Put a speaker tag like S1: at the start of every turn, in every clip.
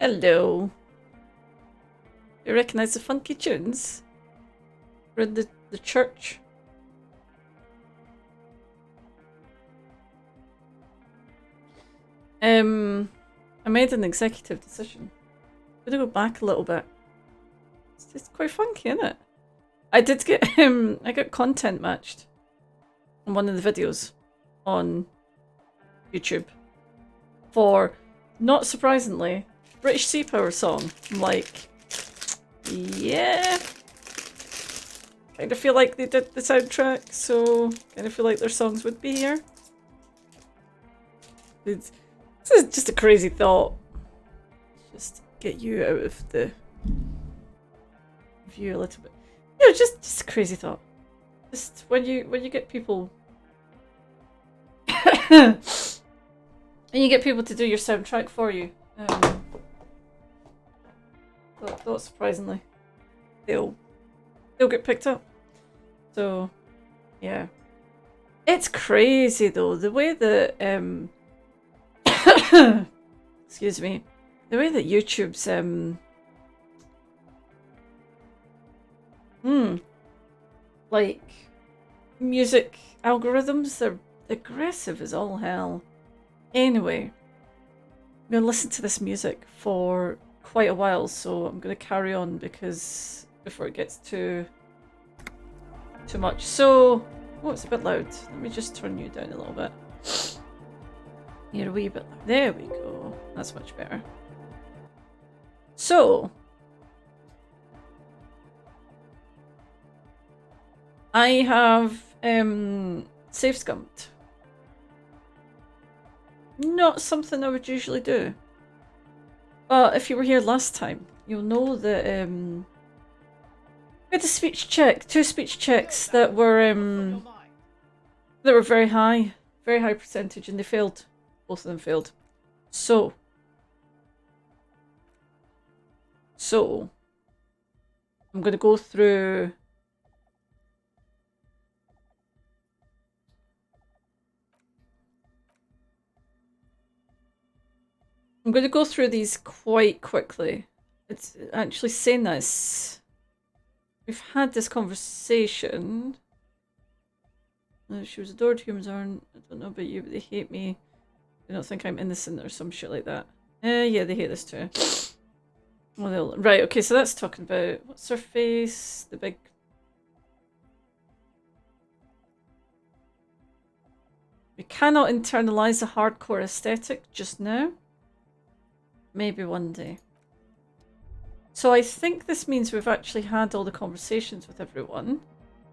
S1: Hello. You recognize the funky tunes? We're in the church. I made an executive decision. I'm gonna go back a little bit. It's just quite funky, isn't it? I did get I got content matched on one of the videos on YouTube for, not surprisingly, British Sea Power song. I'm like, yeah. Kind of feel like they did the soundtrack, so kind of feel like their songs would be here. This is just a crazy thought. Just get you out of the view a little bit. You know, just a crazy thought. Just when you get people and you get people to do your soundtrack for you. Not surprisingly, they'll get picked up. So, yeah, it's crazy though the way that excuse me, the way that YouTube's like music algorithms, they're aggressive as all hell. Anyway, I'm gonna listen to this music for quite a while, so I'm gonna carry on because before it gets too much. So, oh, it's a bit loud. Let me just turn you down a little bit. You're a wee bit loud. There we go. That's much better. So, I have save scummed. Not something I would usually do. But if you were here last time, you'll know that we had a speech check, 2 speech checks that were very high percentage, and they failed. Both of them failed. So I'm going to go through these quite quickly. It's actually saying this. We've had this conversation. She was adored, humans aren't. I don't know about you, but they hate me. They don't think I'm innocent or some shit like that. Yeah, they hate this too. Well, right, okay, so that's talking about, what's her face? The big... We cannot internalize a hardcore aesthetic just now. Maybe one day. So I think this means we've actually had all the conversations with everyone.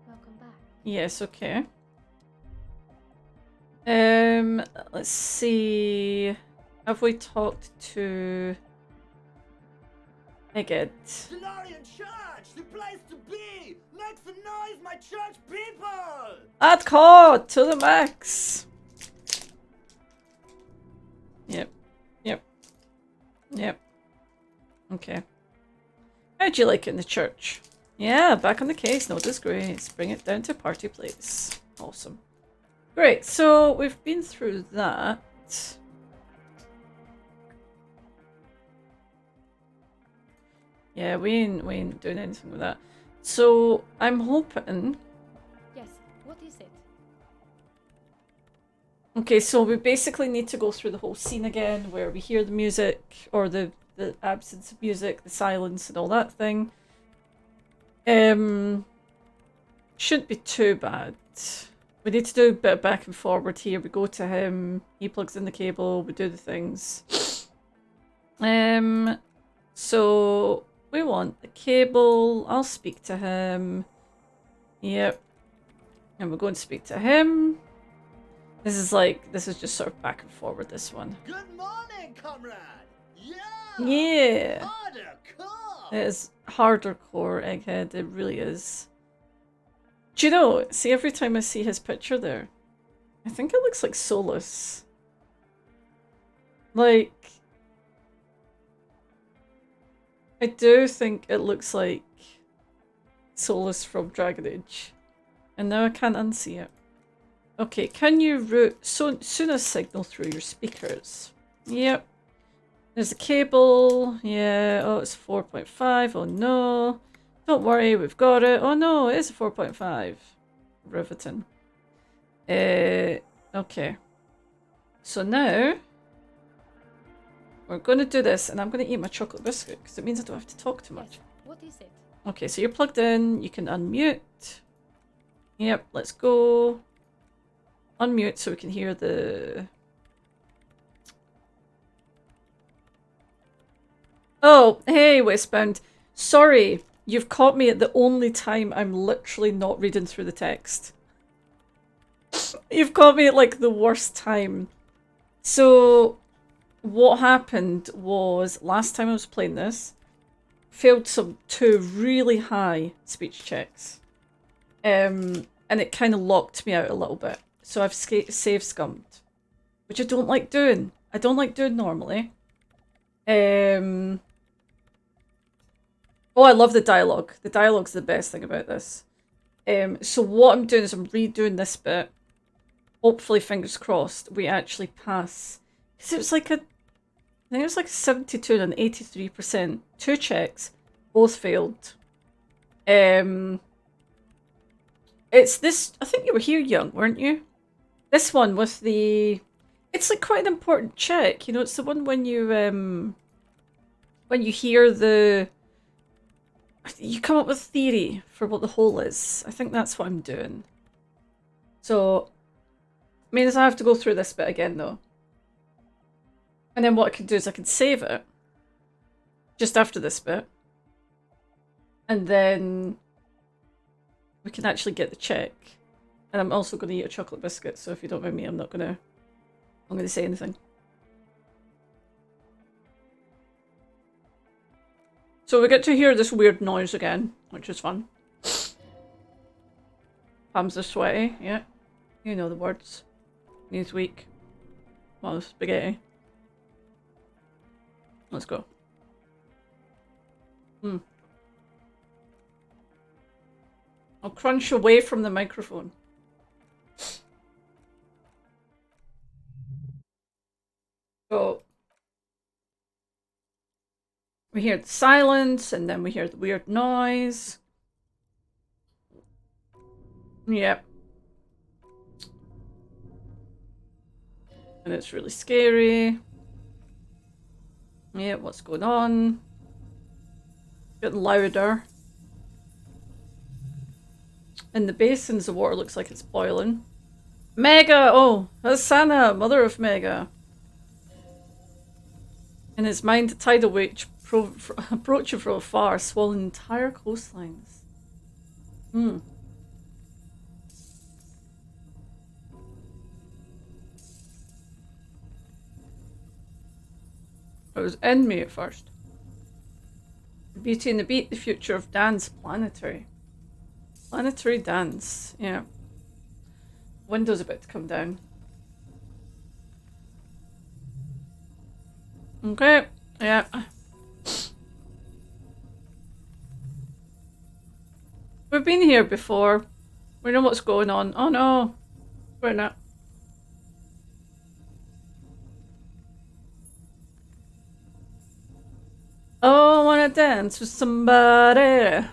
S2: Welcome back.
S1: Yes, okay. Let's see. Have we talked to Eged?
S3: Solarian Church, the place to be! Make some noise, my church people!
S1: Add code to the max. Yep. Okay. How'd you like it in the church? Yeah, back on the case. No disgrace. Bring it down to party place. Awesome. Great. So we've been through that. Yeah, we ain't doing anything with that. So I'm hoping.
S2: Yes, what is it?
S1: Okay, so we basically need to go through the whole scene again where we hear the music, or the absence of music, the silence and all that thing. Shouldn't be too bad. We need to do a bit of back and forward here. We go to him, he plugs in the cable, we do the things. So we want the cable. I'll speak to him. Yep. And we're going to speak to him. This is just sort of back and forward, this one.
S3: Good morning, comrade! Yeah!
S1: Yeah!
S3: Harder core!
S1: It is harder core, Egghead. It really is. Do you know, see, every time I see his picture there, I think it looks like Solus. Like, I do think it looks like Solus from Dragon Age. And now I can't unsee it. Okay, can you route Suna's signal through your speakers? Yep. There's a cable. Yeah. Oh, it's 4.5. Oh no. Don't worry, we've got it. Oh no, it is a 4.5. Riveting. Okay. So now we're going to do this, and I'm going to eat my chocolate biscuit because it means I don't have to talk too much.
S2: Yes. What is it?
S1: Okay, so you're plugged in. You can unmute. Yep, let's go. Unmute so we can hear the... Oh, hey, Westbound. Sorry, you've caught me at the only time I'm literally not reading through the text. You've caught me at like the worst time. So, what happened was last time I was playing this, failed two really high speech checks. And it kind of locked me out a little bit. So I've save scummed, which I don't like doing. I don't like doing normally. Oh, I love the dialogue. The dialogue's the best thing about this. So what I'm doing is I'm redoing this bit. Hopefully, fingers crossed, we actually pass. Because it was like I think it was like 72 and an 83%. Two checks, both failed. It's this, I think you were here, Young, weren't you? This one with the... It's like quite an important check, you know, it's the one when you hear the... You come up with theory for what the hole is. I think that's what I'm doing. So, means I have to go through this bit again, though. And then what I can do is I can save it. Just after this bit. And then... we can actually get the check. And I'm also going to eat a chocolate biscuit, so if you don't mind me, I'm going to say anything. So we get to hear this weird noise again, which is fun. Palms are sweaty, yeah. You know the words. Knees weak. Well, spaghetti. Let's go. I'll crunch away from the microphone. So we hear the silence, and then we hear the weird noise. Yep. And it's really scary. Yeah, what's going on? Getting louder. In the basins, the water looks like it's boiling. Mega! Oh, that's Sana, mother of Mega. In his mind, the tidal wave approaching from afar, swallowing entire coastlines. It was in me at first. The Beauty and the Beat, the future of dance, planetary. Planetary dance, yeah. Window's about to come down. Okay, yeah. We've been here before. We know what's going on. Oh no, we're not. Oh, I wanna dance with somebody.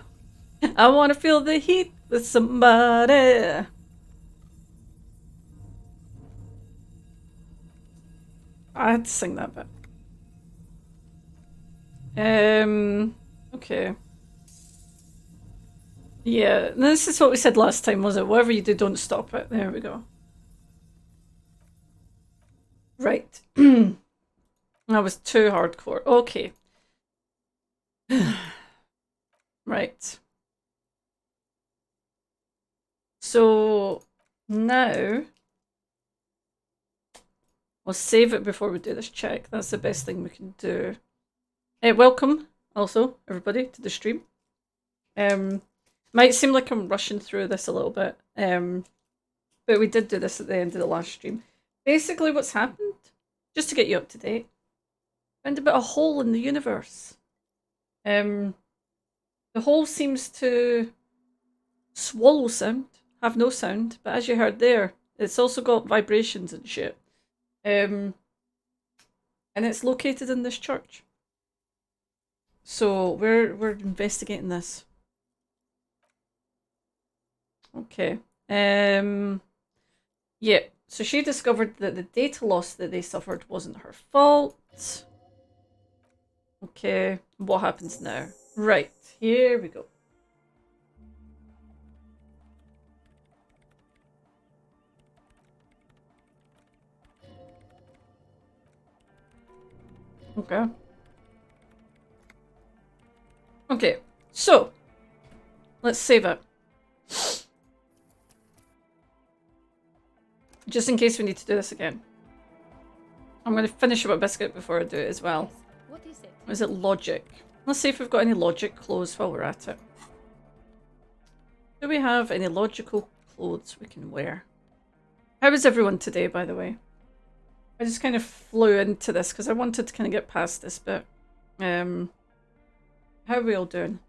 S1: I wanna feel the heat with somebody. I had to sing that bit. Okay. Yeah, this is what we said last time, was it? Whatever you do, don't stop it. There we go. Right. That was too hardcore. Okay. Right. So now we'll save it before we do this check. That's the best thing we can do. Welcome also everybody to the stream. Might seem like I'm rushing through this a little bit, but we did do this at the end of the last stream. Basically, what's happened, just to get you up to date, found a bit of a hole in the universe. The hole seems to swallow sound, have no sound, but as you heard there, it's also got vibrations and shit. And And it's located in this church. So we're investigating this. Okay. Yeah. So she discovered that the data loss that they suffered wasn't her fault. Okay. What happens now? Right. Here we go. Okay. Okay. So let's save it. Just in case we need to do this again. I'm going to finish up a biscuit before I do it as well.
S2: Yes. What is it?
S1: Is it logic? Let's see if we've got any logic clothes while we're at it. Do we have any logical clothes we can wear? How is everyone today, by the way? I just kind of flew into this because I wanted to kind of get past this bit. How are we all doing?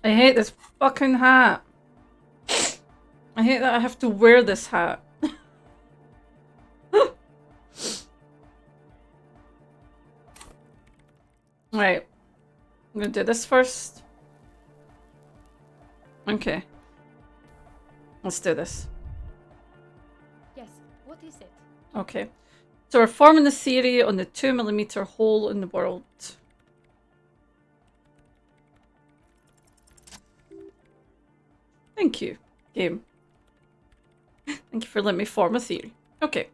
S1: I hate this fucking hat. I hate that I have to wear this hat. Right. I'm gonna do this first. Okay. Let's do this.
S2: Yes. What is it?
S1: Okay. So we're forming the theory on the 2mm hole in the world. Thank you, game. Thank you for letting me form a theory. Okay.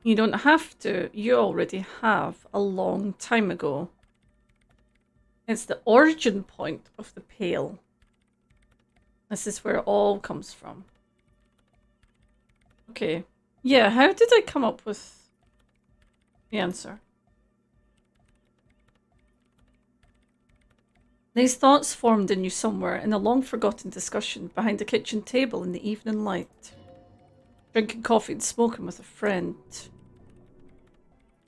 S1: You don't have to. You already have a long time ago. It's the origin point of the Pale. This is where it all comes from. Okay. Yeah, how did I come up with the answer? These thoughts formed in you somewhere in a long-forgotten discussion behind a kitchen table in the evening light. Drinking coffee and smoking with a friend.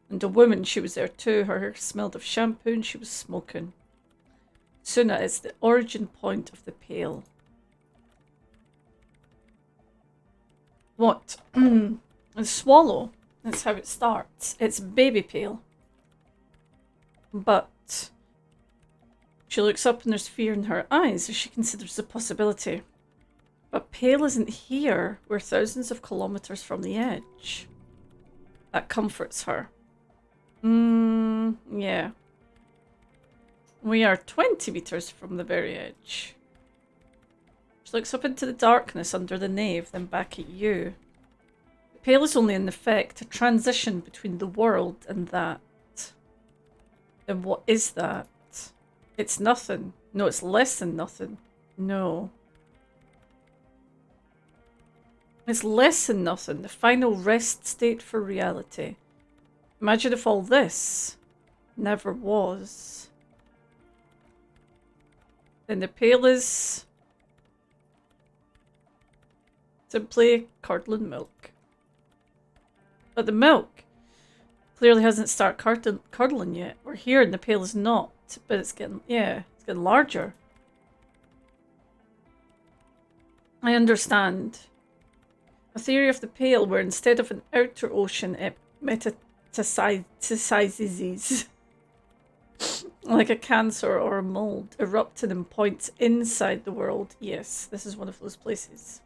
S1: And a woman, she was there too. Her hair smelled of shampoo and she was smoking. Suna is the origin point of the Pale. What? The swallow. That's how it starts. It's baby Pale. But she looks up and there's fear in her eyes as she considers the possibility. But Pale isn't here. We're thousands of kilometers from the edge. That comforts her. Yeah. We are 20 meters from the very edge. She looks up into the darkness under the nave, then back at you. The Pale is only in effect a transition between the world and that. Then what is that? It's nothing. No, it's less than nothing. No. It's less than nothing. The final rest state for reality. Imagine if all this never was. Then the Pale is simply curdling milk. But the milk clearly hasn't started curdling yet. We're here and the Pale is not. But it's getting, yeah, it's getting larger. I understand. A theory of the Pale where instead of an outer ocean, it metastasizes like a cancer or a mold, erupting in points inside the world. Yes, this is one of those places.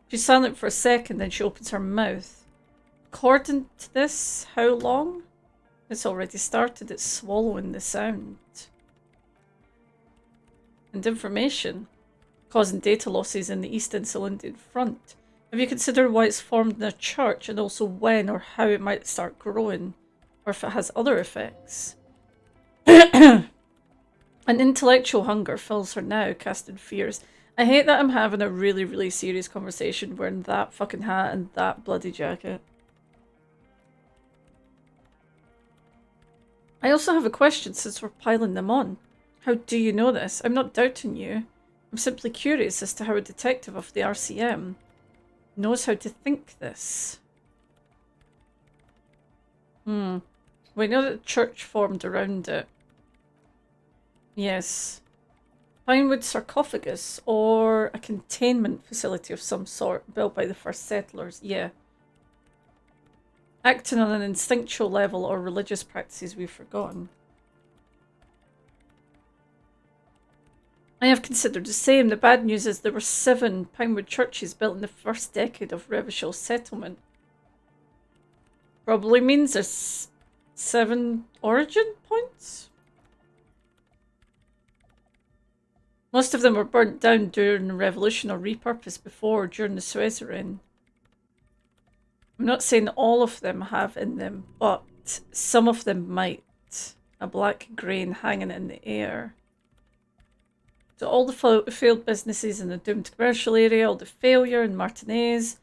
S1: She's silent for a second, then she opens her mouth. According to this, how long? It's already started. It's swallowing the sound. And information. Causing data losses in the East Insulindian front. Have you considered why it's formed in a church and also when or how it might start growing? Or if it has other effects? An intellectual hunger fills her now, casting fears. I hate that I'm having a really, really serious conversation wearing that fucking hat and that bloody jacket. I also have a question since we're piling them on. How do you know this? I'm not doubting you. I'm simply curious as to how a detective of the RCM knows how to think this. We know that the church formed around it. Yes. Pinewood sarcophagus or a containment facility of some sort built by the first settlers. Yeah. Acting on an instinctual level or religious practices we've forgotten. I have considered the same. The bad news is there were 7 Pinewood churches built in the first decade of Revachol settlement. Probably means there's 7 origin points? Most of them were burnt down during the revolution or repurposed before or during the Suez Reign. I'm not saying all of them have in them, but some of them might. A black grain hanging in the air. So all the failed businesses in the doomed commercial area, all the failure in Martinez.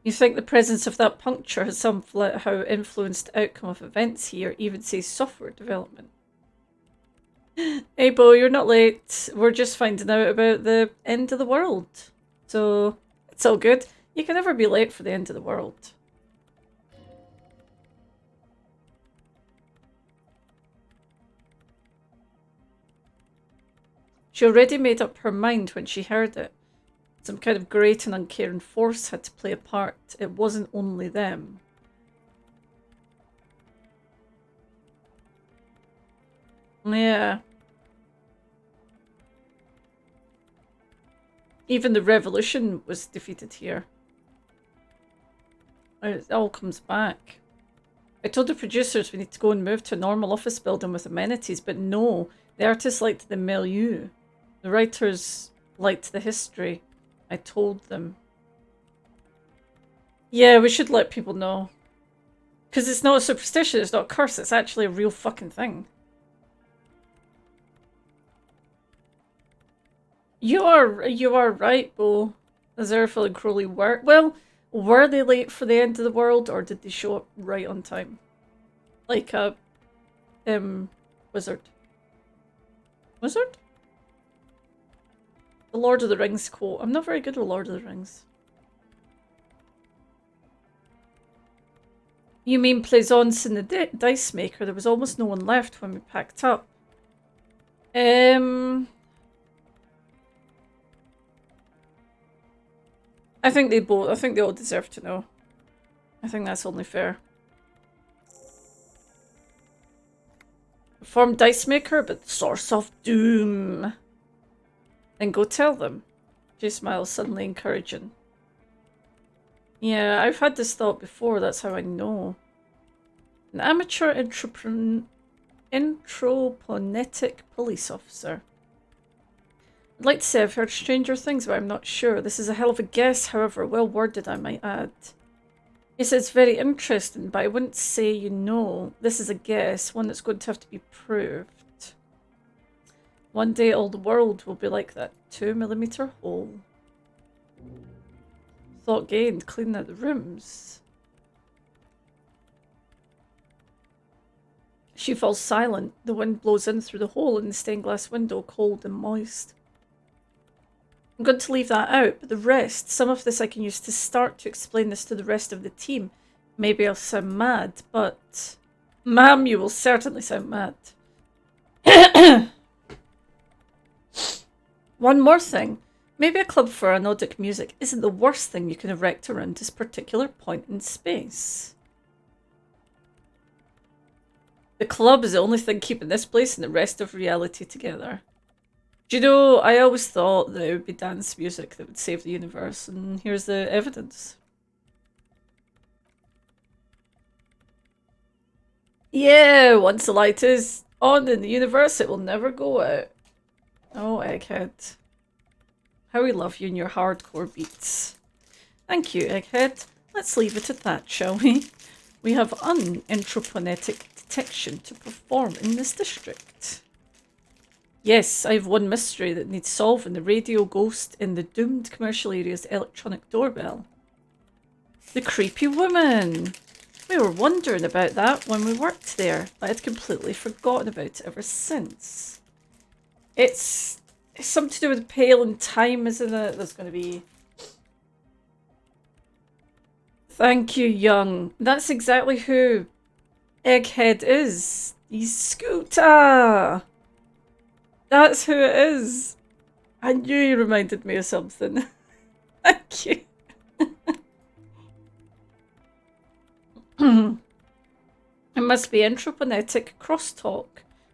S1: You think the presence of that puncture has somehow influenced the outcome of events here, even say software development? Hey Bo, you're not late. We're just finding out about the end of the world. So, it's all good. You can never be late for the end of the world. She already made up her mind when she heard it. Some kind of great and uncaring force had to play a part. It wasn't only them. Yeah. Even the revolution was defeated here. It all comes back. I told the producers we need to go and move to a normal office building with amenities, but no. The artists liked the milieu. The writers liked the history. I told them. Yeah, we should let people know. Because it's not a superstition, it's not a curse, it's actually a real fucking thing. You are right, Bo. Aziraphale and Crowley were... Well, were they late for the end of the world, or did they show up right on time? Like a... wizard. Wizard? The Lord of the Rings quote. I'm not very good with Lord of the Rings. You mean Plaisance in the Dice Maker? There was almost no one left when we packed up. I think they all deserve to know. I think that's only fair. Form Dice Maker, but Source of Doom. Then go tell them. She smiles, suddenly encouraging. Yeah, I've had this thought before, that's how I know. An amateur anthroponetic police officer. I'd like to say I've heard stranger things, but I'm not sure. This is a hell of a guess, however, well worded, I might add. Yes, it's very interesting, but I wouldn't say you know. This is a guess, one that's going to have to be proved. One day all the world will be like that 2mm hole. Thought gained, cleaning out the rooms. She falls silent. The wind blows in through the hole in the stained glass window, cold and moist. I'm going to leave that out, but the rest, some of this I can use to start to explain this to the rest of the team. Maybe I'll sound mad, but... Ma'am, you will certainly sound mad. One more thing. Maybe a club for anodic music isn't the worst thing you can erect around this particular point in space. The club is the only thing keeping this place and the rest of reality together. Do you know, I always thought that it would be dance music that would save the universe, and here's the evidence. Yeah, once the light is on in the universe, it will never go out. Oh, Egghead. How we love you and your hardcore beats. Thank you, Egghead. Let's leave it at that, shall we? We have unentroponetic detection to perform in this district. Yes, I have one mystery that needs solving. The radio ghost in the doomed commercial area's electronic doorbell. The creepy woman. We were wondering about that when we worked there, but I'd completely forgotten about it ever since. It's something to do with Pale and Time, isn't it? There's going to be... Thank you, Young. That's exactly who Egghead is. He's Scooter. That's who it is. I knew you reminded me of something. Thank you. It must be entroponetic crosstalk.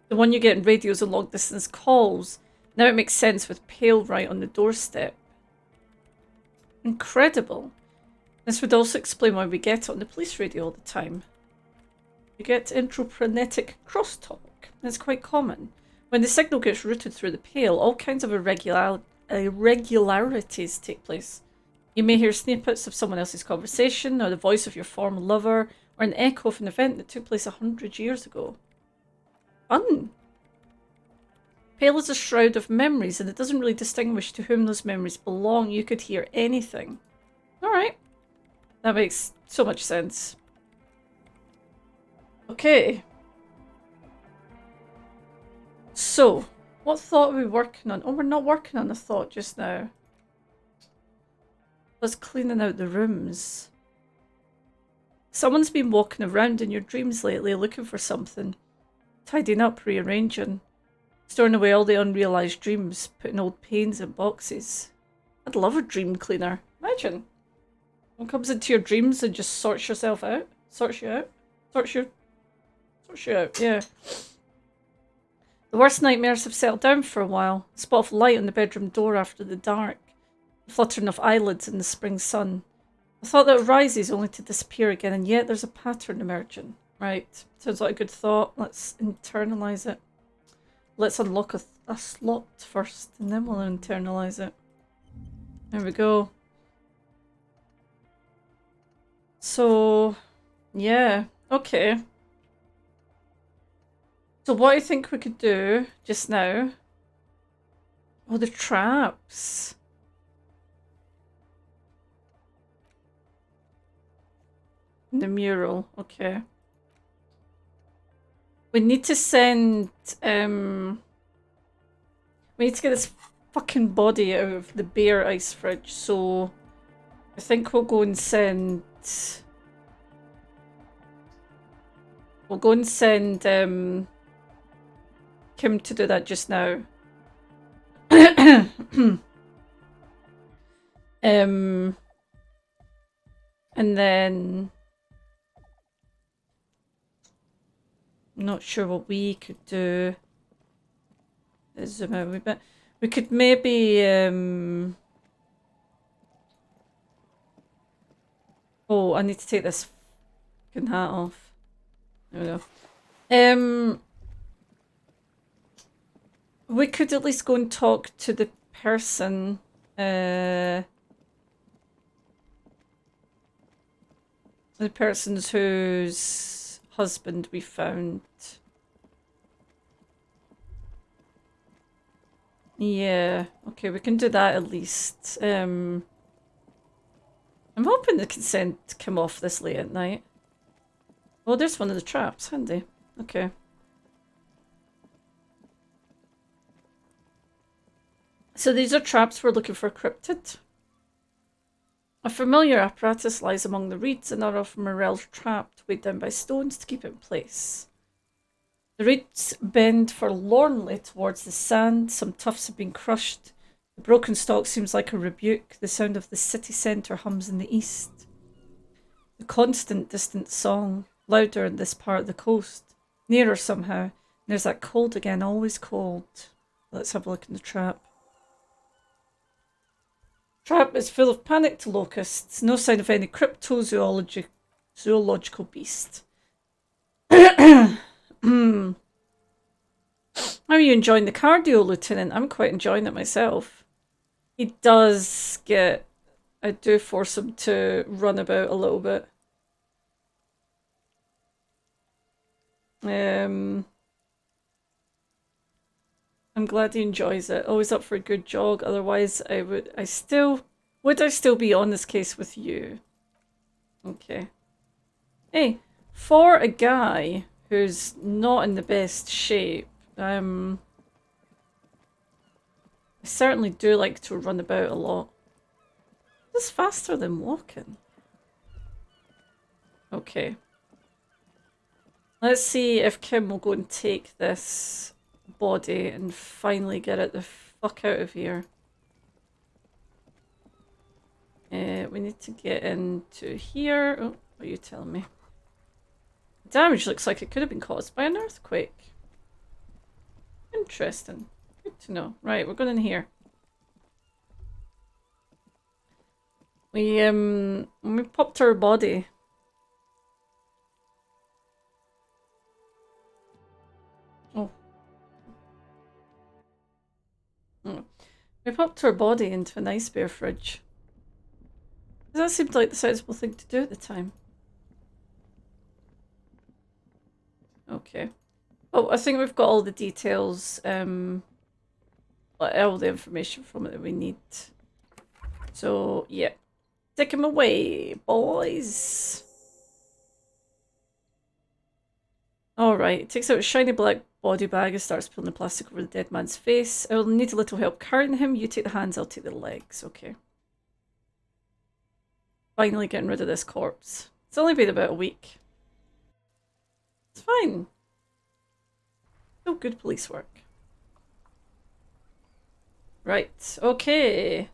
S1: The one you get in radios and long distance calls. Now it makes sense with Pale right on the doorstep. Incredible. This would also explain why we get it on the police radio all the time. You get entroponetic crosstalk. It's quite common. When the signal gets routed through the Pale, all kinds of irregularities take place. You may hear snippets of someone else's conversation, or the voice of your former lover, or an echo of an event that took place 100 years ago. Fun! Pale is a shroud of memories, and it doesn't really distinguish to whom those memories belong. You could hear anything. Alright. That makes so much sense. Okay. So, what thought are we working on? Oh, we're not working on a thought just now. Let's cleaning out the rooms. Someone's been walking around in your dreams lately looking for something. Tidying up, rearranging. Storing away all the unrealised dreams, putting old pains in boxes. I'd love a dream cleaner. Imagine. One comes into your dreams and just sorts yourself out. Sorts you out. Sorts you out, yeah. The worst nightmares have settled down for a while. A spot of light on the bedroom door after the dark. The fluttering of eyelids in the spring sun. I thought that it rises only to disappear again, and yet there's a pattern emerging. Right. Sounds like a good thought. Let's internalise it. Let's unlock a slot first, and then we'll internalise it. There we go. So, yeah. Okay. So what I think we could do just now... Oh, the traps. The mural, okay. We need to send... we need to get this fucking body out of the bare ice fridge, so... I think we'll go and send... We'll go and send, Kim to do that just now. And then... I'm not sure what we could do. Let's zoom out a wee bit. We could maybe... Oh, I need to take this fucking hat off. There we go. We could at least go and talk to the person. The person's whose husband we found. Yeah, okay, we can do that at least. I'm hoping they can send Kim off this late at night. Oh, there's one of the traps, handy. Okay. So these are traps we're looking for cryptid. A familiar apparatus lies among the reeds, another of Morel's trapped, weighed down by stones to keep it in place. The reeds bend forlornly towards the sand, some tufts have been crushed. The broken stalk seems like a rebuke, the sound of the city centre hums in the east. The constant distant song, louder in this part of the coast, nearer somehow, and there's that cold again, always cold. Let's have a look in the trap. Trap is full of panicked locusts, no sign of any cryptozoological beast. How are you enjoying the cardio, Lieutenant? I'm quite enjoying it myself. He does get... I do force him to run about a little bit. I'm glad he enjoys it. Always up for a good jog. Otherwise, would I still be on this case with you? Okay. Hey, for a guy who's not in the best shape, I certainly do like to run about a lot. It's faster than walking. Okay. Let's see if Kim will go and take this body and finally get it the fuck out of here. We need to get into here. Oh, what are you telling me? Damage looks like it could have been caused by an earthquake. Interesting. Good to know. Right, we're going in here. When we popped our body. Oh. We popped our body into an ice bear fridge. That seemed like the sensible thing to do at the time. Okay. Oh, I think we've got all the details, all the information from it that we need. So, yeah. Take him away, boys. Alright, it takes out a shiny black body bag and starts pulling the plastic over the dead man's face. I will need a little help carrying him. You take the hands, I'll take the legs. Okay. Finally getting rid of this corpse. It's only been about a week. It's fine. Still good police work. Right, okay.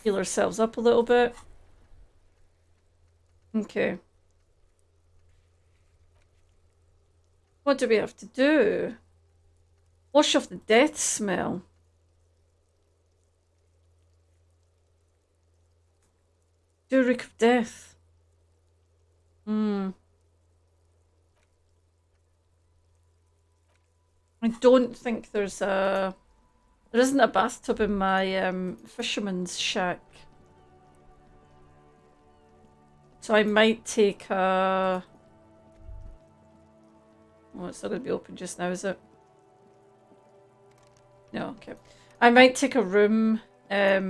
S1: Heal ourselves up a little bit. Okay. What do we have to do? Wash off the death smell. Do a reek of death. I don't think there isn't a bathtub in my fisherman's shack. So I might take a... Oh, it's not going to be open just now, is it? No, okay. I might take a room at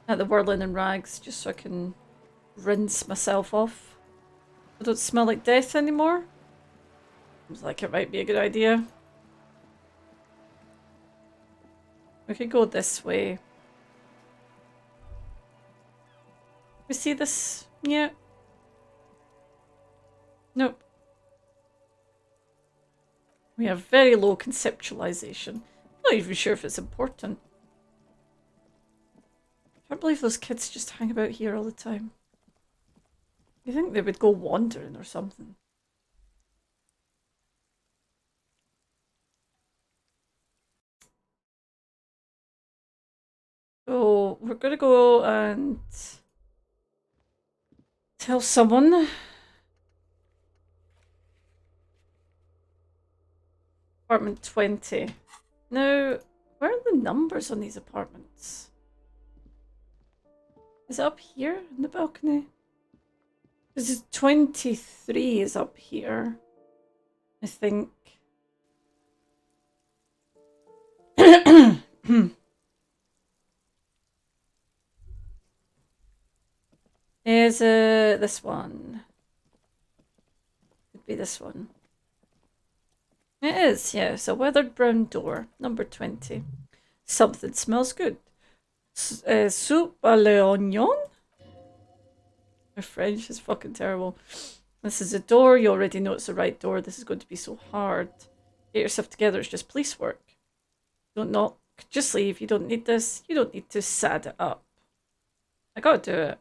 S1: the Whirling and Rags just so I can rinse myself off. I don't smell like death anymore. Seems like it might be a good idea. We could go this way. We see this? Yeah. Nope. We have very low conceptualization. Not even sure if it's important. I can't believe those kids just hang about here all the time. You think they would go wandering or something? So we're gonna go and tell someone. Apartment 20. Now, where are the numbers on these apartments? Is it up here in the balcony? This is 23 is up here, I think. Is this one? Could be this one. It is, yeah. It's a weathered brown door, number 20. Something smells good. Soup à l'oignon? My French is fucking terrible. This is a door. You already know it's the right door. This is going to be so hard. Get yourself together. It's just police work. Don't knock. Just leave. You don't need this. You don't need to sad it up. I gotta do it.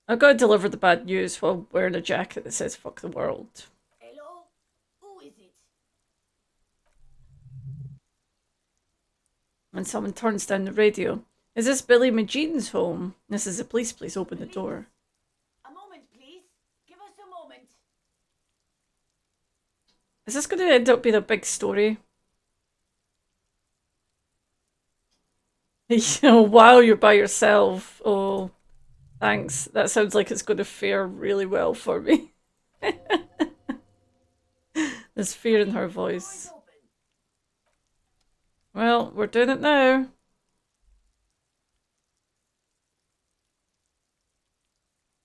S1: I gotta deliver the bad news while wearing a jacket that says fuck the world.
S3: Hello? Who is it?
S1: And someone turns down the radio. Is this Billy Majean's home? This is the police. Please open the door.
S3: A moment, please. Give us a moment.
S1: Is this going to end up being a big story? Oh, wow, you're by yourself. Oh, thanks. That sounds like it's going to fare really well for me. There's fear in her voice. Well, we're doing it now.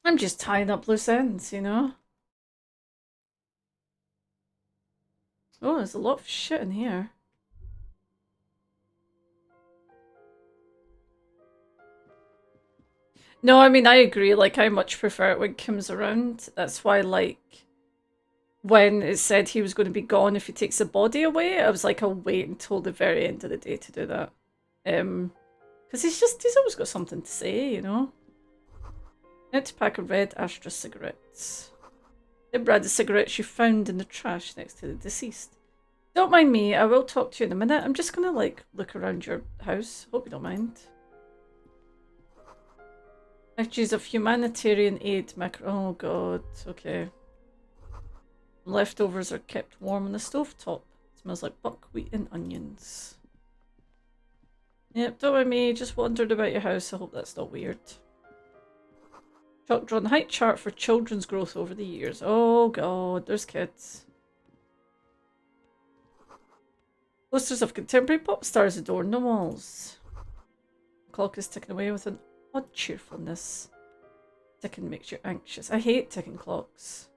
S1: I'm just tying up loose ends, you know? Oh, there's a lot of shit in here. No, I mean, I agree. Like, I much prefer it when Kim's around. That's why, like, when it said he was going to be gone if he takes the body away, I was like, I'll wait until the very end of the day to do that. Because he's always got something to say, you know? Empty pack of red Astra cigarettes. The branded cigarettes you found in the trash next to the deceased. Don't mind me, I will talk to you in a minute. I'm just gonna, like, look around your house. Hope you don't mind. Packages of humanitarian aid oh god, okay. Leftovers are kept warm on the stovetop. Smells like buckwheat and onions. Yep, don't mind me, just wondered about your house. I hope that's not weird. Drawn height chart for children's growth over the years. Oh god, there's kids. Posters of contemporary pop stars adorn the walls. The clock is ticking away with an odd cheerfulness. Ticking makes you anxious. I hate ticking clocks.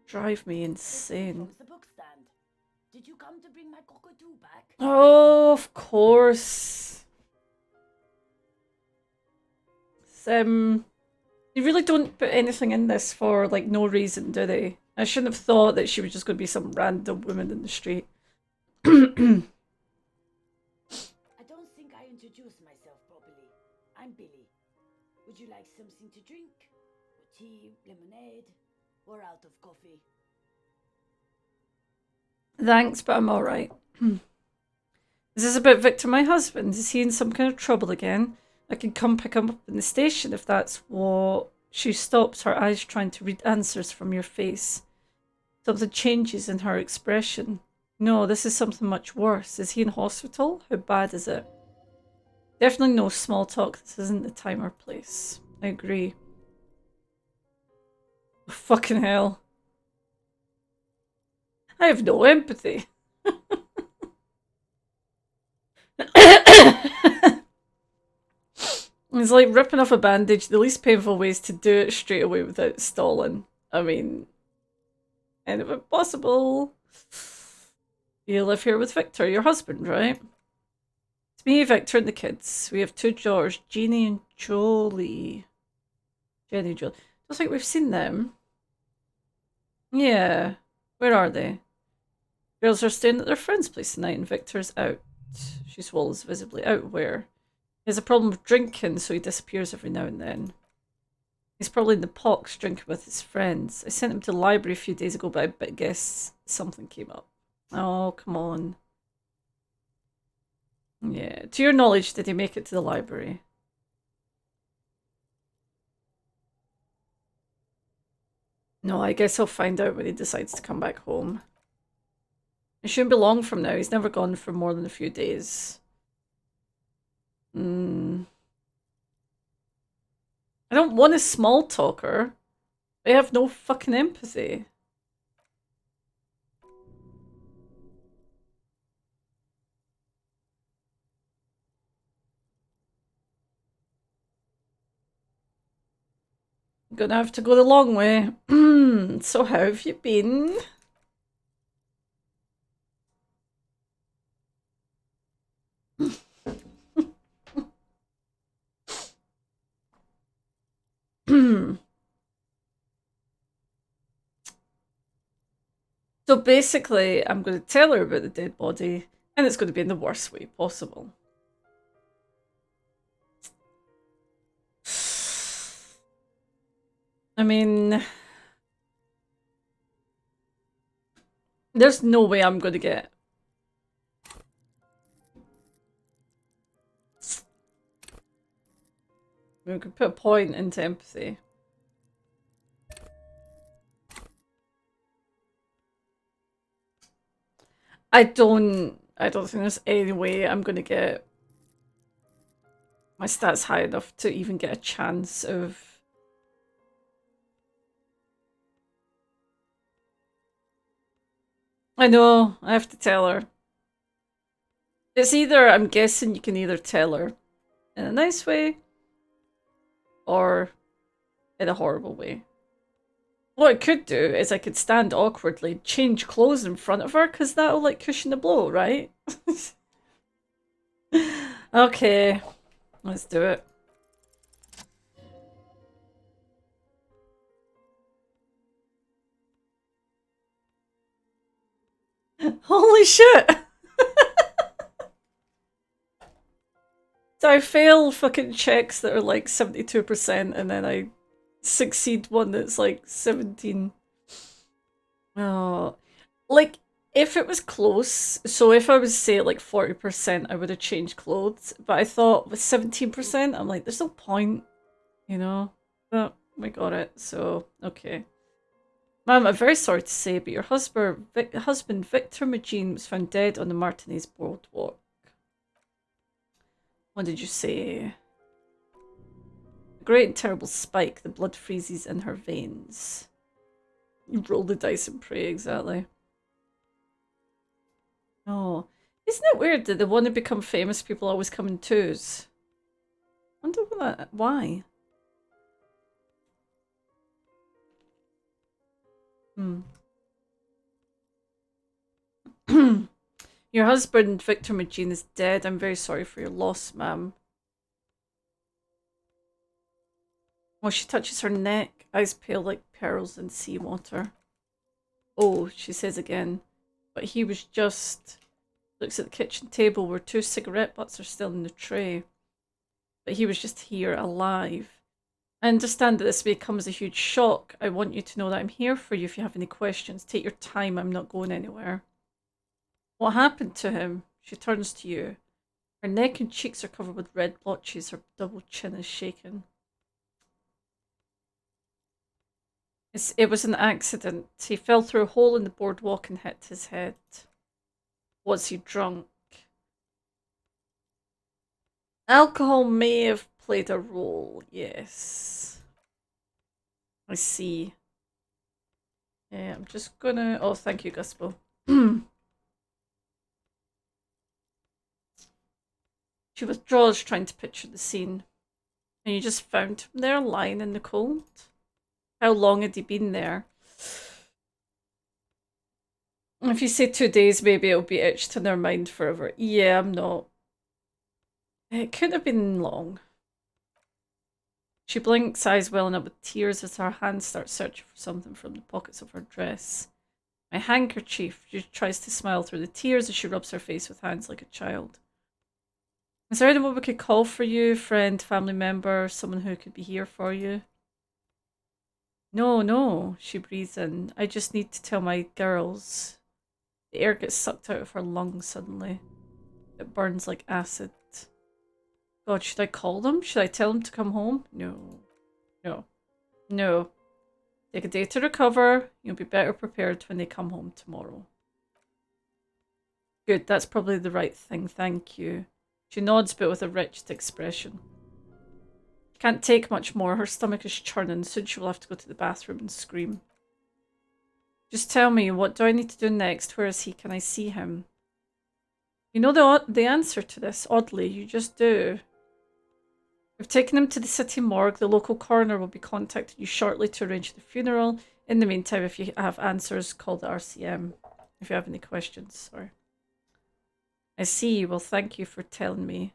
S1: Drive me insane.
S4: The book stand. Did you come to bring my cockatoo back?
S1: Oh, of course. You really don't put anything in this for, like, no reason, do they? I shouldn't have thought that she was just going to be some random woman in the street.
S4: I don't think I introduced myself properly. I'm Billy. Would you like something to drink? Or tea, lemonade? We're out of coffee.
S1: Thanks, but I'm alright. Is this about Victor, my husband? Is he in some kind of trouble again? I can come pick him up in the station if that's what... She stops, her eyes trying to read answers from your face. Something changes in her expression. No, this is something much worse. Is he in hospital? How bad is it? Definitely no small talk. This isn't the time or place. I agree. Oh, fucking hell. I have no empathy. It's like ripping off a bandage. The least painful way is to do it straight away without stalling. I mean, and if it's possible, you live here with Victor, your husband, right? It's me, Victor, and the kids. We have two daughters, Jeannie and Jolie. Jenny and Jolie. Don't think we've seen them. Yeah. Where are they? Girls are staying at their friend's place tonight and Victor's out. She swallows visibly. Out where? He has a problem with drinking, so he disappears every now and then. He's probably in the pox drinking with his friends. I sent him to the library a few days ago, but I guess something came up. Oh, come on. Yeah. To your knowledge, did he make it to the library? No, I guess he'll find out when he decides to come back home. It shouldn't be long from now. He's never gone for more than a few days. I don't want a small talker. I have no fucking empathy. I'm gonna have to go the long way. So how have you been? So basically, I'm going to tell her about the dead body, and it's going to be in the worst way possible. I mean, there's no way I'm going to get... We could put a point into empathy. I don't think there's any way I'm going to get my stats high enough to even get a chance of I know, I have to tell her. It's either, I'm guessing you can either tell her in a nice way or in a horrible way. What I could do is I could stand awkwardly, change clothes in front of her, because that'll like cushion the blow, right? Okay, let's do it. Holy shit! So I fail fucking checks that are like 72% and then I succeed one that's like 17. Oh, like if it was close, so if I was say like 40%, I would have changed clothes. But I thought with 17%, I'm like, there's no point, you know? But we got it, so okay. Ma'am, I'm very sorry to say, but your husband Victor Magine was found dead on the Martinez boardwalk. What did you say? A great and terrible spike. The blood freezes in her veins. You roll the dice and pray, exactly. Oh, isn't it weird that the one who become famous people always come in twos? I wonder why. Hmm. Your husband, Victor Magine, is dead. I'm very sorry for your loss, ma'am. Oh, she touches her neck, eyes pale like pearls in seawater. Oh, she says again. But he was just... Looks at the kitchen table where 2 cigarette butts are still in the tray. But he was just here, alive. I understand that this may come as a huge shock. I want you to know that I'm here for you if you have any questions. Take your time, I'm not going anywhere. What happened to him? She turns to you. Her neck and cheeks are covered with red blotches. Her double chin is shaken. It was an accident. He fell through a hole in the boardwalk and hit his head. Was he drunk? Alcohol may have played a role, yes. I see. Yeah, I'm just gonna... Oh, thank you, Guspo. She withdraws, trying to picture the scene. And you just found him there, lying in the cold? How long had he been there? If you say 2 days, maybe it'll be etched in their mind forever. Yeah, I'm not. It could have been long. She blinks, eyes welling up with tears as her hands start searching for something from the pockets of her dress. My handkerchief. She tries to smile through the tears as she rubs her face with hands like a child. Is there anyone we could call for you? Friend, family member, someone who could be here for you? No, no, she breathes in. I just need to tell my girls. The air gets sucked out of her lungs suddenly. It burns like acid. God, should I call them? Should I tell them to come home? No. No. No. Take a day to recover. You'll be better prepared when they come home tomorrow. Good, that's probably the right thing, thank you. She nods, but with a wretched expression. She can't take much more. Her stomach is churning. Soon she will have to go to the bathroom and scream. Just tell me, what do I need to do next? Where is he? Can I see him? You know the answer to this, oddly. You just do. We've taken him to the city morgue. The local coroner will be contacting you shortly to arrange the funeral. In the meantime, if you have answers, call the RCM. If you have any questions, sorry. I see. Well, thank you for telling me.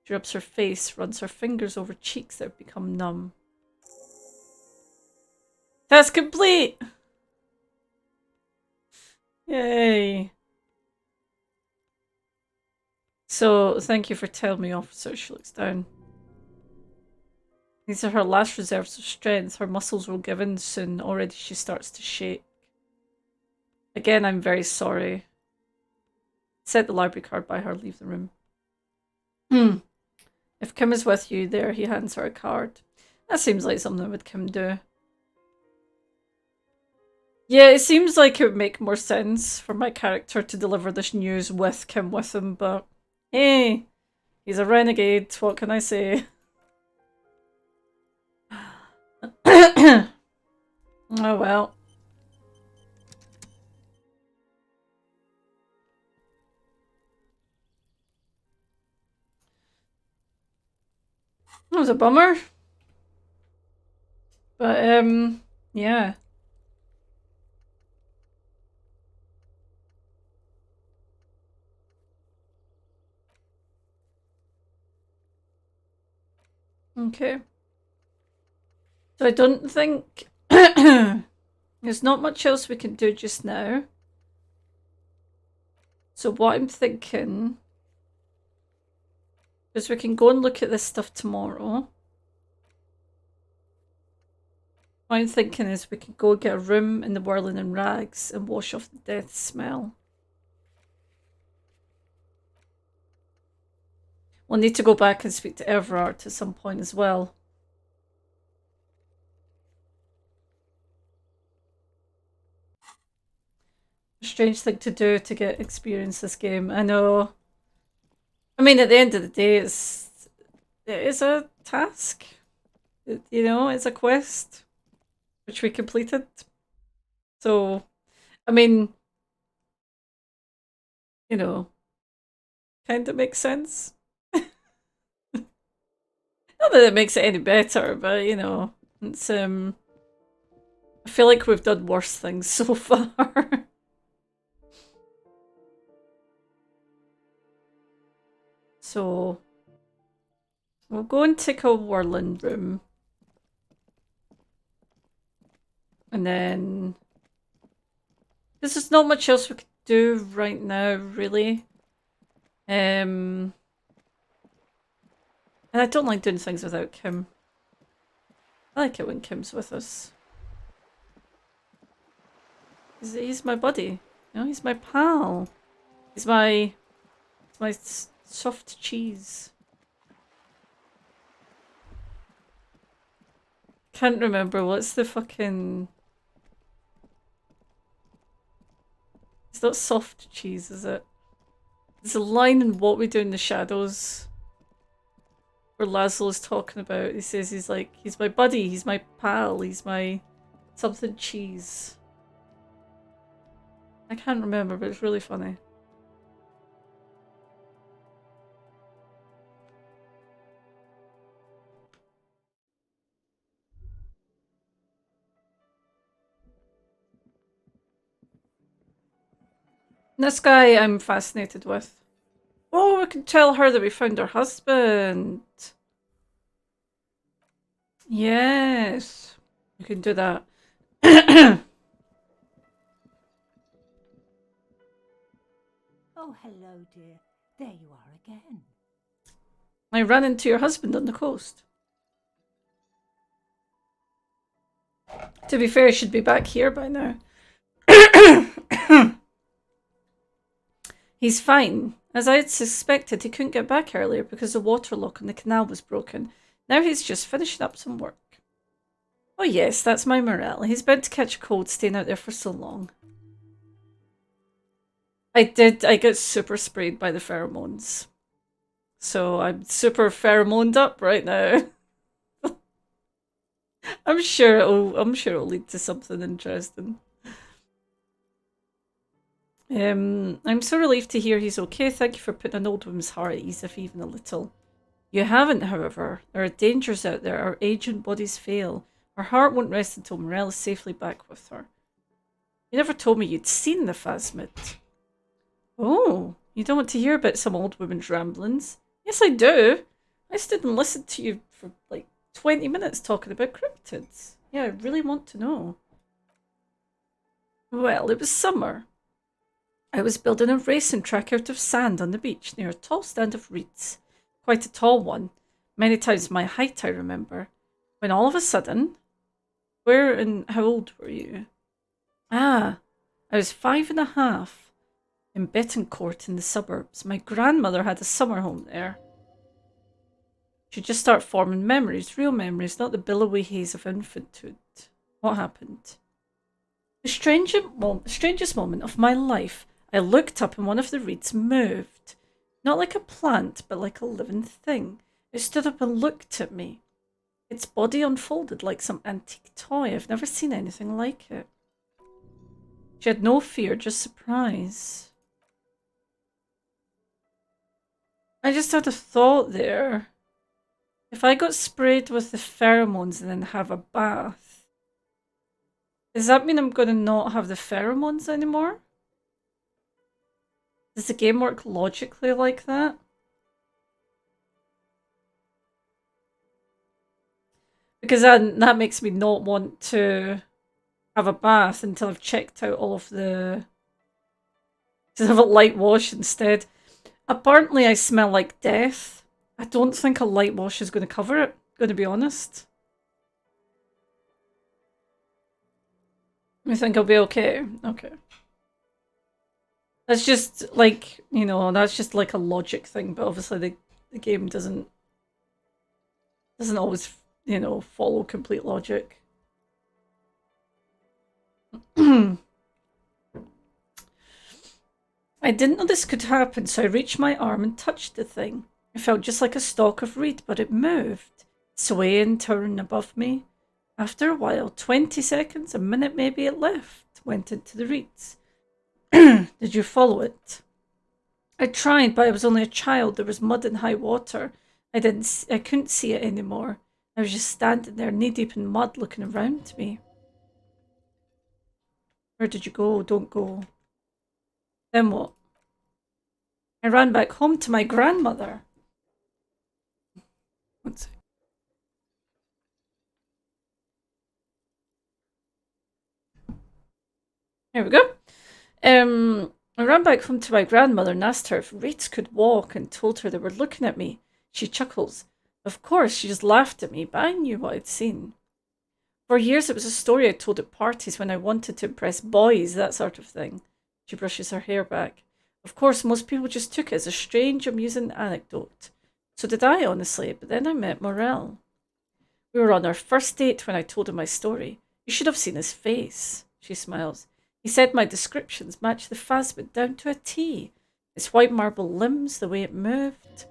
S1: She rubs her face, runs her fingers over cheeks that have become numb. Task complete! Yay. So, thank you for telling me, officer. She looks down. These are her last reserves of strength. Her muscles will give in soon. Already she starts to shake. Again, I'm very sorry. Set the library card by her. Leave the room. If Kim is with you, there, he hands her a card. That seems like something would Kim do. Yeah, it seems like it would make more sense for my character to deliver this news with Kim with him, but hey, he's a renegade, what can I say? Oh well. was a bummer. But, yeah. Okay. So I don't think there's not much else we can do just now. So what I'm thinking is we can go and look at this stuff tomorrow. What I'm thinking is we can go get a room in the whirling in rags and wash off the death smell. We'll need to go back and speak to Everard at some point as well. A strange thing to do to get experience this game. I know. I mean, at the end of the day, it is a task. It's a quest, which we completed. So, I mean, kind of makes sense. Not that it makes it any better, but it's I feel like we've done worse things so far. So we'll go and take a whirling room. And then there's not much else we could do right now, really. And I don't like doing things without Kim. I like it when Kim's with us. He's my buddy. He's my pal. He's my soft cheese. Can't remember what's the fucking. It's not soft cheese, is it? There's a line in What We Do in the Shadows where Laszlo's talking about. He says he's my buddy, he's my pal, he's my something cheese. I can't remember, but it's really funny. This guy I'm fascinated with. Oh, we can tell her that we found her husband. Yes. We can do that.
S5: Oh, hello, dear. There you are again.
S1: I ran into your husband on the coast. To be fair, he should be back here by now. He's fine. As I had suspected, he couldn't get back earlier because the water lock on the canal was broken. Now he's just finishing up some work. Oh yes, that's my Morel. He's bound to catch a cold staying out there for so long. I got super sprayed by the pheromones. So I'm super pheromoned up right now. I'm sure it'll lead to something interesting. I'm so relieved to hear he's okay. Thank you for putting an old woman's heart at ease, if even a little. You haven't, however. There are dangers out there. Our aging bodies fail. Her heart won't rest until Morel is safely back with her. You never told me you'd seen the Phasmid. Oh, you don't want to hear about some old woman's ramblings? Yes, I do. I stood and listened to you for like 20 minutes talking about cryptids. Yeah, I really want to know. Well, it was summer. I was building a racing track out of sand on the beach near a tall stand of reeds. Quite a tall one. Many times my height, I remember. When all of a sudden... Where and how old were you? Ah, I was 5.5. In Bettencourt in the suburbs. My grandmother had a summer home there. She'd just start forming memories, real memories, not the billowy haze of infanthood. What happened? The strangest moment of my life. I looked up and one of the reeds moved. Not like a plant, but like a living thing. It stood up and looked at me. Its body unfolded like some antique toy. I've never seen anything like it. She had no fear, just surprise. I just had a thought there. If I got sprayed with the pheromones and then have a bath, does that mean I'm going to not have the pheromones anymore? Does the game work logically like that? Because that makes me not want to have a bath until I've checked out all of the... to have a light wash instead. Apparently I smell like death. I don't think a light wash is going to cover it, going to be honest. I think I'll be okay. Okay. That's just like, you know, that's just like a logic thing, but obviously the game doesn't always, you know, follow complete logic. I didn't know this could happen, so I reached my arm and touched the thing. It felt just like a stalk of reed, but it moved, swaying and turning above me. After a while, 20 seconds, a minute maybe, it left, went into the reeds. Did you follow it? I tried, but I was only a child. There was mud and high water. I couldn't see it anymore. I was just standing there, knee-deep in mud, looking around me. Where did you go? Don't go. Then what? I ran back home to my grandmother. One sec. Here we go. I ran back home to my grandmother and asked her if wraiths could walk and told her they were looking at me. She chuckles. Of course, she just laughed at me, but I knew what I'd seen. For years, it was a story I told at parties when I wanted to impress boys, that sort of thing. She brushes her hair back. Of course, most people just took it as a strange, amusing anecdote. So did I, honestly, but then I met Morel. We were on our first date when I told him my story. You should have seen his face. She smiles. He said my descriptions matched the Phasmid down to a T. Its white marble limbs, the way it moved.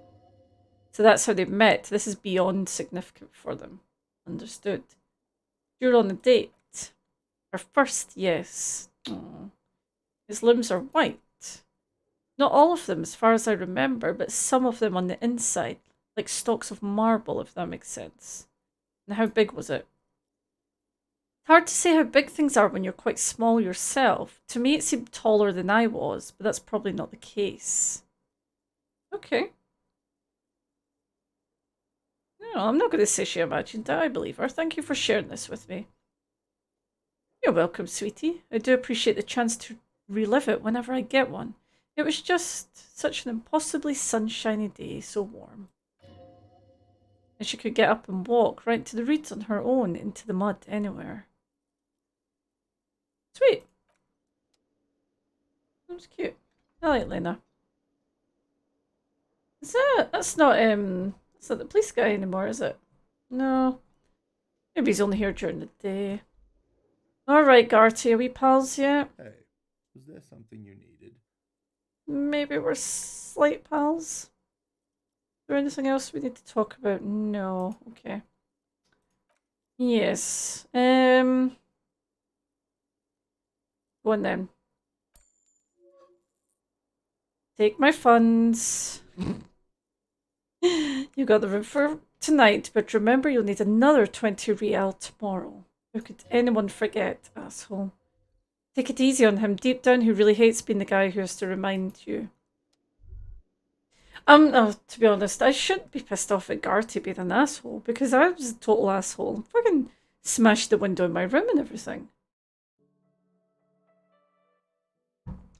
S1: So that's how they met. This is beyond significant for them. Understood. You're on a date. Our first, yes. Aww. His limbs are white. Not all of them, as far as I remember, but some of them on the inside, like stalks of marble, if that makes sense. And how big was it? It's hard to say how big things are when you're quite small yourself. To me, it seemed taller than I was, but that's probably not the case. Okay. No, I'm not going to say she imagined that. I believe her. Thank you for sharing this with me. You're welcome, sweetie. I do appreciate the chance to relive it whenever I get one. It was just such an impossibly sunshiny day, so warm. And she could get up and walk right to the reeds on her own, into the mud, anywhere. Sweet. That was cute. I like Lena. Is that... That's not the police guy anymore, is it? No. Maybe he's only here during the day. Alright, Garty, are we pals yet?
S6: Hey, was there something you needed?
S1: Maybe we're slight pals. Is there anything else we need to talk about? No. Okay. Yes. Go on then. Take my funds. You got the room for tonight, but remember you'll need another 20 real tomorrow. How could anyone forget, asshole? Take it easy on him. Deep down, he really hates being the guy who has to remind you. Oh, to be honest, I shouldn't be pissed off at Garty being an asshole, because I was a total asshole. Fucking smashed the window in my room and everything.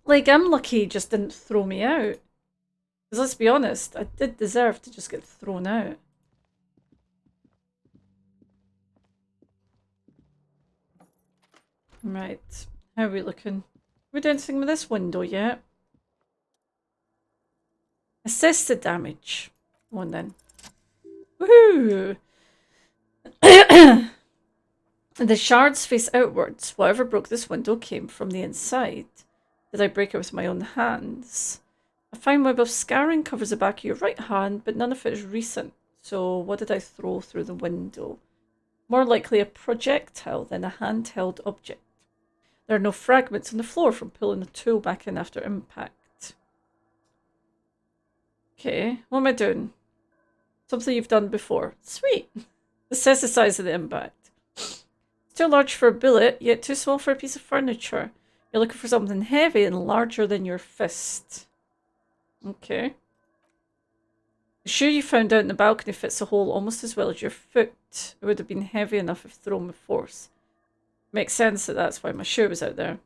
S1: Like, I'm lucky he just didn't throw me out. Because let's be honest, I did deserve to just get thrown out. Right. How are we looking? We doing anything with this window yet? Assess the damage. Go on then. Woohoo! The shards face outwards. Whatever broke this window came from the inside. Did I break it with my own hands? A fine web of scarring covers the back of your right hand, but none of it is recent. So what did I throw through the window? More likely a projectile than a handheld object. There are no fragments on the floor from pulling the tool back in after impact. Okay, what am I doing? Something you've done before. Sweet. Assess the size of the impact. It's too large for a bullet, yet too small for a piece of furniture. You're looking for something heavy and larger than your fist. Okay. The shoe you found out in the balcony fits the hole almost as well as your foot. It would have been heavy enough if thrown with force. Makes sense that that's why my shoe was out there.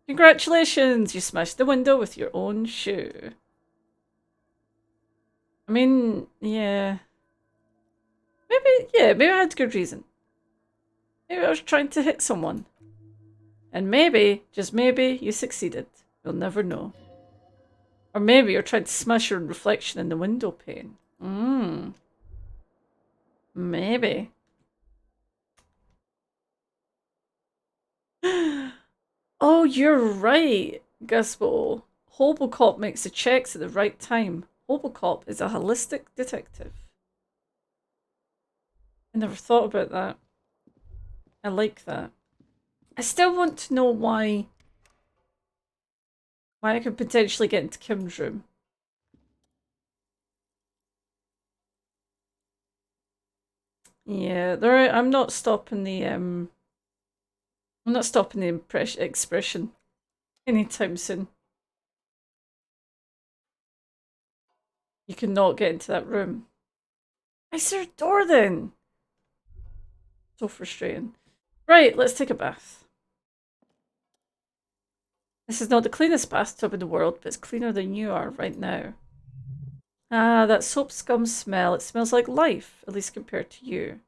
S1: Congratulations! You smashed the window with your own shoe. I mean, yeah. Maybe I had good reason. Maybe I was trying to hit someone. And maybe, just maybe, you succeeded. You'll never know. Or maybe you're trying to smash your reflection in the window pane. Maybe. Oh, you're right, Guspo. Hobocop makes the checks at the right time. Hobocop is a holistic detective. I never thought about that. I like that. I still want to know why I could potentially get into Kim's room. Yeah, I'm not stopping the expression anytime soon. You cannot get into that room. Is there a door then? So frustrating. Right, let's take a bath. This is not the cleanest bathtub in the world, but it's cleaner than you are right now. Ah, that soap scum smell. It smells like life, at least compared to you.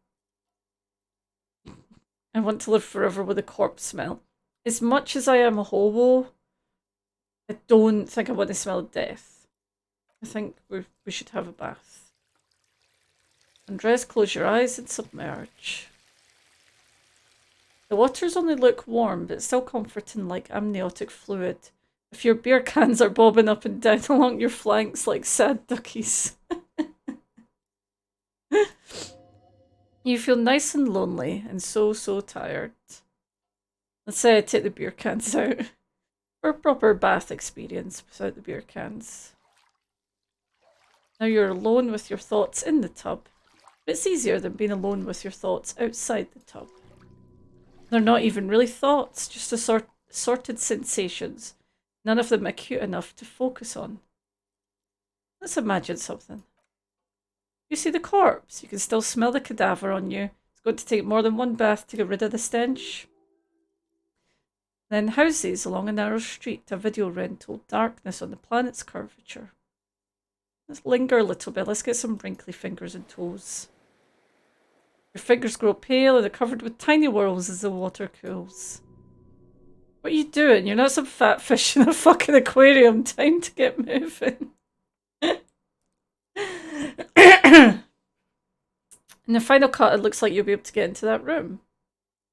S1: I want to live forever with a corpse smell. As much as I am a hobo, I don't think I want to smell death. I think we should have a bath. Undress, close your eyes, and submerge. The water's only lukewarm, but it's still comforting like amniotic fluid. If your beer cans are bobbing up and down along your flanks like sad duckies. You feel nice and lonely and so tired. Let's say I take the beer cans out. For a proper bath experience without the beer cans. Now you're alone with your thoughts in the tub. But it's easier than being alone with your thoughts outside the tub. They're not even really thoughts, just assorted sensations. None of them acute enough to focus on. Let's imagine something. You see the corpse. You can still smell the cadaver on you. It's going to take more than one bath to get rid of the stench. Then houses along a narrow street, a video rental, darkness on the planet's curvature. Let's linger a little bit. Let's get some wrinkly fingers and toes. Your fingers grow pale and they're covered with tiny whorls as the water cools. What are you doing? You're not some fat fish in a fucking aquarium. Time to get moving. In the final cut, it looks like you'll be able to get into that room.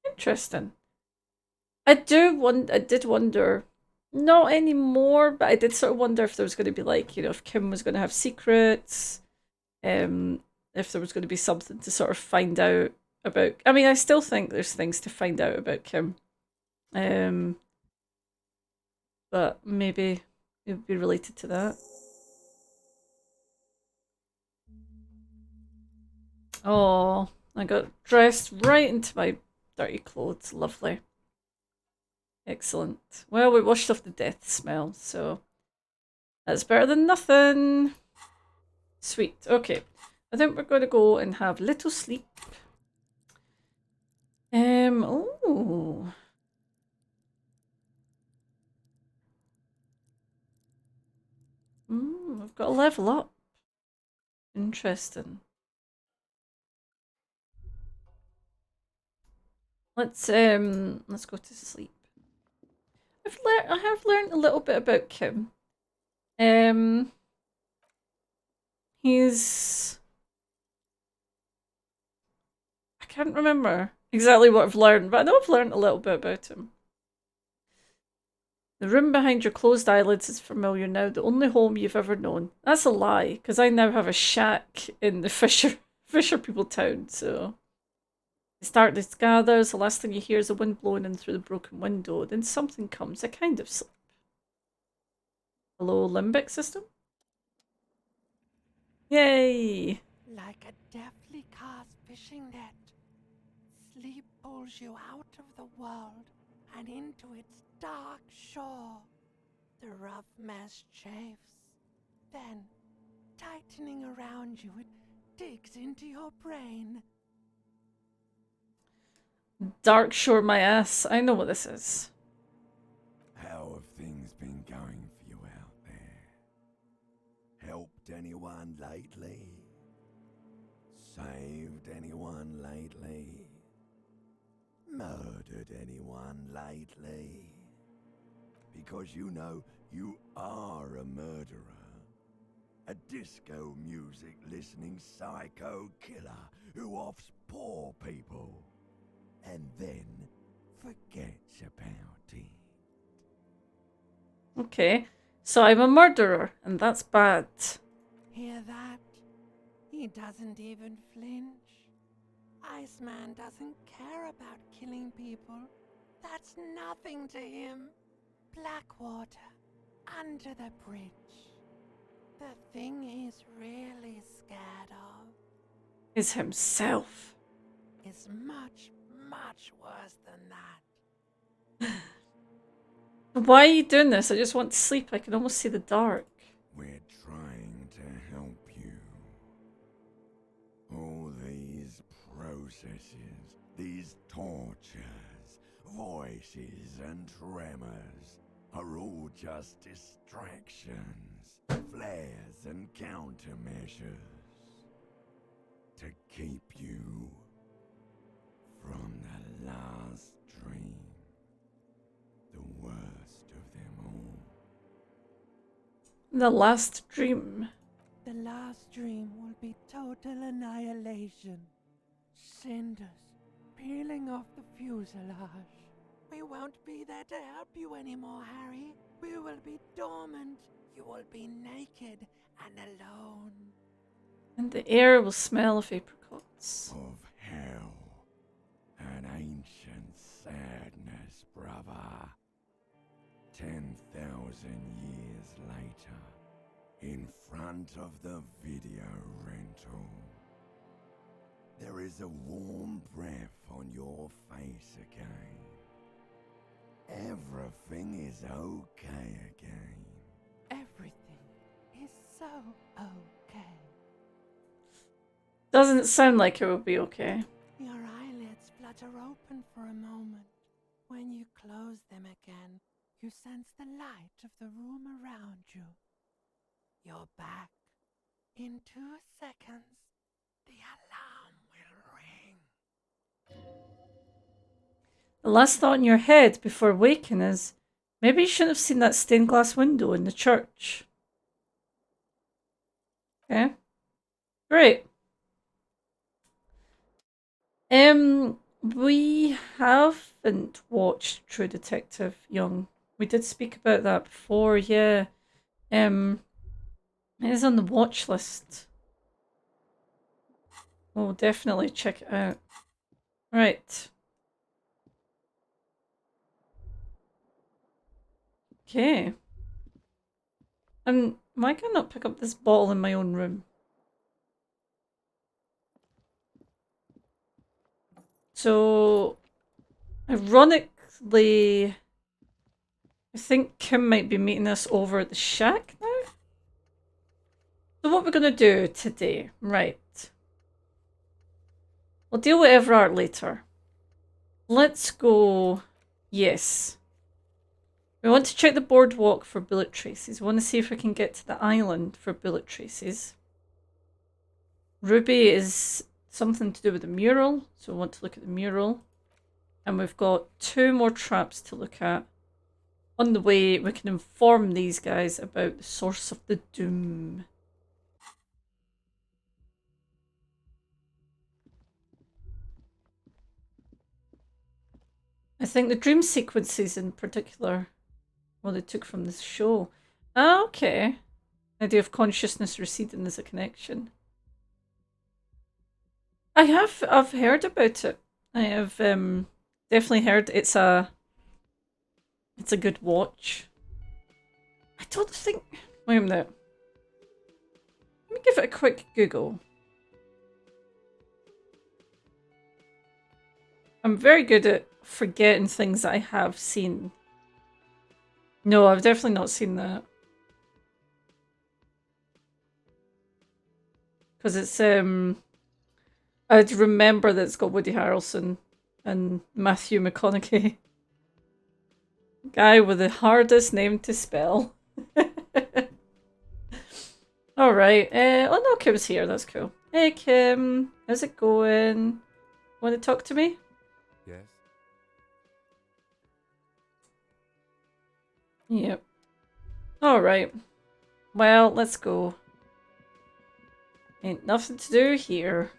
S1: Interesting. I did wonder, not anymore, but I did sort of wonder if there was going to be like, you know, if Kim was going to have secrets, if there was going to be something to sort of find out about. I mean, I still think there's things to find out about Kim. But maybe it would be related to that. Oh, I got dressed right into my dirty clothes. Lovely. Excellent. Well, we washed off the death smell, so that's better than nothing. Sweet. Okay. I think we're going to go and have a little sleep. Oh. I've got to level up. Interesting. Let's go to sleep. I have learned a little bit about Kim. He's... I can't remember exactly what I've learned, but I know I've learned a little bit about him. The room behind your closed eyelids is familiar now, the only home you've ever known. That's a lie, because I now have a shack in the Fisher people town, so... The darkness gathers, the last thing you hear is the wind blowing in through the broken window, then something comes, a kind of sleep. Hello, limbic system? Yay!
S5: Like a
S7: deftly cast fishing net. Sleep pulls you out of the world and into its dark shore. The rough mesh chafes. Then, tightening around you, it digs into your brain.
S1: Dark Shore my ass. I know what this is.
S8: How have things been going for you out there? Helped anyone lately? Saved anyone lately? Murdered anyone lately? Because you know you are a murderer. A disco music listening psycho killer who offs poor people and then forgets about it.
S1: Okay, so I'm a murderer, and that's bad.
S7: Hear that? He doesn't even flinch. Iceman doesn't care about killing people. That's nothing to him. Blackwater, under the bridge. The thing he's really scared of
S1: Is himself.
S7: is much, much worse than that.
S1: Why are you doing this? I just want to sleep. I can almost see the dark.
S8: We're trying to help you. All these processes, these tortures, voices and tremors are all just distractions, flares and countermeasures to keep you from the last dream, the worst of them all.
S1: The last dream.
S7: The last dream will be total annihilation. Cinders peeling off the fuselage. We won't be there to help you anymore, Harry. We will be dormant. You will be naked and alone.
S1: And the air will smell of apricots.
S8: Of hell. An ancient sadness, brother. 10,000 years later, in front of the video rental, there is a warm breath on your face again. Everything is okay again.
S7: Everything is so okay.
S1: Doesn't sound like it will be okay.
S7: Your eyelids flutter open for a moment. When you close them again, you sense the light of the room around you. You're back. In 2 seconds, the alarm will ring.
S1: The last thought in your head before waking is, maybe you shouldn't have seen that stained glass window in the church. Okay. Great. We haven't watched True Detective Young. We did speak about that before, yeah. It is on the watch list. We'll definitely check it out. Right. Okay. Why can I not pick up this bottle in my own room? So, ironically, I think Kim might be meeting us over at the shack now. So what we're going to do today, right. We'll deal with Everard later. Let's go, yes. We want to check the boardwalk for bullet traces. We want to see if we can get to the island for bullet traces. Ruby is something to do with the mural, so we want to look at the mural. And we've got 2 more traps to look at. On the way, we can inform these guys about the source of the doom. I think the dream sequences in particular, well, they took from this show. Ah, okay. Idea of consciousness receding as a connection. I've heard about it. I have definitely heard it's a good watch. I don't think, wait a minute. Let me give it a quick Google. I'm very good at forgetting things that I have seen. No, I've definitely not seen that. Because it's, I'd remember that it's got Woody Harrelson and Matthew McConaughey. Guy with the hardest name to spell. Alright, oh no, Kim's here, that's cool. Hey Kim, how's it going? Want to talk to me?
S8: Yes?
S1: Yep. Alright. Well, let's go. Ain't nothing to do here.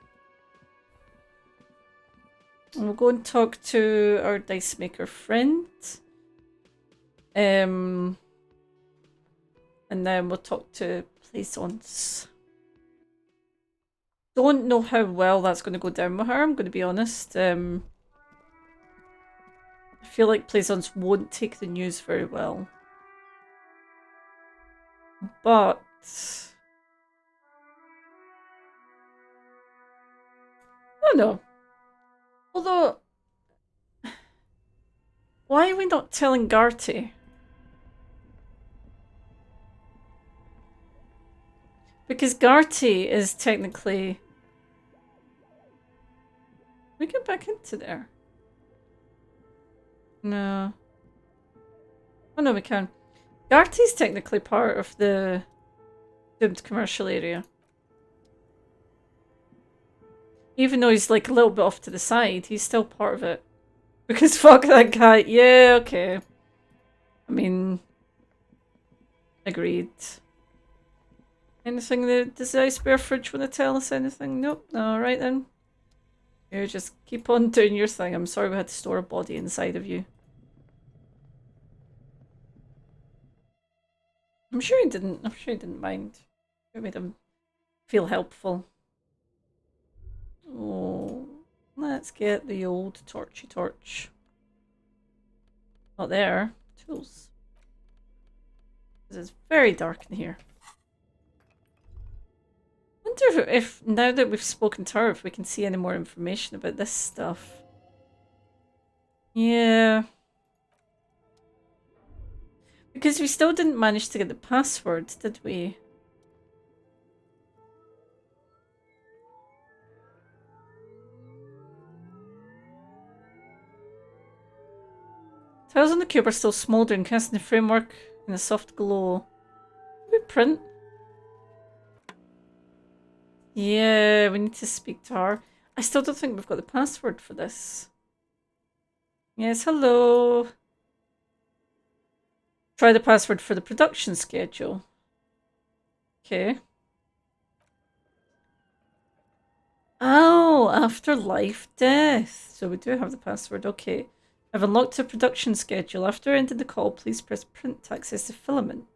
S1: And we'll go and talk to our dice maker friend. And then we'll talk to Plaisance. Don't know how well that's going to go down with her, I'm going to be honest. I feel like Plaisance won't take the news very well. But I don't know. Although, why are we not telling Garty? Because Garty is technically... Can we get back into there? No. Oh no, we can. Garty's technically part of the doomed commercial area. Even though he's like a little bit off to the side, he's still part of it. Because fuck that guy. Yeah, okay. I mean... Agreed. Anything that does the ice bear fridge want to tell us anything? Nope. Alright then. You just keep on doing your thing. I'm sorry we had to store a body inside of you. I'm sure he didn't mind. It made him feel helpful. Oh, let's get the old torchy torch. Not there. Tools. Because it's very dark in here. I wonder if now that we've spoken to her, if we can see any more information about this stuff. Yeah. Because we still didn't manage to get the password, did we? Tiles on the cube are still smouldering, casting the framework in a soft glow. Can we print? Yeah, we need to speak to her. I still don't think we've got the password for this. Yes, hello. Try the password for the production schedule. Okay. Oh, after life death. So we do have the password. Okay. I've unlocked the production schedule. After ending the call, please press print to access the filament.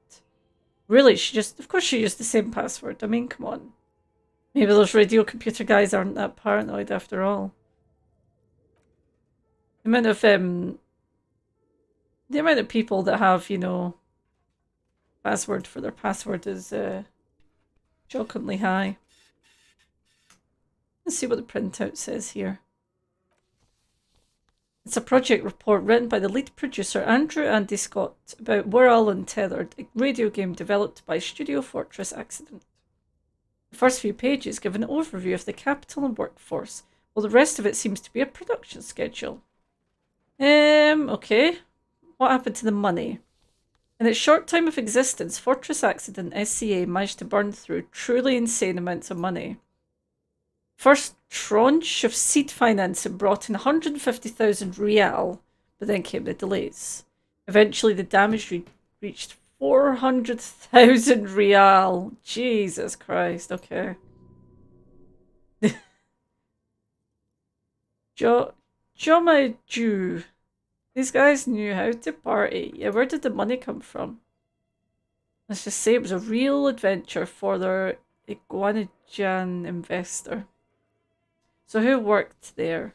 S1: Really? Of course she used the same password. I mean, come on. Maybe those radio computer guys aren't that paranoid after all. The amount of people that have, you know, password for their password is shockingly high. Let's see what the printout says here. It's a project report written by the lead producer Andrew Andy Scott about We're All Untethered, a radio game developed by Studio Fortress Accident. The first few pages give an overview of the capital and workforce, while the rest of it seems to be a production schedule. Okay. What happened to the money? In its short time of existence, Fortress Accident SCA managed to burn through truly insane amounts of money. First tranche of seed financing brought in 150,000 real, but then came the delays. Eventually, the damage reached 400,000 real. Jesus Christ, okay. Joma Jew. These guys knew how to party. Yeah, where did the money come from? Let's just say it was a real adventure for their Iguanajan investor. So who worked there?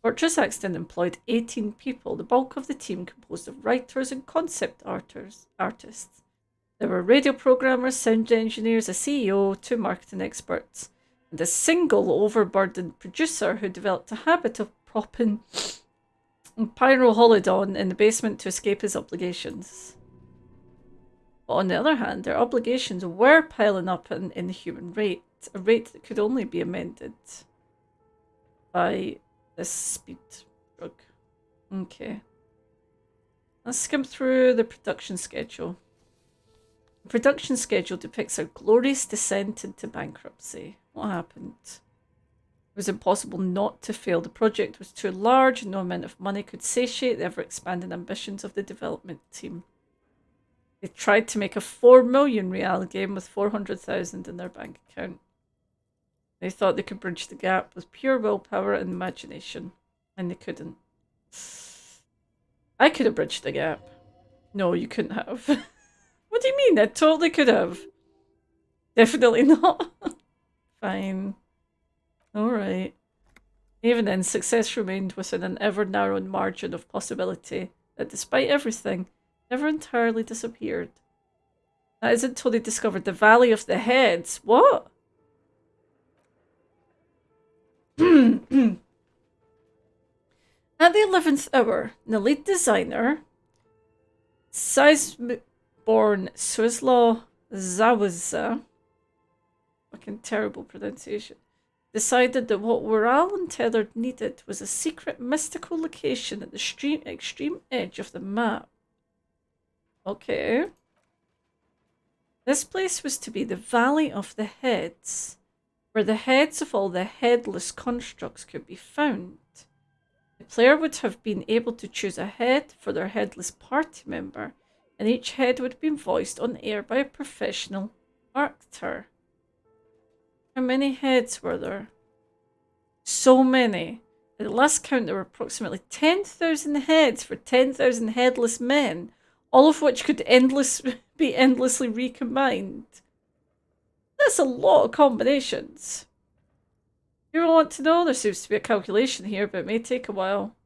S1: Fortress Accident employed 18 people, the bulk of the team composed of writers and concept artists. There were radio programmers, sound engineers, a CEO, 2 marketing experts, and a single overburdened producer who developed a habit of propping Pyroholidon in the basement to escape his obligations. But on the other hand, their obligations were piling up at an inhuman rate, a rate that could only be amended by this speed drug. Okay. Let's skim through the production schedule. The production schedule depicts a glorious descent into bankruptcy. What happened? It was impossible not to fail. The project was too large, and no amount of money could satiate the ever-expanding ambitions of the development team. They tried to make a 4 million real game with 400,000 in their bank account. They thought they could bridge the gap with pure willpower and imagination, and they couldn't. I could have bridged the gap. No, you couldn't have. What do you mean? I totally could have. Definitely not. Fine. Alright. Even then, success remained within an ever-narrowing margin of possibility that, despite everything, never entirely disappeared. That is until they discovered the Valley of the Heads. What? At the 11th hour, the lead designer, Seisborn Swislaw Zawaza, fucking terrible pronunciation, decided that what Woral and Tethered needed was a secret mystical location at the extreme edge of the map. Okay. This place was to be the Valley of the Heads, where the heads of all the headless constructs could be found. The player would have been able to choose a head for their headless party member, and each head would have been voiced on air by a professional actor. How many heads were there? So many. At the last count, there were approximately 10,000 heads for 10,000 headless men, all of which could be endlessly recombined. That's a lot of combinations. You want to know? There seems to be a calculation here, but it may take a while.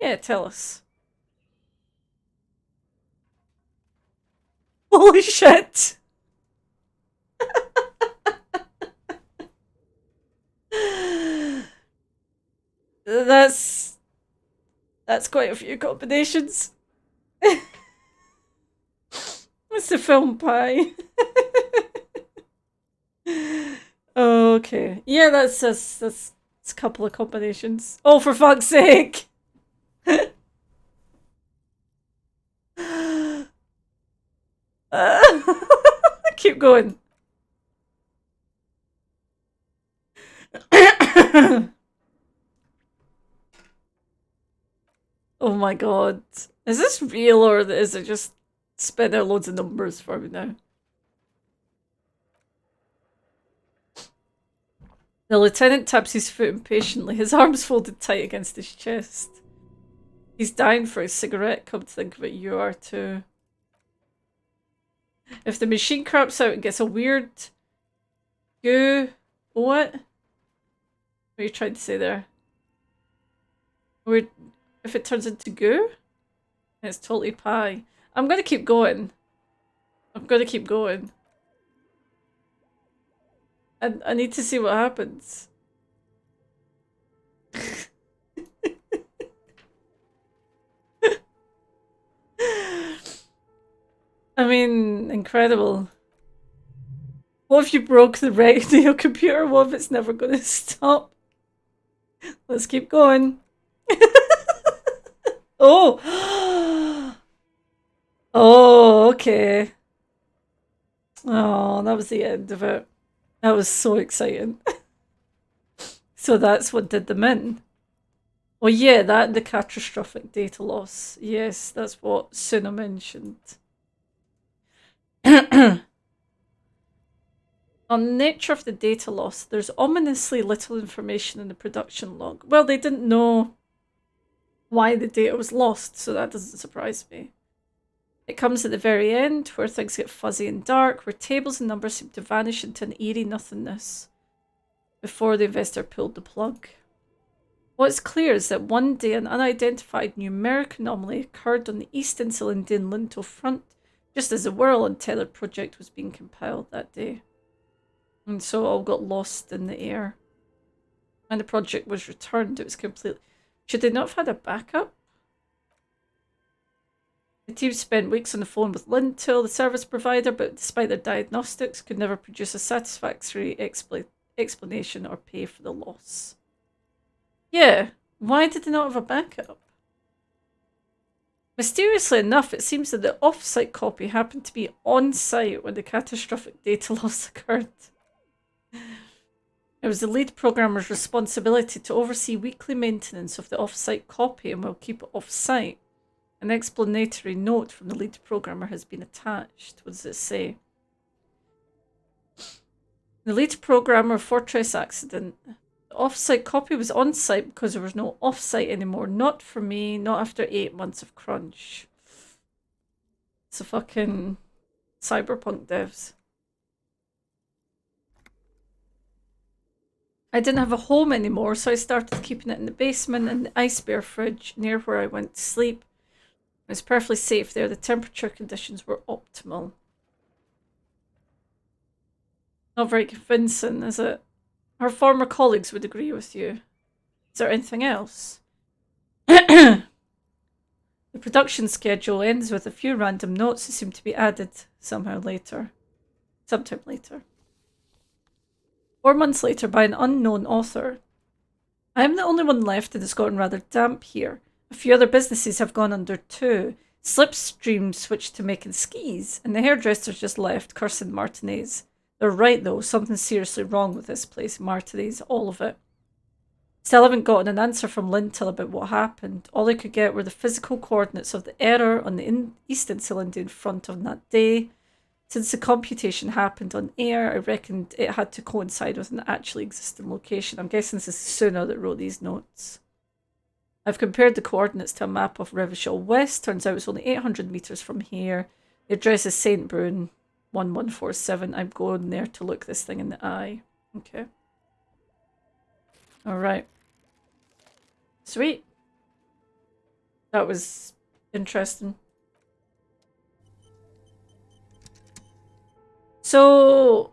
S1: Yeah, tell us. Holy shit! That's quite a few combinations. It's the film pie. Okay. Yeah, that's a couple of combinations. Oh, for fuck's sake! Keep going. Oh my god. Is this real or is it just spit out loads of numbers for me now? The lieutenant taps his foot impatiently, his arms folded tight against his chest. He's dying for a cigarette, come to think of it, you are too. If the machine craps out and gets a weird goo... What? What are you trying to say there? Weird... If it turns into goo? It's totally pie. I'm gonna keep going. I'm gonna keep going. I need to see what happens. I mean, incredible. What if you broke the radio computer? What if it's never going to stop? Let's keep going. Oh! Oh, okay. Oh, that was the end of it. That was so exciting. So that's what did them in. Well, yeah, that and the catastrophic data loss. Yes, that's what Suna mentioned. On the nature of the data loss, there's ominously little information in the production log. Well, they didn't know why the data was lost, so that doesn't surprise me. It comes at the very end, where things get fuzzy and dark, where tables and numbers seem to vanish into an eerie nothingness before the investor pulled the plug. What's clear is that one day an unidentified numeric anomaly occurred on the East Insulindian lintel front, just as the Whirl and Tethered project was being compiled that day. And so it all got lost in the air. When the project was returned, it was completely... Should they not have had a backup? The team spent weeks on the phone with Lintel, the service provider, but despite their diagnostics, could never produce a satisfactory explanation or pay for the loss. Yeah, why did they not have a backup? Mysteriously enough, it seems that the off-site copy happened to be on-site when the catastrophic data loss occurred. It was the lead programmer's responsibility to oversee weekly maintenance of the off-site copy and will keep it off-site. An explanatory note from the lead programmer has been attached. What does it say? The lead programmer Fortress accident. The off-site copy was on-site because there was no off-site anymore. Not for me, not after 8 months of crunch. It's a fucking cyberpunk devs. I didn't have a home anymore, so I started keeping it in the basement and the ice bear fridge near where I went to sleep. It was perfectly safe there. The temperature conditions were optimal. Not very convincing, is it? Her former colleagues would agree with you. Is there anything else? The production schedule ends with a few random notes that seem to be added sometime later. 4 months later by an unknown author. I am the only one left and it's gotten rather damp here. A few other businesses have gone under too. Slipstream switched to making skis, and the hairdressers just left, cursing Martinez. They're right though, something's seriously wrong with this place, Martinez, all of it. Still haven't gotten an answer from Lintel about what happened. All I could get were the physical coordinates of the error on the Eastern Cylinder in front on that day. Since the computation happened on air, I reckoned it had to coincide with an actually existing location. I'm guessing this is Suna that wrote these notes. I've compared the coordinates to a map of Revachol West. Turns out it's only 800 meters from here. The address is St. Brune, 1147. I'm going there to look this thing in the eye. Okay. Alright. Sweet. That was interesting. So,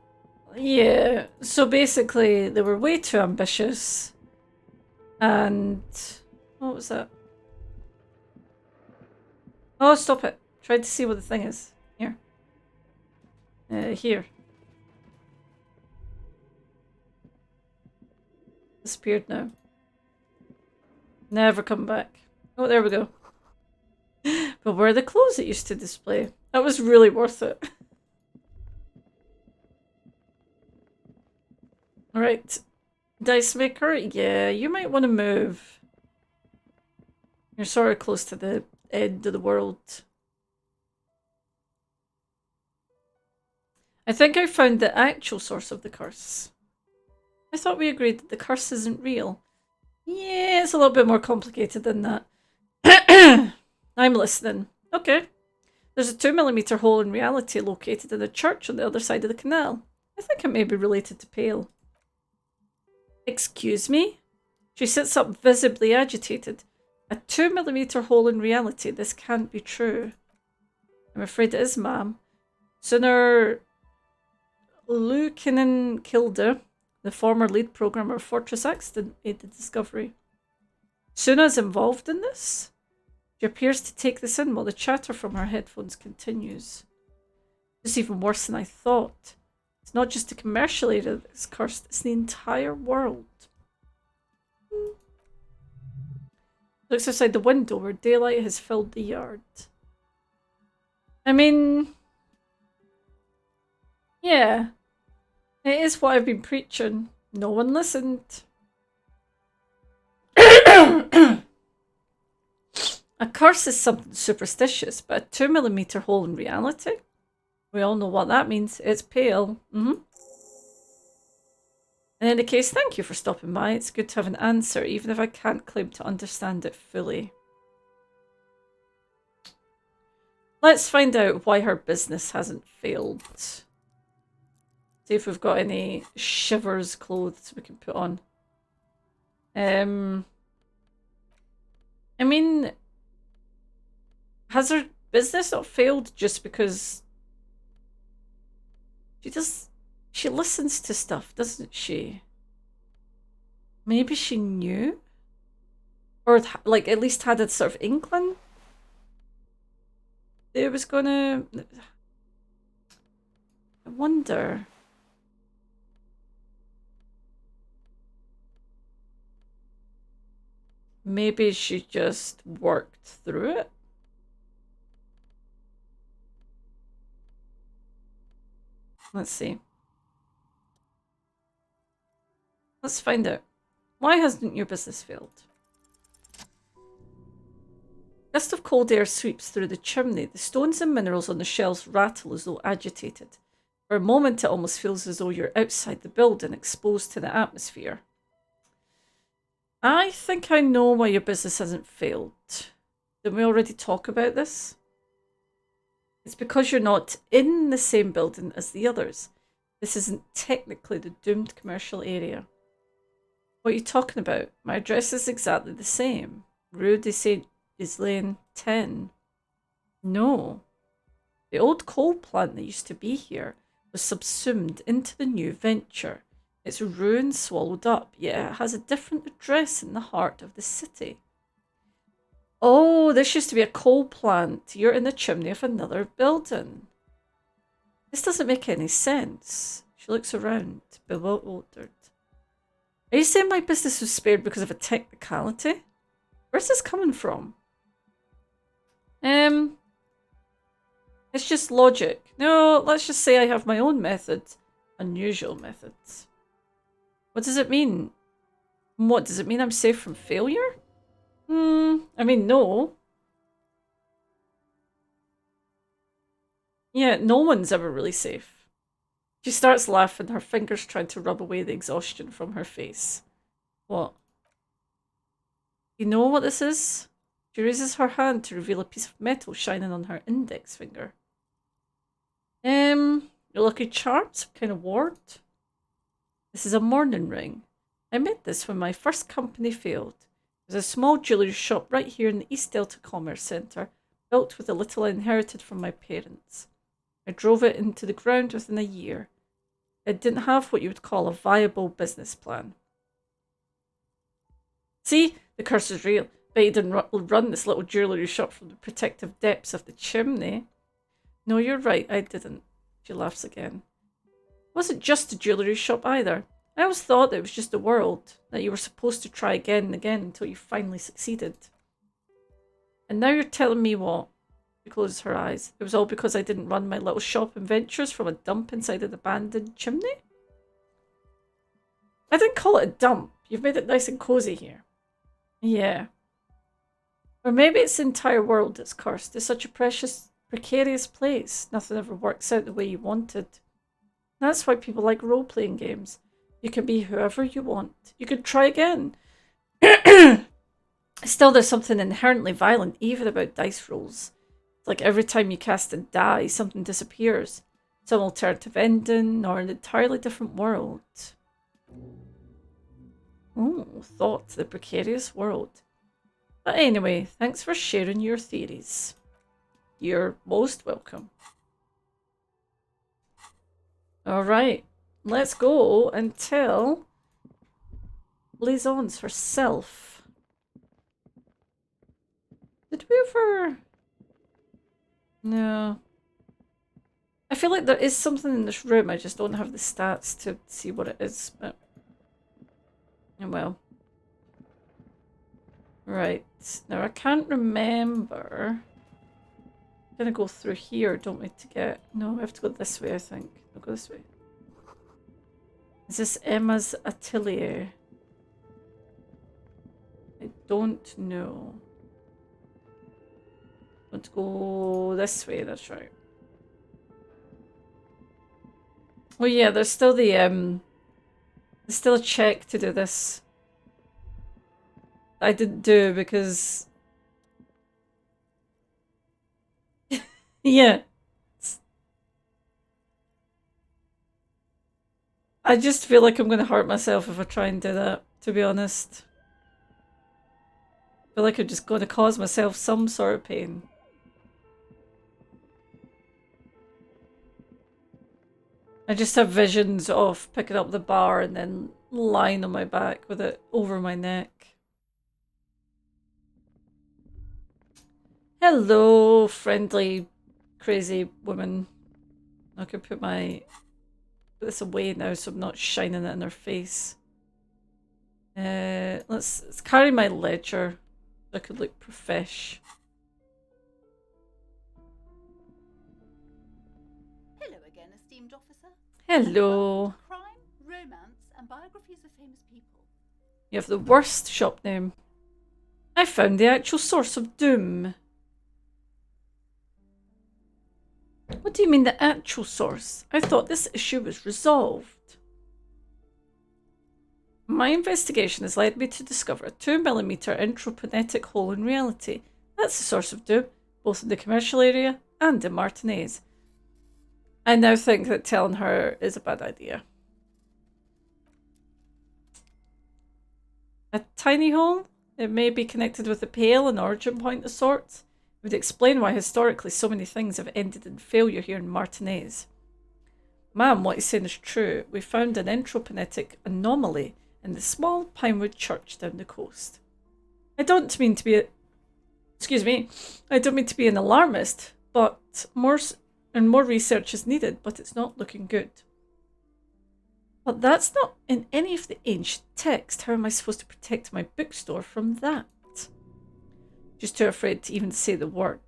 S1: yeah. So basically, they were way too ambitious. And... what was that? Oh, stop it. Tried to see what the thing is. Here. Here. Disappeared now. Never come back. Oh, there we go. But where are the clothes it used to display? That was really worth it. Right. Dice Maker? Yeah, you might want to move. You're sort of close to the end of the world. I think I found the actual source of the curse. I thought we agreed that the curse isn't real. Yeah, it's a little bit more complicated than that. I'm listening. Okay. There's a 2mm hole in reality located in a church on the other side of the canal. I think it may be related to Pale. Excuse me? She sits up visibly agitated. A 2mm hole in reality. This can't be true. I'm afraid it is, ma'am. Sooner Luukinen Kilde, the former lead programmer of Fortress Accident, made the discovery. Suna's involved in this? She appears to take this in while the chatter from her headphones continues. It's even worse than I thought. It's not just the commercial area that's cursed, it's the entire world. Looks outside the window where daylight has filled the yard. I mean... yeah. It is what I've been preaching. No one listened. A curse is something superstitious, but a 2mm hole in reality? We all know what that means. It's Pale. In any case, thank you for stopping by. It's good to have an answer, even if I can't claim to understand it fully. Let's find out why her business hasn't failed. See if we've got any shivers clothes we can put on. I mean, has her business not failed just because she listens to stuff, doesn't she? Maybe she knew? Or like at least had a sort of inkling that it was gonna... I wonder... Maybe she just worked through it? Let's see. Let's find out. Why hasn't your business failed? A gust of cold air sweeps through the chimney. The stones and minerals on the shelves rattle as though agitated. For a moment it almost feels as though you're outside the building, exposed to the atmosphere. I think I know why your business hasn't failed. Didn't we already talk about this? It's because you're not in the same building as the others. This isn't technically the doomed commercial area. What are you talking about? My address is exactly the same. Rue de Saint Ghislaine 10. No. The old coal plant that used to be here was subsumed into the new venture. Its ruins swallowed up, yet it has a different address in the heart of the city. Oh, this used to be a coal plant. You're in the chimney of another building. This doesn't make any sense. She looks around, bewildered. Are you saying my business was spared because of a technicality? Where's this coming from? It's just logic. No, let's just say I have my own method. Unusual methods. What does it mean? What, does it mean I'm safe from failure? I mean, no. Yeah, no one's ever really safe. She starts laughing, her fingers trying to rub away the exhaustion from her face. What? You know what this is? She raises her hand to reveal a piece of metal shining on her index finger. Your lucky charm? Some kind of ward? This is a morning ring. I made this when my first company failed. There's a small jewellery shop right here in the East Delta Commerce Centre, built with the little I inherited from my parents. I drove it into the ground within a year. It didn't have what you would call a viable business plan. See? The curse is real. Bet you didn't run this little jewellery shop from the protective depths of the chimney. No, you're right, I didn't. She laughs again. It wasn't just a jewellery shop either. I always thought that it was just a world, that you were supposed to try again and again until you finally succeeded. And now you're telling me what? She closes her eyes. It was all because I didn't run my little shop and ventures from a dump inside an abandoned chimney? I didn't call it a dump. You've made it nice and cosy here. Yeah. Or maybe it's the entire world that's cursed. It's such a precious, precarious place. Nothing ever works out the way you wanted. That's why people like role-playing games. You can be whoever you want. You could try again. Still, there's something inherently violent even about dice rolls. It's like every time you cast a die, something disappears. Some alternative ending or an entirely different world. Oh, thought, the precarious world. But anyway, thanks for sharing your theories. You're most welcome. Alright, let's go and tell Liaisons herself. Did we ever... No. I feel like there is something in this room, I just don't have the stats to see what it is, but... Oh well. Right, now I can't remember. I'm gonna go through here, don't we, to get... No, we have to go this way, I think. I'll go this way. Is this Emma's atelier? I don't know. Let's go this way, that's right. Oh yeah, there's still the there's still a check to do this. I didn't do because yeah. I just feel like I'm gonna hurt myself if I try and do that, to be honest. I feel like I'm just gonna cause myself some sort of pain. I just have visions of picking up the bar and then lying on my back with it over my neck. Hello, friendly, crazy woman. I can put this away now so I'm not shining it in her face. Let's carry my ledger so I could look profesh.
S9: Hello again, esteemed officer.
S1: Hello.
S9: Crime, romance, and biographies of famous people.
S1: You have the worst shop name. I found the actual source of doom. What do you mean the actual source? I thought this issue was resolved. My investigation has led me to discover a 2mm intraplanetic hole in reality. That's the source of doom, both in the commercial area and in Martinez. I now think that telling her is a bad idea. A tiny hole? It may be connected with a pale, an origin point of sorts. It would explain why historically so many things have ended in failure here in Martinez. Ma'am, what you're saying is true. We found an intraplanetic anomaly in the small Pinewood church down the coast. I don't mean to be an alarmist, but more research is needed, but it's not looking good. But that's not in any of the ancient text. How am I supposed to protect my bookstore from that? Just too afraid to even say the word.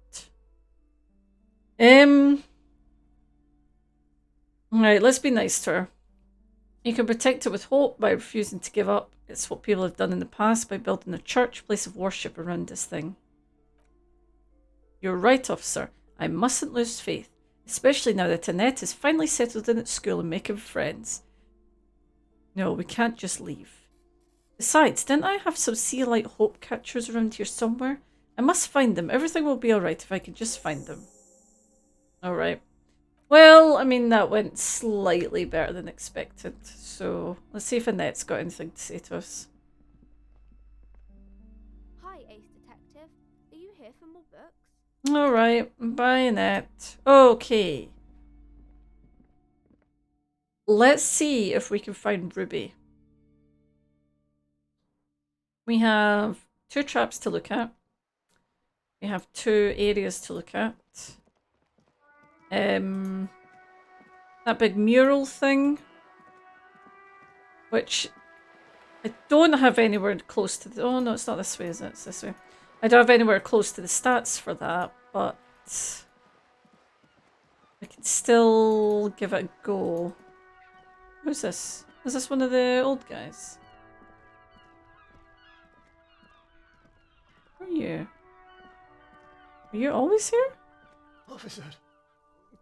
S1: Right, let's be nice to her. You can protect it with hope by refusing to give up. It's what people have done in the past by building a church, place of worship around this thing. You're right, officer. I mustn't lose faith, especially now that Annette is finally settled in at school and making friends. No, we can't just leave. Besides, didn't I have some sea light hope catchers around here somewhere? I must find them. Everything will be alright if I can just find them. Alright. Well, I mean, that went slightly better than expected. So, let's see if Annette's got anything to say to us.
S2: Hi, Ace Detective. Are you here for more books?
S1: Alright, bye Annette. Okay. Let's see if we can find Ruby. We have 2 traps to look at. We have 2 areas to look at. That big mural thing, which I don't have anywhere close to the... Oh no, it's not this way, is it? It's this way. I don't have anywhere close to the stats for that, but I can still give it a go. Who's this? Is this one of the old guys? Who are you? Are you always here?
S10: Officer,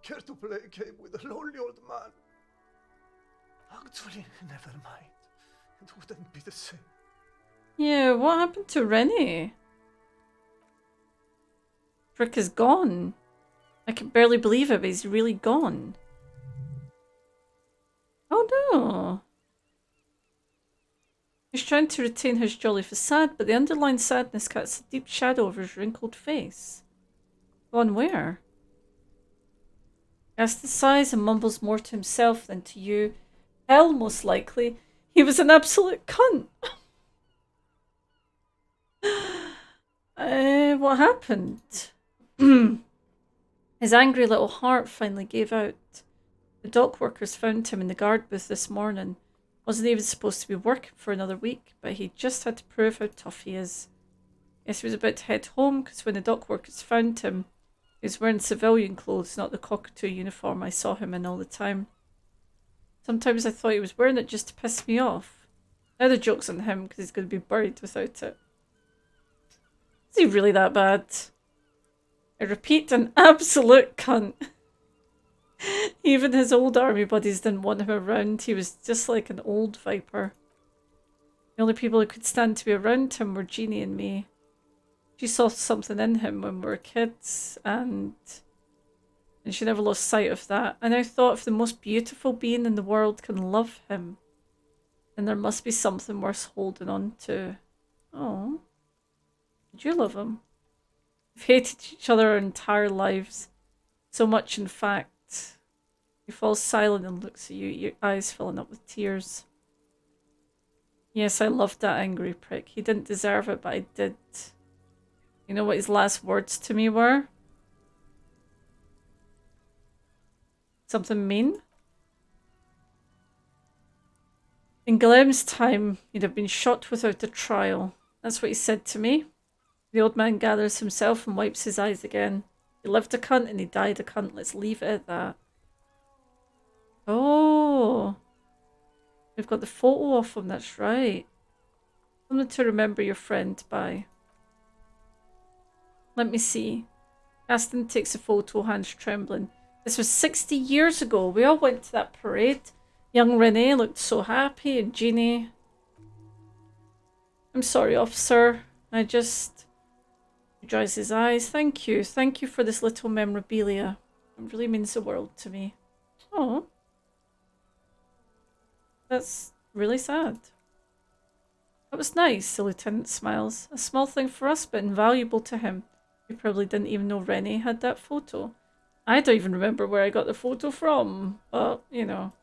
S10: care to play a game with a lonely old man? Actually, never mind. It wouldn't be the same.
S1: Yeah, what happened to Rennie? Frick is gone. I can barely believe it, but he's really gone. Oh no. He's trying to retain his jolly facade, but the underlying sadness casts a deep shadow over his wrinkled face. Gone where? Gaston sighs and mumbles more to himself than to you. Hell, most likely. He was an absolute cunt. What happened? His angry little heart finally gave out. The dock workers found him in the guard booth this morning. Wasn't even supposed to be working for another week, but he just had to prove how tough he is. Guess he was about to head home, because when the dock workers found him, he was wearing civilian clothes, not the cockatoo uniform I saw him in all the time. Sometimes I thought he was wearing it just to piss me off. Now the joke's on him, because he's going to be buried without it. Is he really that bad? I repeat, an absolute cunt. Even his old army buddies didn't want him around. He was just like an old viper. The only people who could stand to be around him were Jeannie and me. She saw something in him when we were kids, and she never lost sight of that. And I thought if the most beautiful being in the world can love him, then there must be something worth holding on to. Oh, did you love him? We've hated each other our entire lives. So much, in fact. He falls silent and looks at you, your eyes filling up with tears. Yes, I loved that angry prick. He didn't deserve it, but I did. You know what his last words to me were? Something mean? In Glem's time, he'd have been shot without a trial. That's what he said to me. The old man gathers himself and wipes his eyes again. He lived a cunt and he died a cunt. Let's leave it at that. Oh. We've got the photo of him, that's right. Something to remember your friend by. Let me see. Aston takes a photo, hands trembling. This was 60 years ago. We all went to that parade. Young Renee looked so happy, and Jeannie. I'm sorry, officer. I just... He dries his eyes. Thank you. Thank you for this little memorabilia. It really means the world to me. Oh. That's really sad. That was nice, the lieutenant smiles. A small thing for us, but invaluable to him. You probably didn't even know Rennie had that photo. I don't even remember where I got the photo from, but, you know.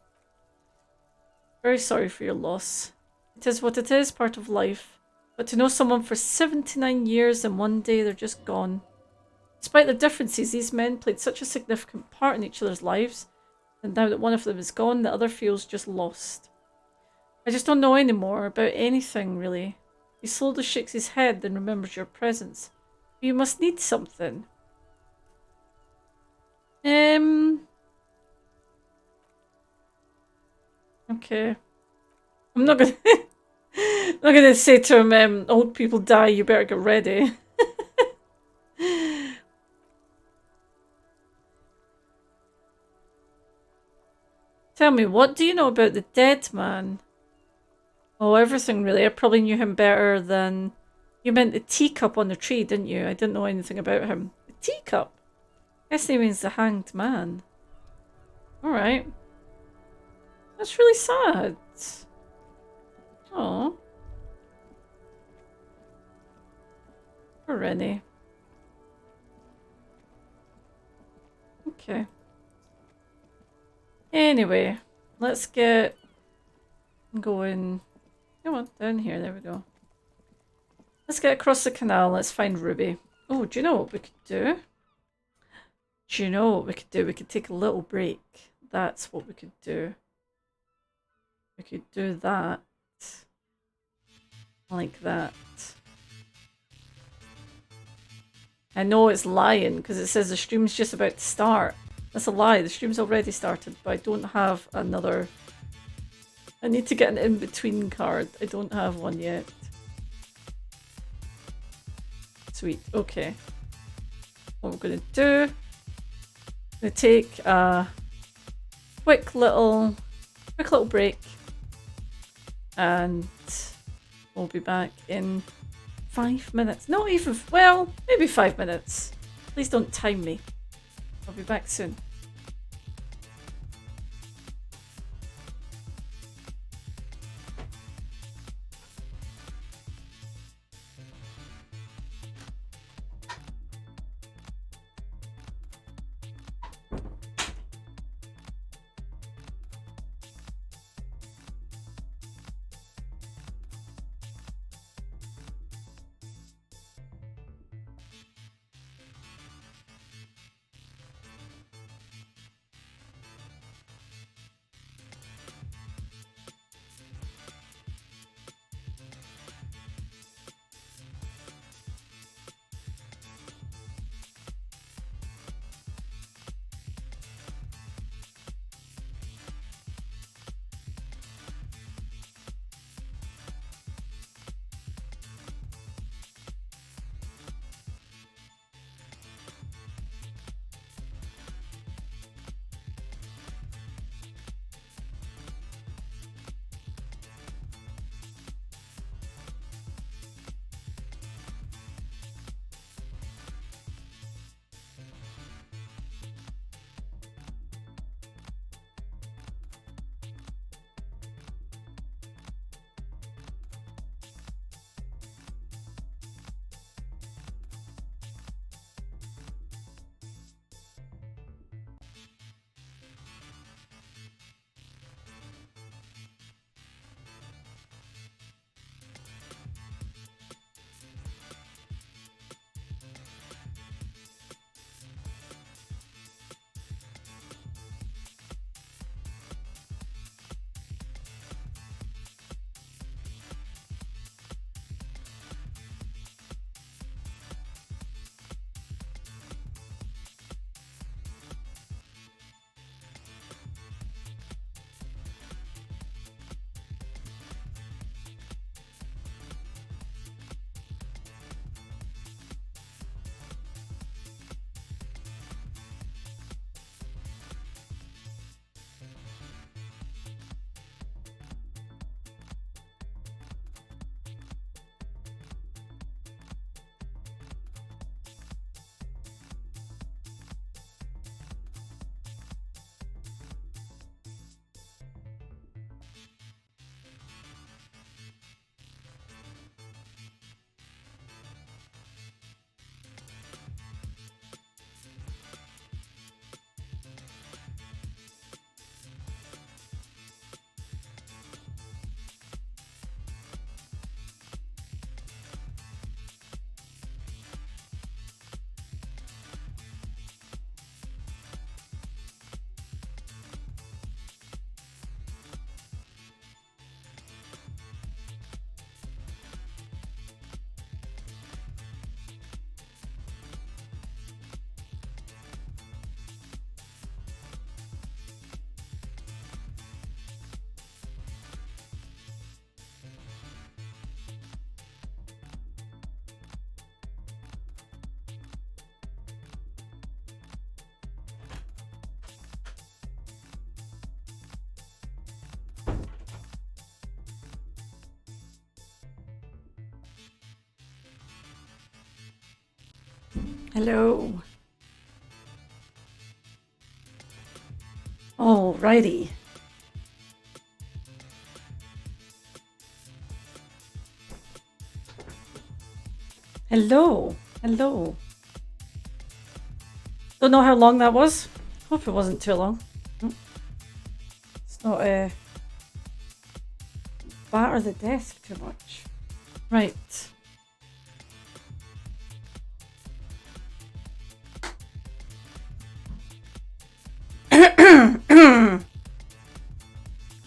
S1: Very sorry for your loss. It is what it is, part of life. But to know someone for 79 years and one day they're just gone. Despite their differences, these men played such a significant part in each other's lives, and now that one of them is gone, the other feels just lost. I just don't know anymore about anything, really. He slowly shakes his head, then remembers your presence. You must need something. Okay. I'm not gonna... I'm not gonna say to him, old people die, you better get ready. Tell me, what do you know about the dead man? Oh, everything really. I probably knew him better than... You meant the teacup on the tree, didn't you? I didn't know anything about him. The teacup? I guess he means the hanged man. Alright. That's really sad. Oh. Poor Rennie. Okay. Anyway, let's get going. Come on, down here. There we go. Let's get across the canal. Let's find Ruby. Oh, do you know what we could do? Do you know what we could do? We could take a little break. That's what we could do. We could do that. Like that. I know it's lying because it says the stream's just about to start. That's a lie. The stream's already started, but I don't have another... I need to get an in-between card. I don't have one yet. Sweet. Okay. What we're going to do... I'm going to take a quick little break. And we'll be back in 5 minutes. Not even... Well, maybe 5 minutes. Please don't time me. I'll be back soon. Hello. Alrighty. Hello. Hello. Don't know how long that was. Hope it wasn't too long. It's not batter the desk too much. Right.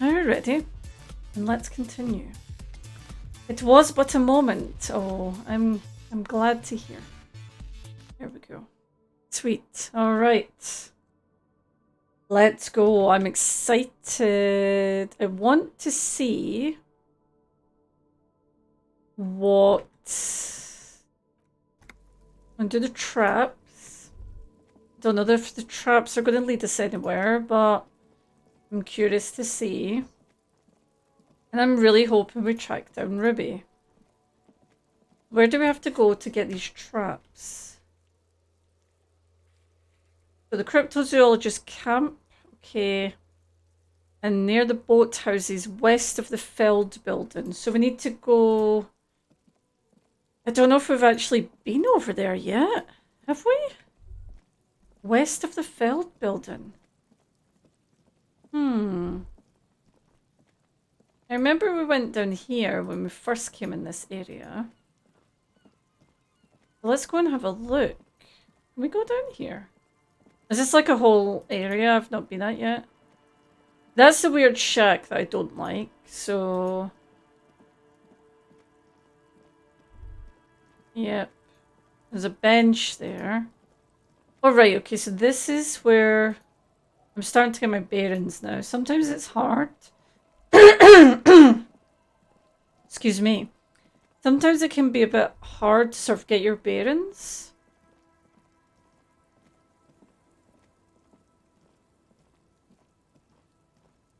S1: Alrighty. And let's continue. It was but a moment. Oh, I'm glad to hear. There we go. Sweet. Alright. Let's go. I'm excited. I want to see what... undo the traps. Don't know if the traps are going to lead us anywhere, but I'm curious to see. And I'm really hoping we track down Ruby. Where do we have to go to get these traps? So the cryptozoologist camp. Okay. And near the boathouses west of the Feld building. So we need to go... I don't know if we've actually been over there yet. Have we? West of the Feld building. I remember we went down here when we first came in this area. Let's go and have a look. Can we go down here? Is this like a whole area I've not been at yet? That's the weird shack that I don't like, so... Yep. There's a bench there. Oh, right, okay, so this is where... I'm starting to get my bearings now. Sometimes it's hard. Excuse me. Sometimes it can be a bit hard to sort of get your bearings.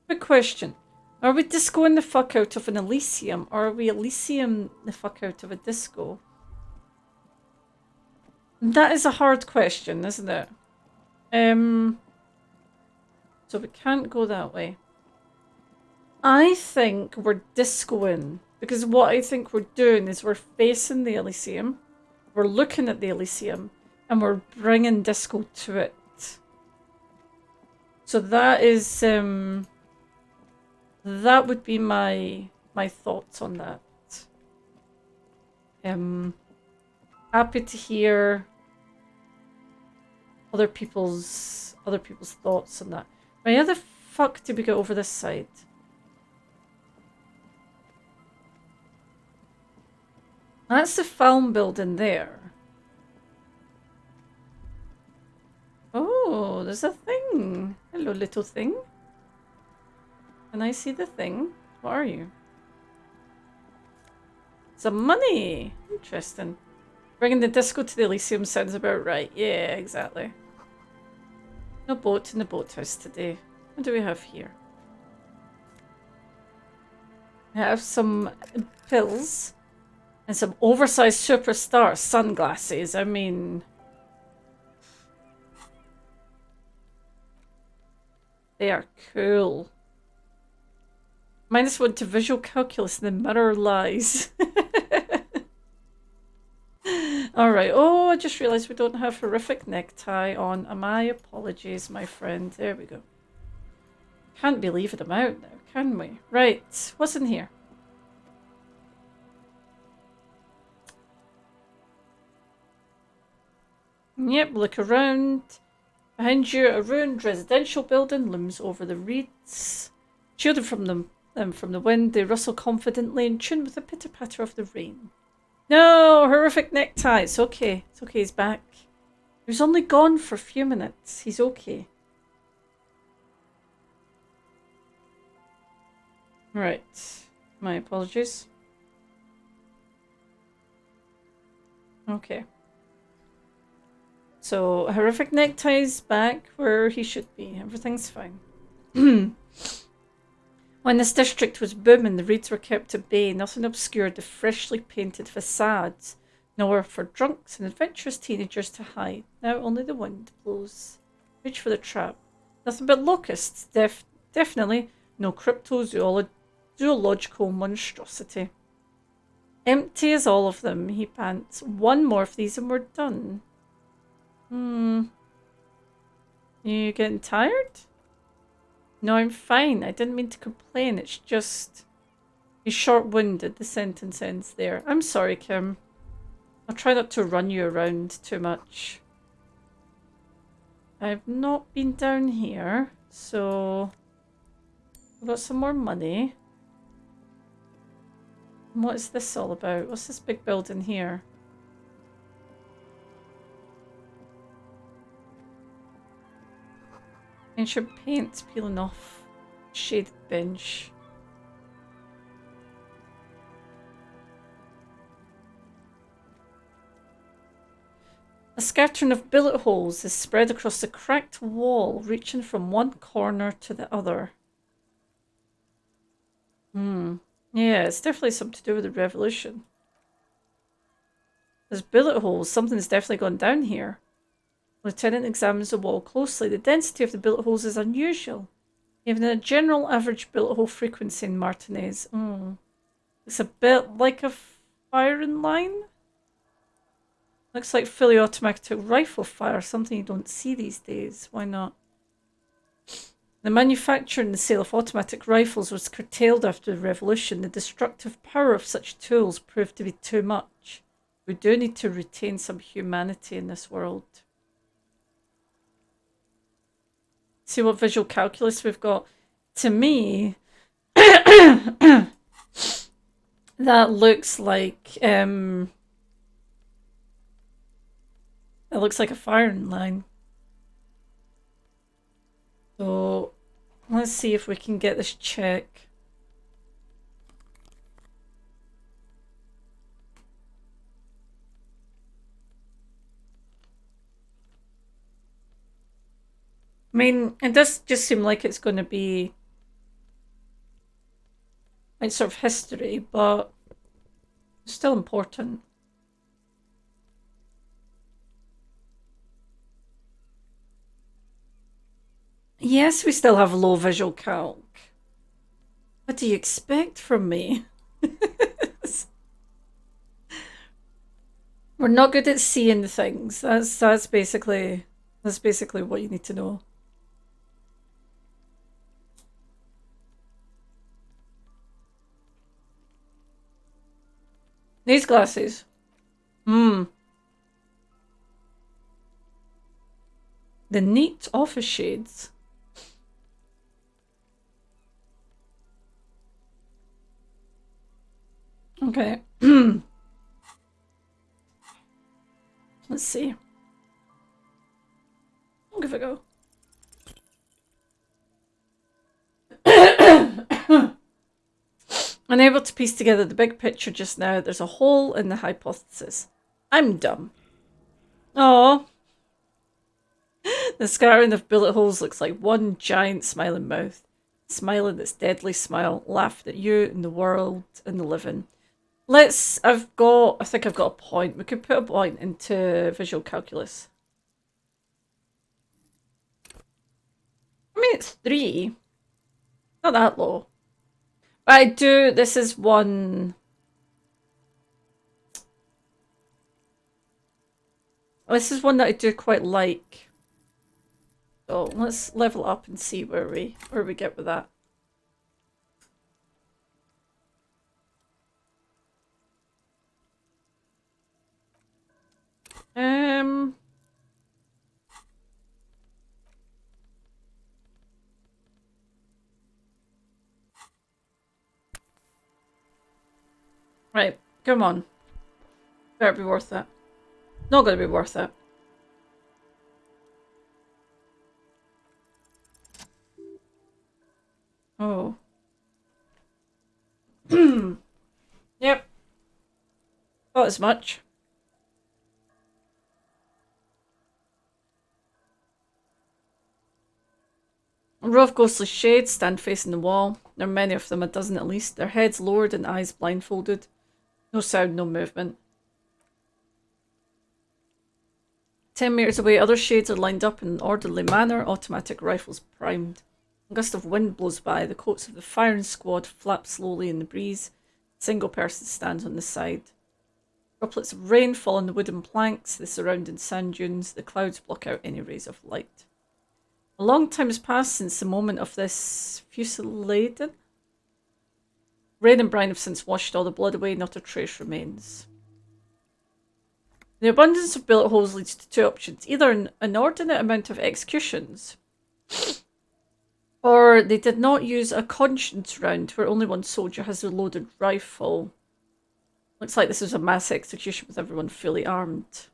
S1: Quick question. Are we discoing the fuck out of an Elysium, or are we Elysium the fuck out of a disco? That is a hard question, isn't it? So we can't go that way. I think we're discoing, because what I think we're doing is we're facing the Elysium, we're looking at the Elysium, and we're bringing disco to it. So that is, that would be my thoughts on that. Happy to hear other people's thoughts on that. Right, how the fuck did we get over this side? That's the film building there. Oh, there's a thing. Hello, little thing. Can I see the thing? What are you? Some money. Interesting. Bringing the disco to the Elysium sounds about right. Yeah, exactly. No boat in the boathouse today. What do we have here? I have some pills. And some oversized superstar sunglasses. I mean... They are cool. -1 to visual calculus and the mirror lies. Alright. Oh, I just realised we don't have horrific necktie on. My apologies, my friend. There we go. Can't be leaving them out now, can we? Right. What's in here? Yep, look around. Behind you, a ruined residential building looms over the reeds. Shielded from them from the wind, they rustle confidently in tune with the pitter-patter of the rain. No, horrific necktie. It's okay. It's okay, he's back. He was only gone for a few minutes. He's okay. Right. My apologies. Okay. So, horrific neckties back where he should be. Everything's fine. When this district was booming, the reeds were kept at bay. Nothing obscured the freshly painted facades. Nowhere for drunks and adventurous teenagers to hide. Now only the wind blows. Reach for the trap. Nothing but locusts. Definitely no cryptozoological monstrosity. Empty as all of them, he pants. One more of these and we're done. You getting tired? No, I'm fine. I didn't mean to complain. It's just... He's short-winded. The sentence ends there. I'm sorry, Kim. I'll try not to run you around too much. I've not been down here, so... We've got some more money. What is this all about? What's this big building here? Ancient paint's peeling off. Shaded bench. A scattering of billet holes is spread across the cracked wall, reaching from one corner to the other. Yeah, it's definitely something to do with the revolution. There's billet holes. Something's definitely gone down here. Lieutenant examines the wall closely. The density of the billet holes is unusual. Even a general average billet hole frequency in Martinez. It's a bit like a firing line. Looks like fully automatic rifle fire, something you don't see these days. Why not? The manufacture and the sale of automatic rifles was curtailed after the revolution. The destructive power of such tools proved to be too much. We do need to retain some humanity in this world. See what visual calculus we've got. To me, that looks like it looks like a firing line. So let's see if we can get this check. I mean, it does just seem like it's going to be like sort of history, but it's still important. Yes, we still have low visual calc. What do you expect from me? We're not good at seeing things. That's basically what you need to know. These glasses. The neat office shades. Okay. Let's see. I'll give it a go. Unable to piece together the big picture just now, there's a hole in the hypothesis. I'm dumb. Oh. The scattering of bullet holes looks like one giant smiling mouth. Smiling its deadly smile, laughed at you and the world and the living. I think I've got a point. We could put a point into visual calculus. I mean, it's 3. Not that low. But this is one... This is one that I do quite like. So let's level up and see where we get with that. Right, come on. Better be worth it. Not gonna be worth it. Oh. Yep. Not as much. A row of ghostly shades stand facing the wall. There are many of them, a dozen at least, their heads lowered and eyes blindfolded. No sound, no movement. 10 meters away, other shades are lined up in an orderly manner, automatic rifles primed. A gust of wind blows by, the coats of the firing squad flap slowly in the breeze. A single person stands on the side. Droplets of rain fall on the wooden planks, the surrounding sand dunes. The clouds block out any rays of light. A long time has passed since the moment of this fusillading. Rain and brine have since washed all the blood away, not a trace remains. The abundance of bullet holes leads to two options. Either an inordinate amount of executions, or they did not use a conscience round where only one soldier has a loaded rifle. Looks like this is a mass execution with everyone fully armed.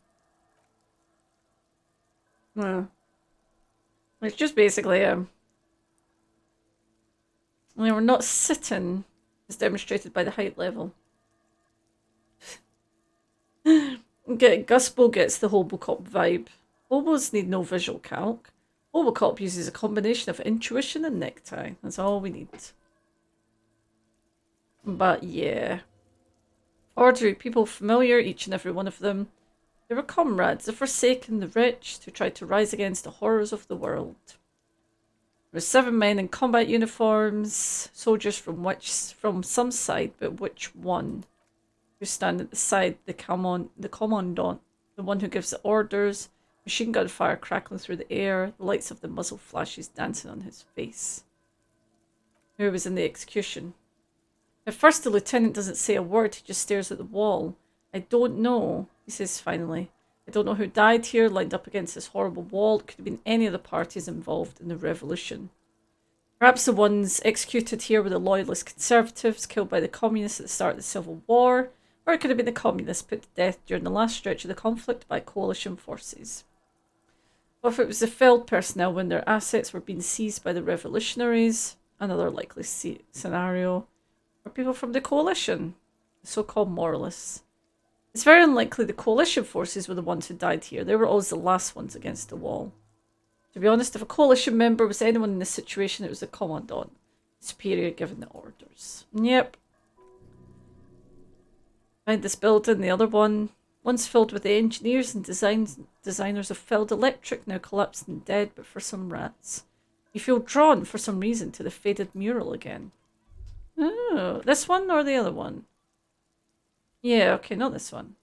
S1: Well, it's just basically we're not sitting, as demonstrated by the height level. Guspo gets the Hobocop vibe. Hobos need no visual calc. Hobocop uses a combination of intuition and necktie. That's all we need. But yeah. Ordinary people, familiar, each and every one of them. They were comrades, the forsaken, the rich, who tried to rise against the horrors of the world. There were 7 men in combat uniforms, soldiers from some side, but which one? Who stand at the side, the commandant, the one who gives the orders, machine gun fire crackling through the air, the lights of the muzzle flashes dancing on his face. Who was in the execution? At first the lieutenant doesn't say a word, he just stares at the wall. I don't know, he says finally. I don't know who died here, lined up against this horrible wall. It could have been any of the parties involved in the revolution. Perhaps the ones executed here were the loyalist conservatives killed by the communists at the start of the Civil War, or it could have been the communists put to death during the last stretch of the conflict by coalition forces. Or if it was the Feld personnel when their assets were being seized by the revolutionaries, another likely scenario. Or people from the coalition, the so-called moralists. It's very unlikely the coalition forces were the ones who died here. They were always the last ones against the wall. To be honest, if a coalition member was anyone in this situation, it was the commandant, superior giving the orders. Yep. Behind this building, the other one, once filled with the engineers and designers of Feld Electric, now collapsed and dead, but for some rats. You feel drawn, for some reason, to the faded mural again. Oh, this one or the other one? Yeah, okay, not this one.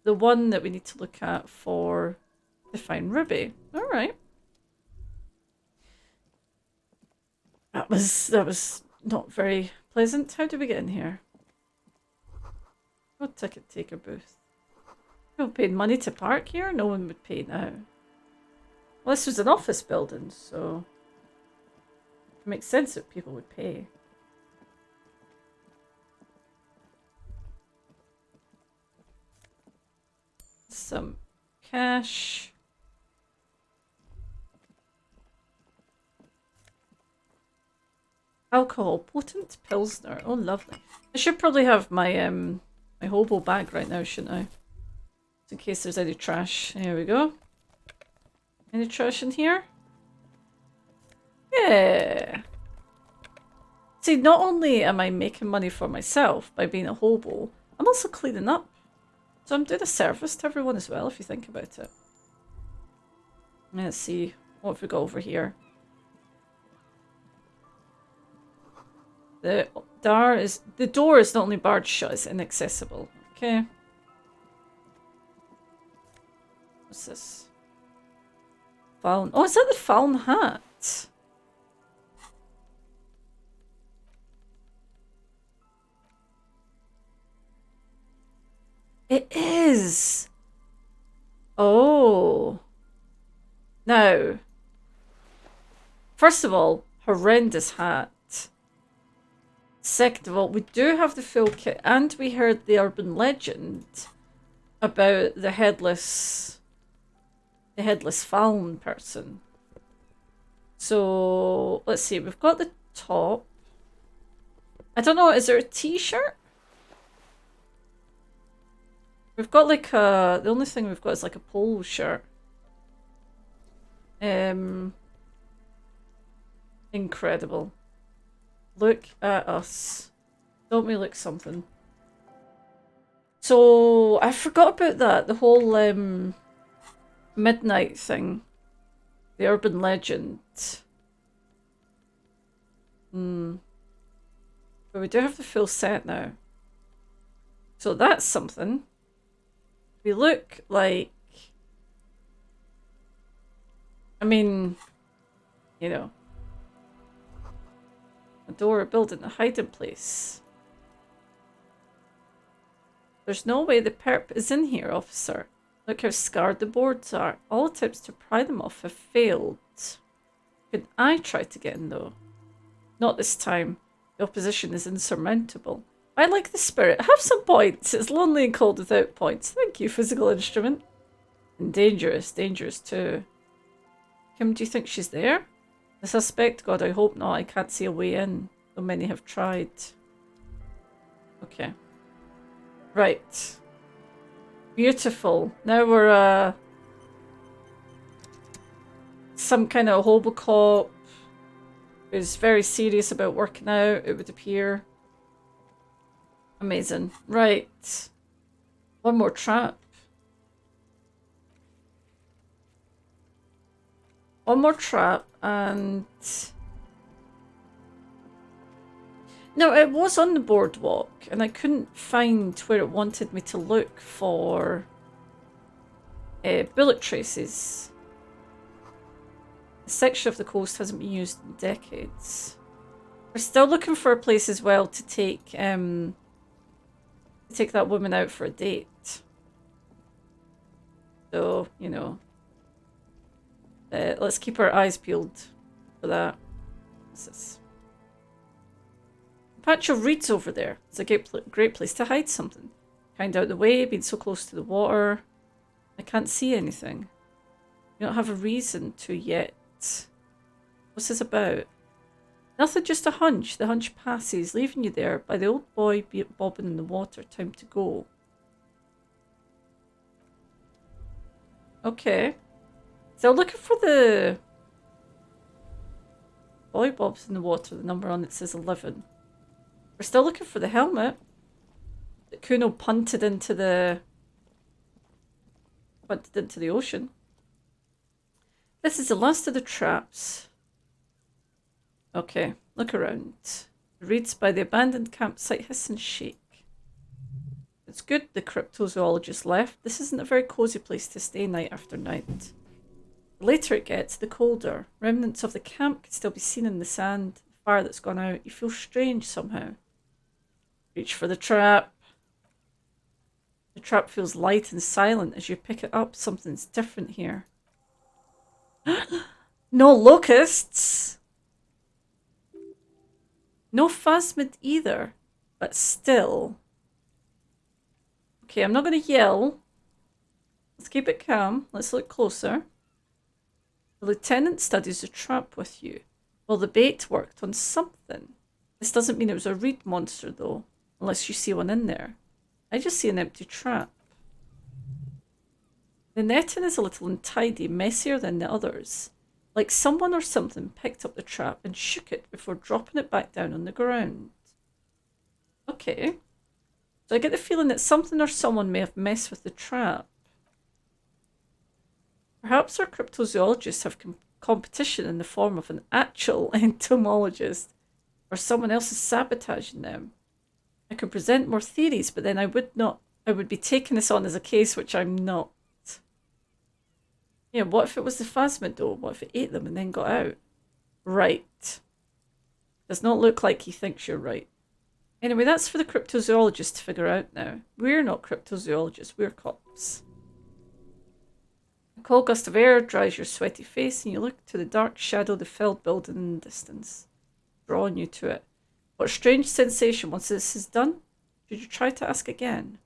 S1: The one that we need to look at for to find Ruby. Alright. That was not very pleasant. How did we get in here? Oh, ticket taker booth. People paid money to park here? No one would pay now. Well, this was an office building, so it makes sense that people would pay. Some cash. Alcohol, potent pilsner. Oh, lovely. I should probably have my my hobo bag right now, shouldn't I? Just in case there's any trash. Here we go. Any trash in here? Yeah. See, not only am I making money for myself by being a hobo, I'm also cleaning up. So I'm doing a service to everyone as well, if you think about it. Let's see. What have we got over here? The door is not only barred shut, it's inaccessible. Okay. What's this? Fallen. Oh, is that the Fallen hat? It is. Oh. Now, first of all, horrendous hat. Second of all, we do have the full kit, and we heard the urban legend about the headless Fallen person. So let's see, we've got the top. I don't know, is there a t-shirt? We've got like a, the only thing we've got is like a polo shirt. Incredible. Look at us. Don't we look something? So I forgot about that. The whole midnight thing. The urban legend. But we do have the full set now. So that's something. We look like... I mean, you know, a door, a building, a hiding place. There's no way the perp is in here, officer. Look how scarred the boards are. All attempts to pry them off have failed. Could I try to get in, though? Not this time. The opposition is insurmountable. I like the spirit. Have some points. It's lonely and cold without points. Thank you, physical instrument. And dangerous. Dangerous, too. Kim, do you think she's there? The suspect? God, I hope not. I can't see a way in, though many have tried. Okay. Right. Beautiful. Now we're, some kind of hobo-cop who's very serious about working out, it would appear. Amazing. Right. One more trap. One more trap, and... No, it was on the boardwalk, and I couldn't find where it wanted me to look for bullet traces. The section of the coast hasn't been used in decades. We're still looking for a place as well to take that woman out for a date. So, you know, let's keep our eyes peeled for that. What's this? A patch of reeds over there. It's a great place to hide something. Kind out the way, being so close to the water. I can't see anything. You don't have a reason to yet. What's this about? Nothing, just a hunch. The hunch passes, leaving you there by the old boy bobbing in the water. Time to go. Okay. So looking for the boy bobs in the water. The number on it says 11. We're still looking for the helmet that Kuno punted into the ocean. This is the last of the traps. Okay, look around. The reeds by the abandoned campsite hiss and shake. It's good the cryptozoologist left. This isn't a very cozy place to stay night after night. The later it gets, the colder. Remnants of the camp can still be seen in the sand. The fire that's gone out. You feel strange somehow. Reach for the trap. The trap feels light and silent as you pick it up. Something's different here. No locusts! No phasmid either. But still. Okay, I'm not going to yell. Let's keep it calm. Let's look closer. The lieutenant studies the trap with you. Well, the bait worked on something. This doesn't mean it was a reed monster, though. Unless you see one in there. I just see an empty trap. The netting is a little untidy, messier than the others. Like someone or something picked up the trap and shook it before dropping it back down on the ground. Okay. So I get the feeling that something or someone may have messed with the trap. Perhaps our cryptozoologists have competition in the form of an actual entomologist, or someone else is sabotaging them. I could present more theories, but then I would be taking this on as a case, which I'm not. Yeah, what if it was the phasmid though? What if it ate them and then got out? Right. Does not look like he thinks you're right. Anyway, that's for the cryptozoologist to figure out now. We're not cryptozoologists, we're cops. A cold gust of air dries your sweaty face and you look to the dark shadow of the felled building in the distance, drawing you to it. What a strange sensation. Once this is done, should you try to ask again?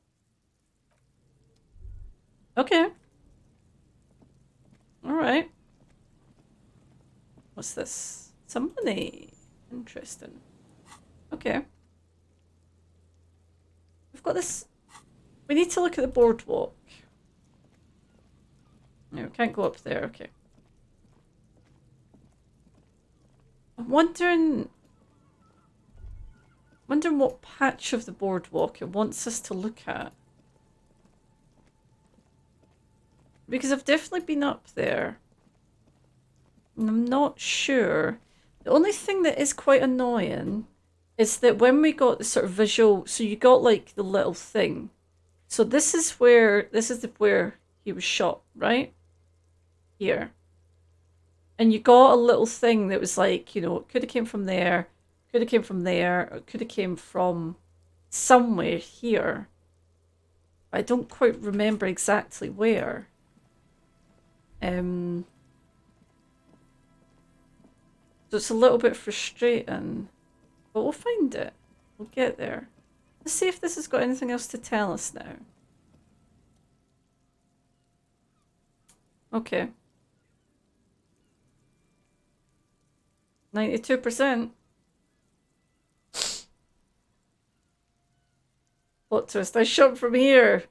S1: Okay. Alright. What's this? Some money. Interesting. Okay. We've got this. We need to look at the boardwalk. No, we can't go up there. Okay. I'm wondering what patch of the boardwalk it wants us to look at. Because I've definitely been up there. And I'm not sure. The only thing that is quite annoying is that when we got the sort of visual, so you got like the little thing. So this is where he was shot, right? Here. And you got a little thing that was like, you know, it could have came from there, could have came from there, or it could have came from somewhere here. I don't quite remember exactly where. So it's a little bit frustrating, but we'll find it. We'll get there. Let's see if this has got anything else to tell us now. Okay. 92%. Plot twist, I shot from here.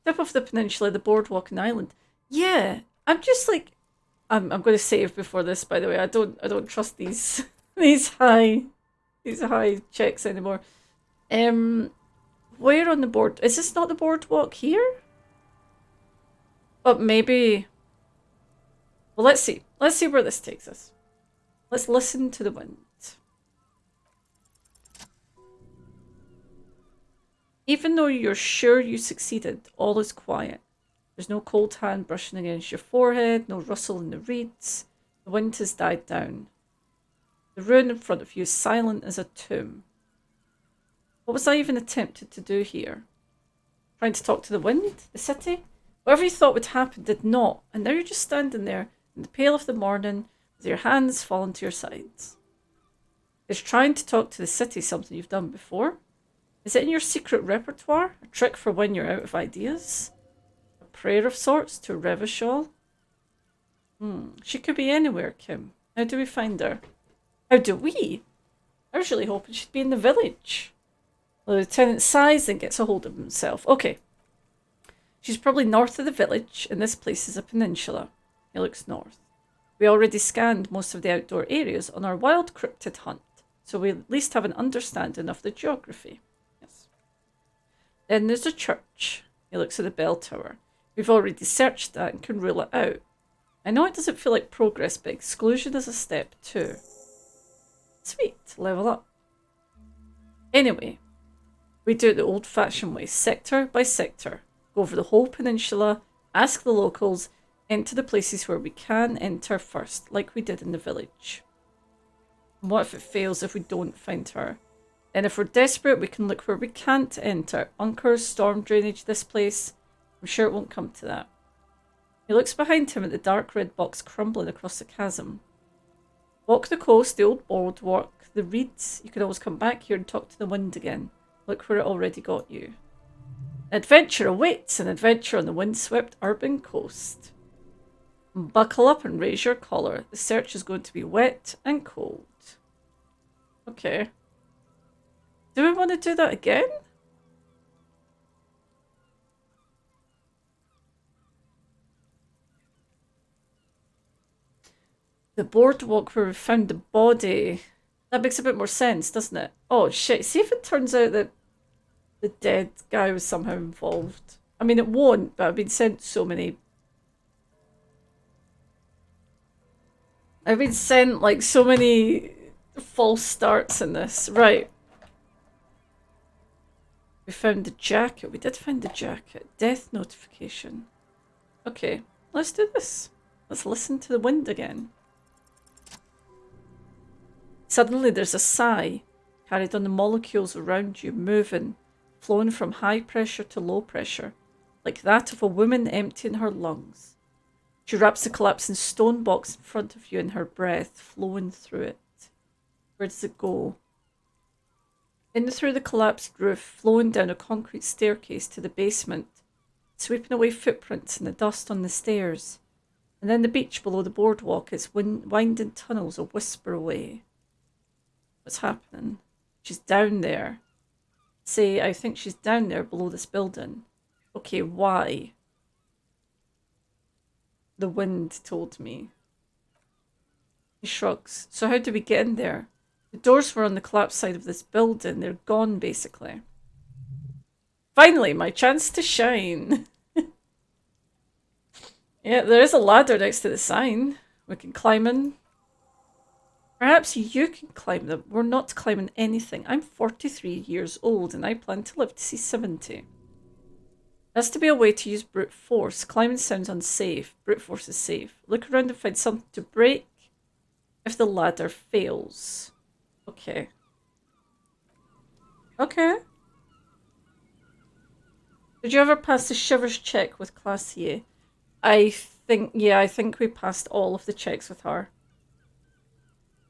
S1: Tip of the peninsula, the boardwalk and island. Yeah, I'm just like, I'm going to save before this. By the way, I don't trust these these high checks anymore. Where on the board? Is this not the boardwalk here? But maybe. Well, let's see. Let's see where this takes us. Let's listen to the wind. Even though you're sure you succeeded, all is quiet. There's no cold hand brushing against your forehead, no rustle in the reeds. The wind has died down. The ruin in front of you is silent as a tomb. What was I even attempted to do here? Trying to talk to the wind? The city? Whatever you thought would happen did not, and now you're just standing there in the pale of the morning with your hands fallen to your sides. Is trying to talk to the city something you've done before? Is it in your secret repertoire? A trick for when you're out of ideas? A prayer of sorts to Revachol? She could be anywhere, Kim. How do we find her? How do we? I was really hoping she'd be in the village. The lieutenant sighs and gets a hold of himself. Okay. She's probably north of the village, and this place is a peninsula. He looks north. We already scanned most of the outdoor areas on our wild cryptid hunt, so we at least have an understanding of the geography. Yes. Then there's a church. He looks at the bell tower. We've already searched that and can rule it out. I know it doesn't feel like progress, but exclusion is a step too. Sweet, level up. Anyway, we do it the old-fashioned way, sector by sector. Go over the whole peninsula, ask the locals, enter the places where we can enter first, like we did in the village. And what if it fails if we don't find her? Then if we're desperate, we can look where we can't enter. Bunkers, storm drainage, this place. I'm sure it won't come to that. He looks behind him at the dark red box crumbling across the chasm. Walk the coast, the old boardwalk, the reeds. You can always come back here and talk to the wind again. Look where it already got you. Adventure awaits, an adventure on the windswept urban coast. Buckle up and raise your collar. The search is going to be wet and cold. Okay. Do we want to do that again? The boardwalk where we found the body. That makes a bit more sense, doesn't it? Oh shit, see if it turns out that the dead guy was somehow involved. I mean, it won't, but I've been sent so many... I've been sent, like, so many false starts in this. Right. We found the jacket. We did find the jacket. Death notification. Okay, let's do this. Let's listen to the wind again. Suddenly there's a sigh, carried on the molecules around you, moving, flowing from high pressure to low pressure, like that of a woman emptying her lungs. She wraps the collapsing stone box in front of you in her breath, flowing through it. Where does it go? In through the collapsed roof, flowing down a concrete staircase to the basement, sweeping away footprints and the dust on the stairs. And then the beach below the boardwalk, its winding tunnels a whisper away. What's happening? She's down there. Say, I think she's down there below this building. Okay, why? The wind told me. He shrugs. So how do we get in there? The doors were on the collapsed side of this building. They're gone, basically. Finally, my chance to shine. Yeah, there is a ladder next to the sign. We can climb in. Perhaps you can climb them. We're not climbing anything. I'm 43 years old and I plan to live to see 70. There has to be a way to use brute force. Climbing sounds unsafe. Brute force is safe. Look around and find something to break if the ladder fails. Okay. Okay. Did you ever pass the Shivers check with Classier? I think we passed all of the checks with her.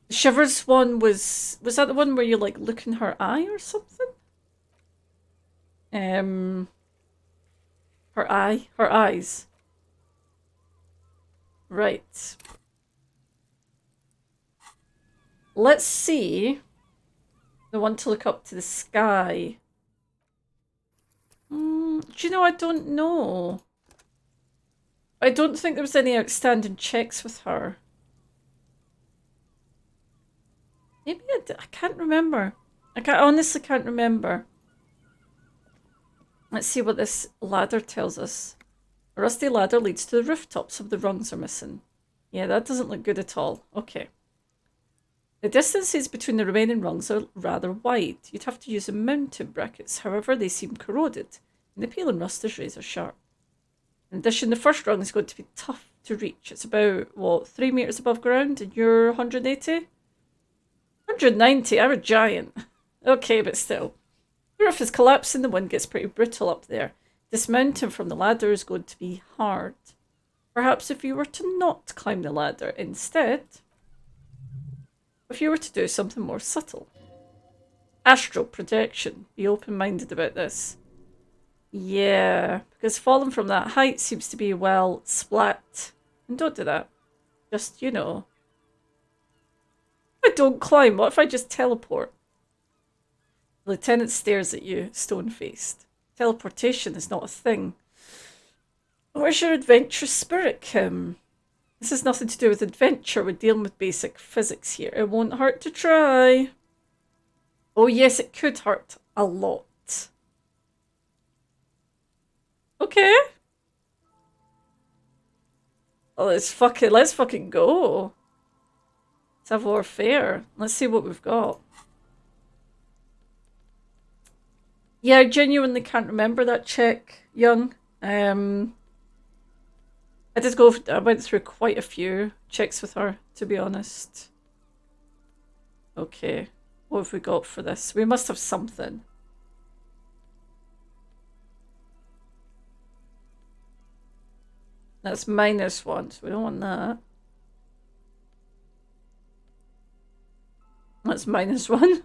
S1: The Shivers one was that the one where you like look in her eye or something? Her eyes. Right. Let's see. The one to look up to the sky. Do you know, I don't know. I don't think there was any outstanding checks with her. Maybe I did. I can't remember. Honestly can't remember. Let's see what this ladder tells us. A rusty ladder leads to the rooftop. Some of the rungs are missing. Yeah, that doesn't look good at all. Okay. The distances between the remaining rungs are rather wide. You'd have to use a mounting brackets. However, they seem corroded, and the peel and rust is razor sharp. In addition, the first rung is going to be tough to reach. It's about, what, 3 meters above ground, and you're 180? 190, I'm a giant. Okay, but still. The roof is collapsing, the wind gets pretty brutal up there. Dismounting from the ladder is going to be hard. Perhaps if you were to not climb the ladder instead, if you were to do something more subtle. Astral projection. Be open-minded about this. Yeah, because falling from that height seems to be, well, splat. And don't do that. Just, you know. I don't climb. What if I just teleport? The lieutenant stares at you, stone-faced. Teleportation is not a thing. Where's your adventurous spirit, Kim? This has nothing to do with adventure. We're dealing with basic physics here. It won't hurt to try. Oh yes, it could hurt a lot. Okay. Oh, let's fucking go. Savoir faire. Let's see what we've got. Yeah, I genuinely can't remember that check, Young. I went through quite a few checks with her, to be honest. Okay, what have we got for this? We must have something. That's -1, so we don't want that. That's -1.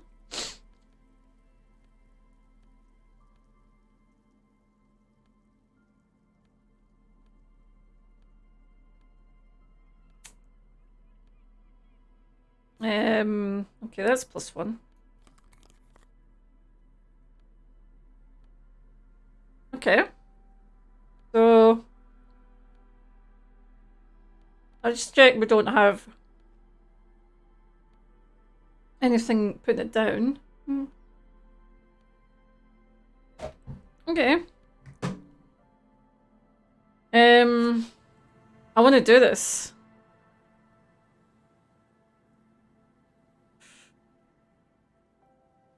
S1: Okay, that's +1. Okay. So I'll just check we don't have anything putting it down. Okay. I want to do this.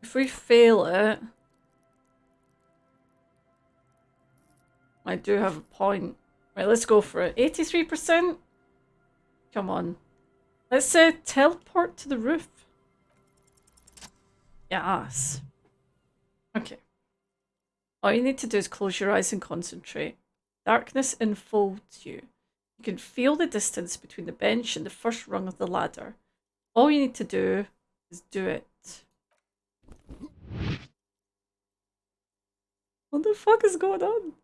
S1: If we fail it, I do have a point. Right, let's go for it. 83%? Come on. Let's teleport to the roof. Yes. Okay. All you need to do is close your eyes and concentrate. Darkness enfolds you. You can feel the distance between the bench and the first rung of the ladder. All you need to do is do it. What the fuck is going on?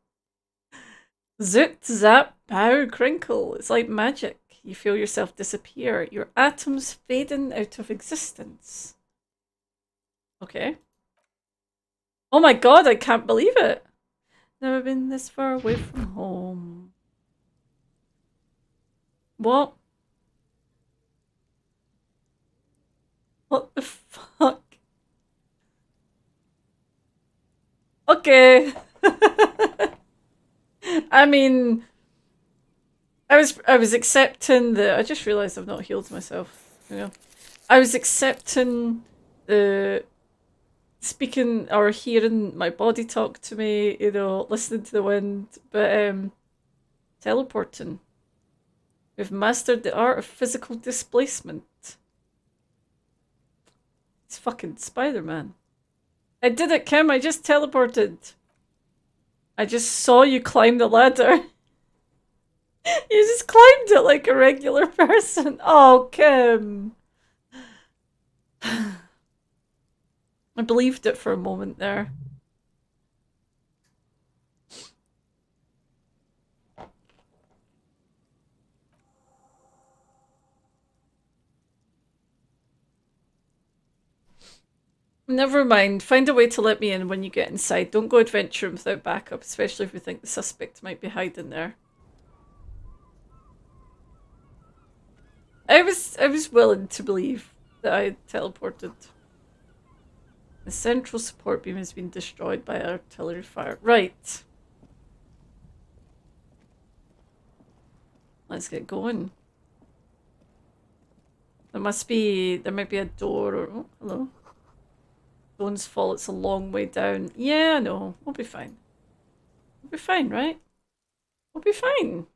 S1: Zoot, zap, pow, crinkle. It's like magic. You feel yourself disappear. Your atoms fading out of existence. Okay. Oh my god, I can't believe it. Never been this far away from home. What? What the fuck? Okay. I mean, I was accepting the. I just realised I've not healed myself. You know, I was accepting the speaking or hearing my body talk to me. You know, listening to the wind, but teleporting. We've mastered the art of physical displacement. It's fucking Spider-Man. I did it, Kim. I just teleported. I just saw you climb the ladder. You just climbed it like a regular person. Oh, Kim. I believed it for a moment there. Never mind. Find a way to let me in when you get inside. Don't go adventuring without backup, especially if we think the suspect might be hiding there. I was willing to believe that I had teleported. The central support beam has been destroyed by artillery fire. Right. Let's get going. There might be a door or... Oh, hello. Stone's Fall, it's a long way down. Yeah, I know. We'll be fine. We'll be fine, right? We'll be fine.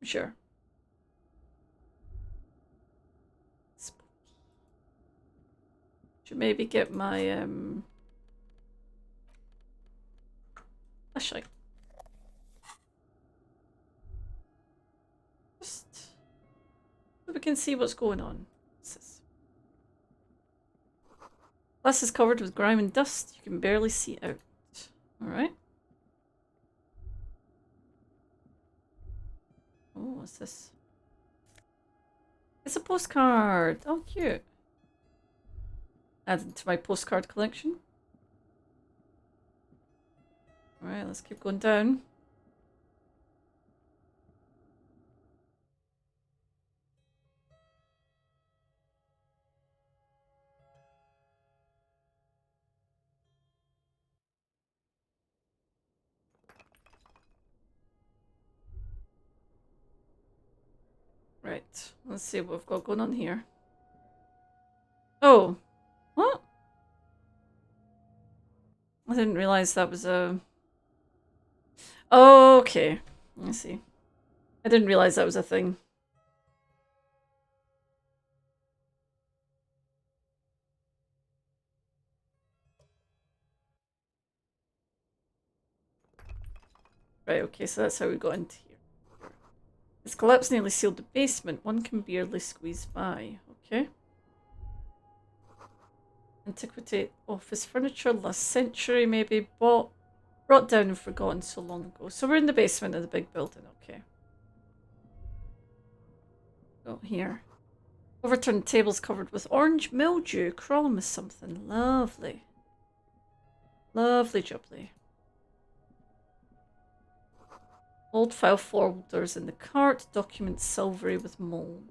S1: I'm sure. Should maybe get my flashlight. Just so we can see what's going on. What's this? Glass is covered with grime and dust. You can barely see out. Alright. Oh, what's this? It's a postcard. Oh, cute. Added to my postcard collection. Alright, let's keep going down. Right, let's see what we've got going on here. Oh, what? I didn't realize that was a... Oh, okay, I see. I didn't realize that was a thing. Right, okay, so that's how we got into here. This collapse nearly sealed the basement. One can barely squeeze by. Okay. Antiquity office furniture, last century maybe, brought down and forgotten so long ago. So we're in the basement of the big building, okay. Go here. Overturned tables covered with orange mildew, crawling with something. Lovely. Lovely jubbly. Old file folders in the cart, documents silvery with mold.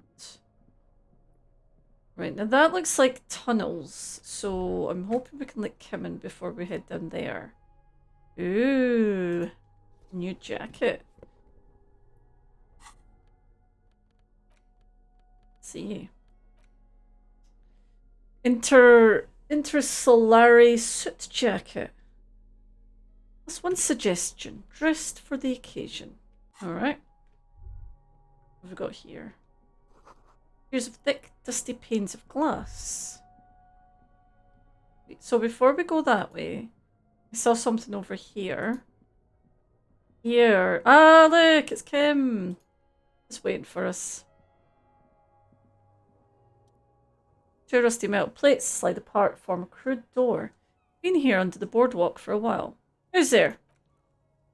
S1: Right, now that looks like tunnels, so I'm hoping we can let Kim in before we head down there. Ooh, new jacket. Let's see. Intersolari suit jacket. That's one suggestion. Dressed for the occasion. Alright. What have we got here? Here's thick, dusty panes of glass. So before we go that way, I saw something over here. Here. Ah, look! It's Kim! Just waiting for us. Two rusty metal plates slide apart, form a crude door. Been here under the boardwalk for a while. Who's there?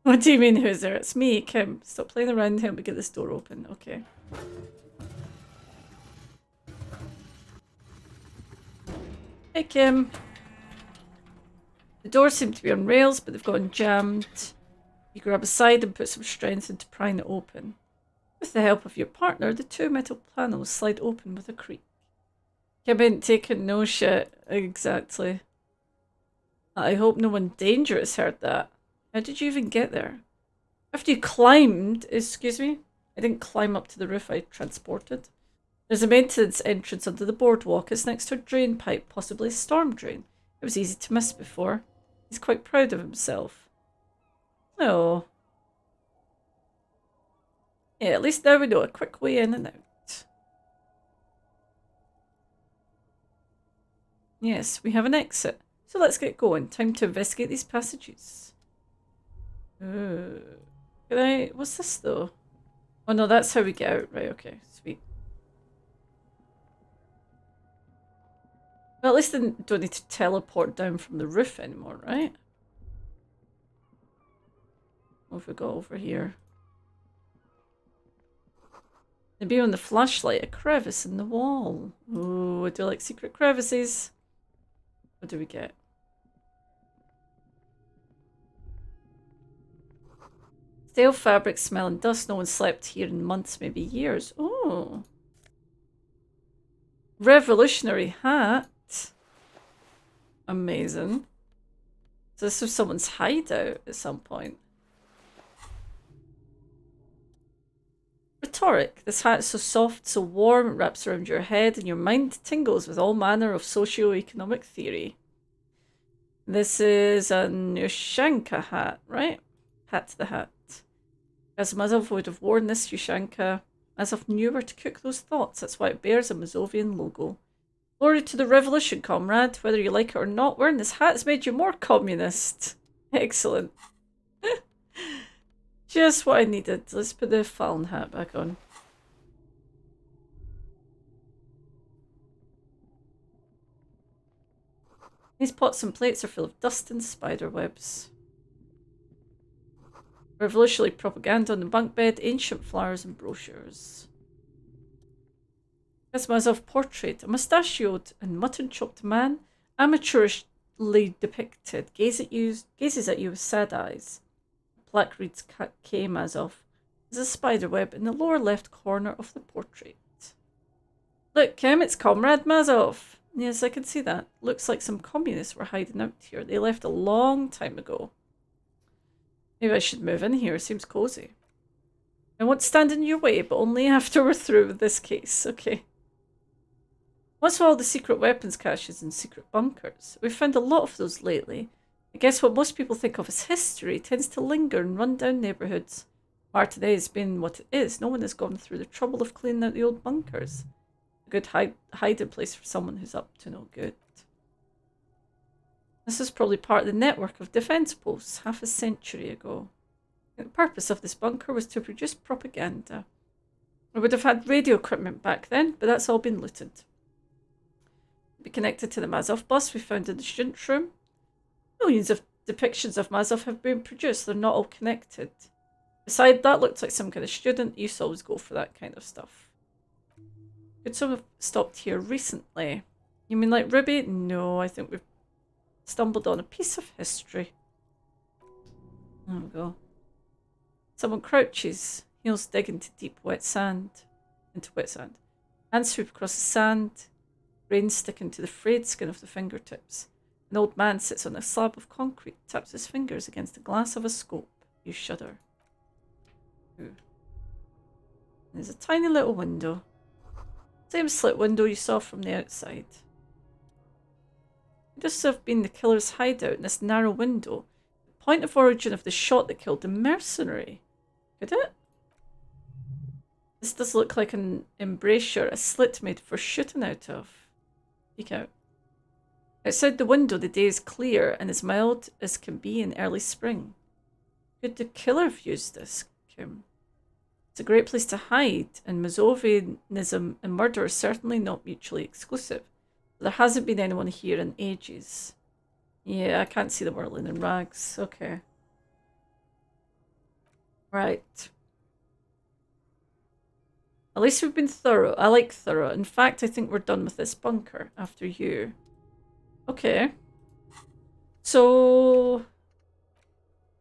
S1: What do you mean, who's there? It's me, Kim. Stop playing around and help me get this door open. Okay. Hey, Kim. The doors seem to be on rails, but they've gotten jammed. You grab a side and put some strength into prying it open. With the help of your partner, the two metal panels slide open with a creak. Kim ain't taking no shit. Exactly. I hope no one dangerous heard that. How did you even get there? After you climbed, excuse me, I didn't climb up to the roof, I transported. There's a maintenance entrance under the boardwalk. It's next to a drain pipe, possibly a storm drain. It was easy to miss before. He's quite proud of himself. Oh. Yeah, at least now we know a quick way in and out. Yes, we have an exit. So let's get going. Time to investigate these passages. Can I... What's this though? Oh no, that's how we get out. Right, okay. Sweet. Well, at least I don't need to teleport down from the roof anymore, right? What have we got over here? The beam on the flashlight, a crevice in the wall. Ooh, I do like secret crevices. What do we get? Stale fabric, smell and dust. No one slept here in months, maybe years. Oh. Revolutionary hat. Amazing. So this was someone's hideout at some point. Rhetoric. This hat is so soft, so warm, it wraps around your head and your mind tingles with all manner of socio-economic theory. This is a Ushanka hat, right? Hat to the hat. As Mazov would have worn this Ushanka. Mazov knew where to cook those thoughts. That's why it bears a Mazovian logo. Glory to the revolution, comrade. Whether you like it or not, wearing this hat has made you more communist. Excellent. Just what I needed. Let's put the Fallen hat back on. These pots and plates are full of dust and spider webs. Revolutionary propaganda on the bunk bed, ancient flowers and brochures. Karamazov portrait, a mustachioed and mutton-chopped man, amateurishly depicted, gazes at you with sad eyes. The plaque reads K. Mazov. There's a spider web in the lower left corner of the portrait. Look, Kim, it's Comrade Mazov. Yes, I can see that. Looks like some communists were hiding out here. They left a long time ago. Maybe I should move in here. Seems cozy. I won't stand in your way, but only after we're through with this case. Okay. What's with all the secret weapons caches and secret bunkers? We've found a lot of those lately. I guess what most people think of as history tends to linger in run-down neighbourhoods. Mar today has been what it is. No one has gone through the trouble of cleaning out the old bunkers. A good hiding place for someone who's up to no good. This is probably part of the network of defence posts half a century ago. The purpose of this bunker was to produce propaganda. We would have had radio equipment back then, but that's all been looted. Be connected to the Mazov bus we found in the student room. Millions of depictions of Mazov have been produced. They're not all connected. Besides, that looked like some kind of student. You used to always go for that kind of stuff. Could someone have stopped here recently? You mean like Ruby? No, I think we've stumbled on a piece of history. There we go. Someone crouches, heels dig into wet sand. Hands sweep across the sand, grains sticking to the frayed skin of the fingertips. An old man sits on a slab of concrete, taps his fingers against the glass of a scope. You shudder. Ooh. There's a tiny little window. Same slit window you saw from the outside. Could this have been the killer's hideout in this narrow window? The point of origin of the shot that killed the mercenary. Could it? This does look like an embrasure, a slit made for shooting out of. Peek out. Outside the window the day is clear and as mild as can be in early spring. Could the killer have used this, Kim? It's a great place to hide, and Mazovianism and murder are certainly not mutually exclusive. There hasn't been anyone here in ages. Yeah, I can't see the whirling in rags. Okay. Right. At least we've been thorough. I like thorough. In fact, I think we're done with this bunker after you. Okay. So...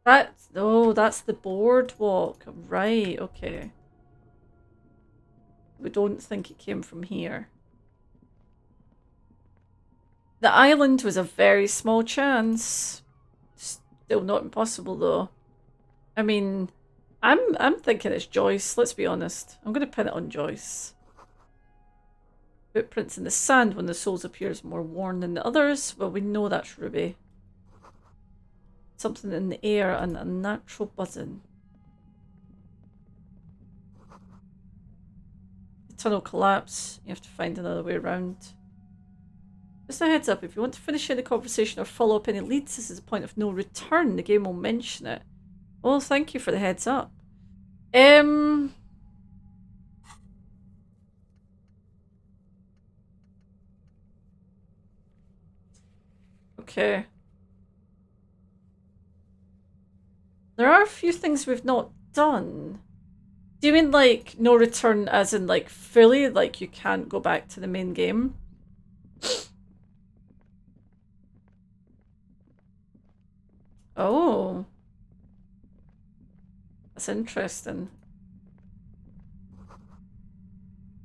S1: that's the boardwalk. Right, okay. We don't think it came from here. The island was a very small chance. Still not impossible though. I mean, I'm thinking it's Joyce, let's be honest. I'm gonna pin it on Joyce. Footprints in the sand when the souls appears more worn than the others. Well, we know that's Ruby. Something in the air and a natural buzzing. The tunnel collapse. You have to find another way around. Just a heads up, if you want to finish any conversation or follow up any leads, this is a point of no return. The game will mention it. Well, thank you for the heads up. Okay. There are a few things we've not done. Do you mean like no return as in like fully, like you can't go back to the main game? Oh. That's interesting.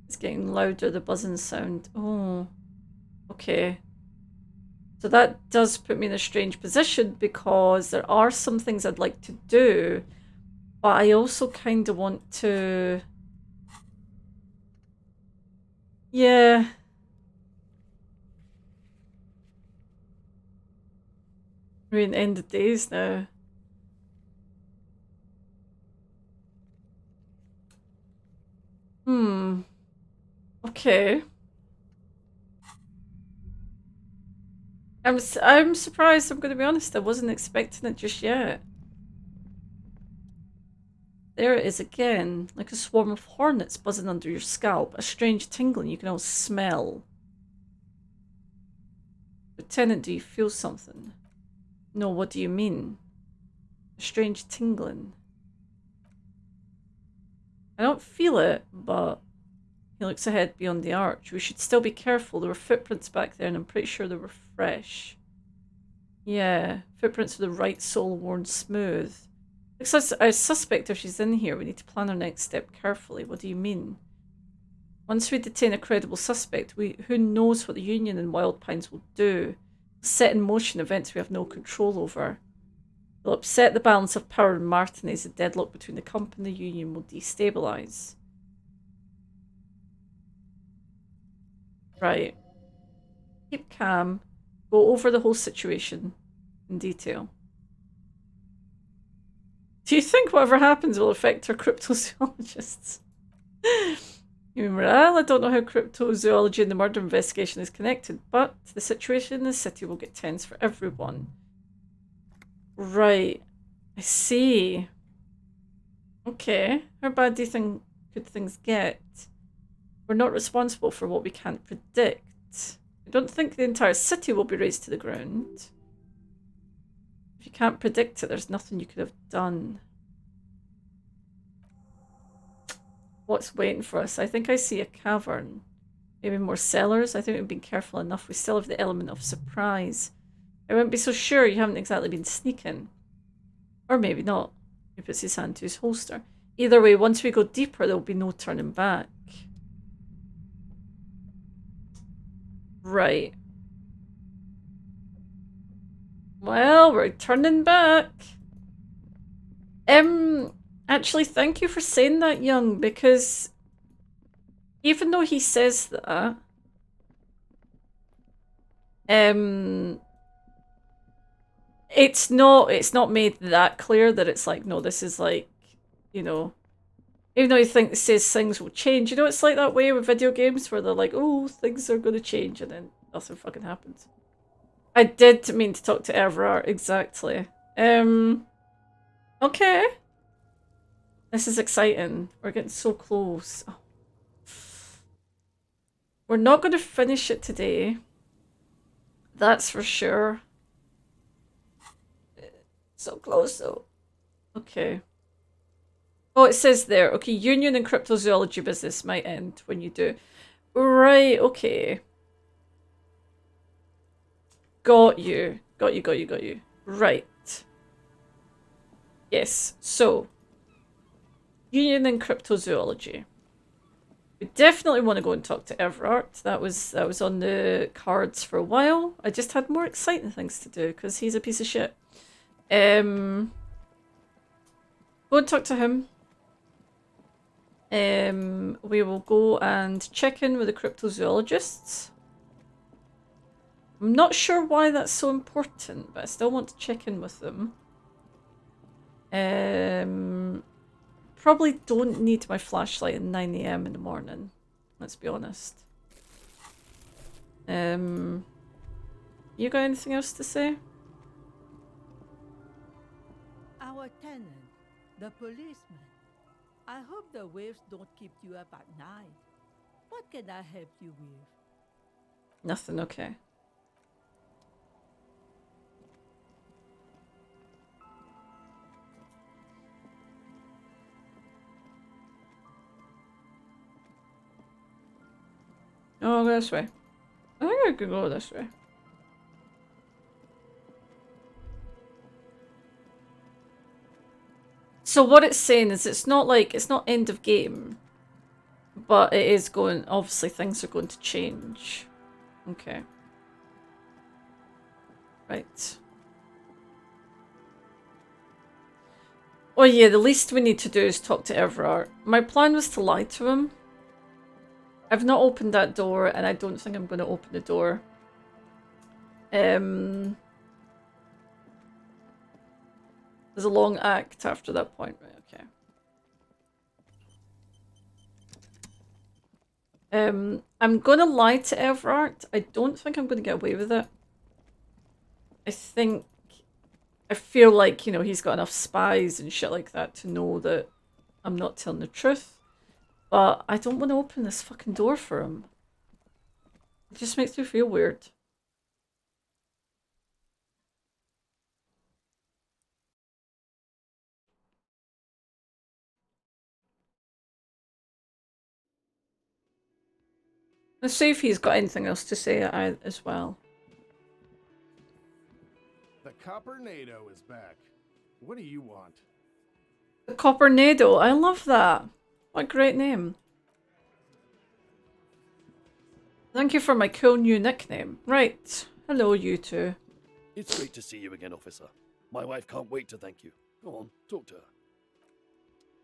S1: It's getting louder, the buzzing sound. Oh. Okay. So that does put me in a strange position because there are some things I'd like to do, but I also kind of want to... Yeah. I mean, end of days now. Okay. I'm surprised, I'm going to be honest. I wasn't expecting it just yet. There it is again, like a swarm of hornets buzzing under your scalp. A strange tingling you can all smell. Lieutenant, do you feel something? No, what do you mean? A strange tingling. I don't feel it, but he looks ahead beyond the arch. We should still be careful. There were footprints back there and I'm pretty sure they were fresh. Yeah, footprints with the right sole worn smooth. I suspect if she's in here, we need to plan our next step carefully. What do you mean? Once we detain a credible suspect, who knows what the Union and Wild Pines will do? Set in motion events we have no control over. They'll upset the balance of power in Martinez. The deadlock between the company and the Union will destabilize. Right. Keep calm. Go over the whole situation in detail. Do you think whatever happens will affect our cryptozoologists? You mean, well, I don't know how cryptozoology and the murder investigation is connected, but the situation in the city will get tense for everyone. Right. I see. Okay. How bad do you think could things get? We're not responsible for what we can't predict. I don't think the entire city will be razed to the ground. If you can't predict it, there's nothing you could have done. What's waiting for us? I think I see a cavern. Maybe more cellars. I think we've been careful enough. We still have the element of surprise. I wouldn't be so sure you haven't exactly been sneaking. Or maybe not. He puts his hand to his holster. Either way, once we go deeper, there will be no turning back. Right. Well, we're turning back. Actually, thank you for saying that, Young, because even though he says that, it's not made that clear that it's like, no, this is like, you know, even though you think it says things will change, you know, it's like that way with video games where they're like, oh, things are going to change, and then nothing fucking happens. I did mean to talk to Everard, exactly. Okay. This is exciting. We're getting so close. Oh. We're not going to finish it today. That's for sure. So close though. Okay. Oh, it says there. Okay, Union and cryptozoology business might end when you do. Right, okay. Got you. Got you. Right. Yes, so. Union and cryptozoology. We definitely want to go and talk to Everard. That was on the cards for a while. I just had more exciting things to do because he's a piece of shit. Go and talk to him. We will go and check in with the cryptozoologists. I'm not sure why that's so important, but I still want to check in with them. Probably don't need my flashlight at 9 AM in the morning. Let's be honest. You got anything else to say?
S5: Our tenant, the policeman. I hope the waves don't keep you up at night. What can I help you with?
S1: Nothing, okay. Oh, I'll go this way. I think I could go this way. So what it's saying is it's not end of game, but it is going, obviously things are going to change. Okay. Right. Oh yeah, the least we need to do is talk to Everard. My plan was to lie to him. I've not opened that door, and I don't think I'm going to open the door. There's a long act after that point, right? Okay. I'm going to lie to Everard. I don't think I'm going to get away with it. I feel like, you know, he's got enough spies and shit like that to know that I'm not telling the truth. But I don't want to open this fucking door for him. It just makes me feel weird. Let's see if he's got anything else to say as well.
S11: The Coppernado is back. What do you want?
S1: The Coppernado, I love that. What a great name. Thank you for my cool new nickname. Right. Hello, you two.
S12: It's great to see you again, officer. My wife can't wait to thank you. Go on, talk to her.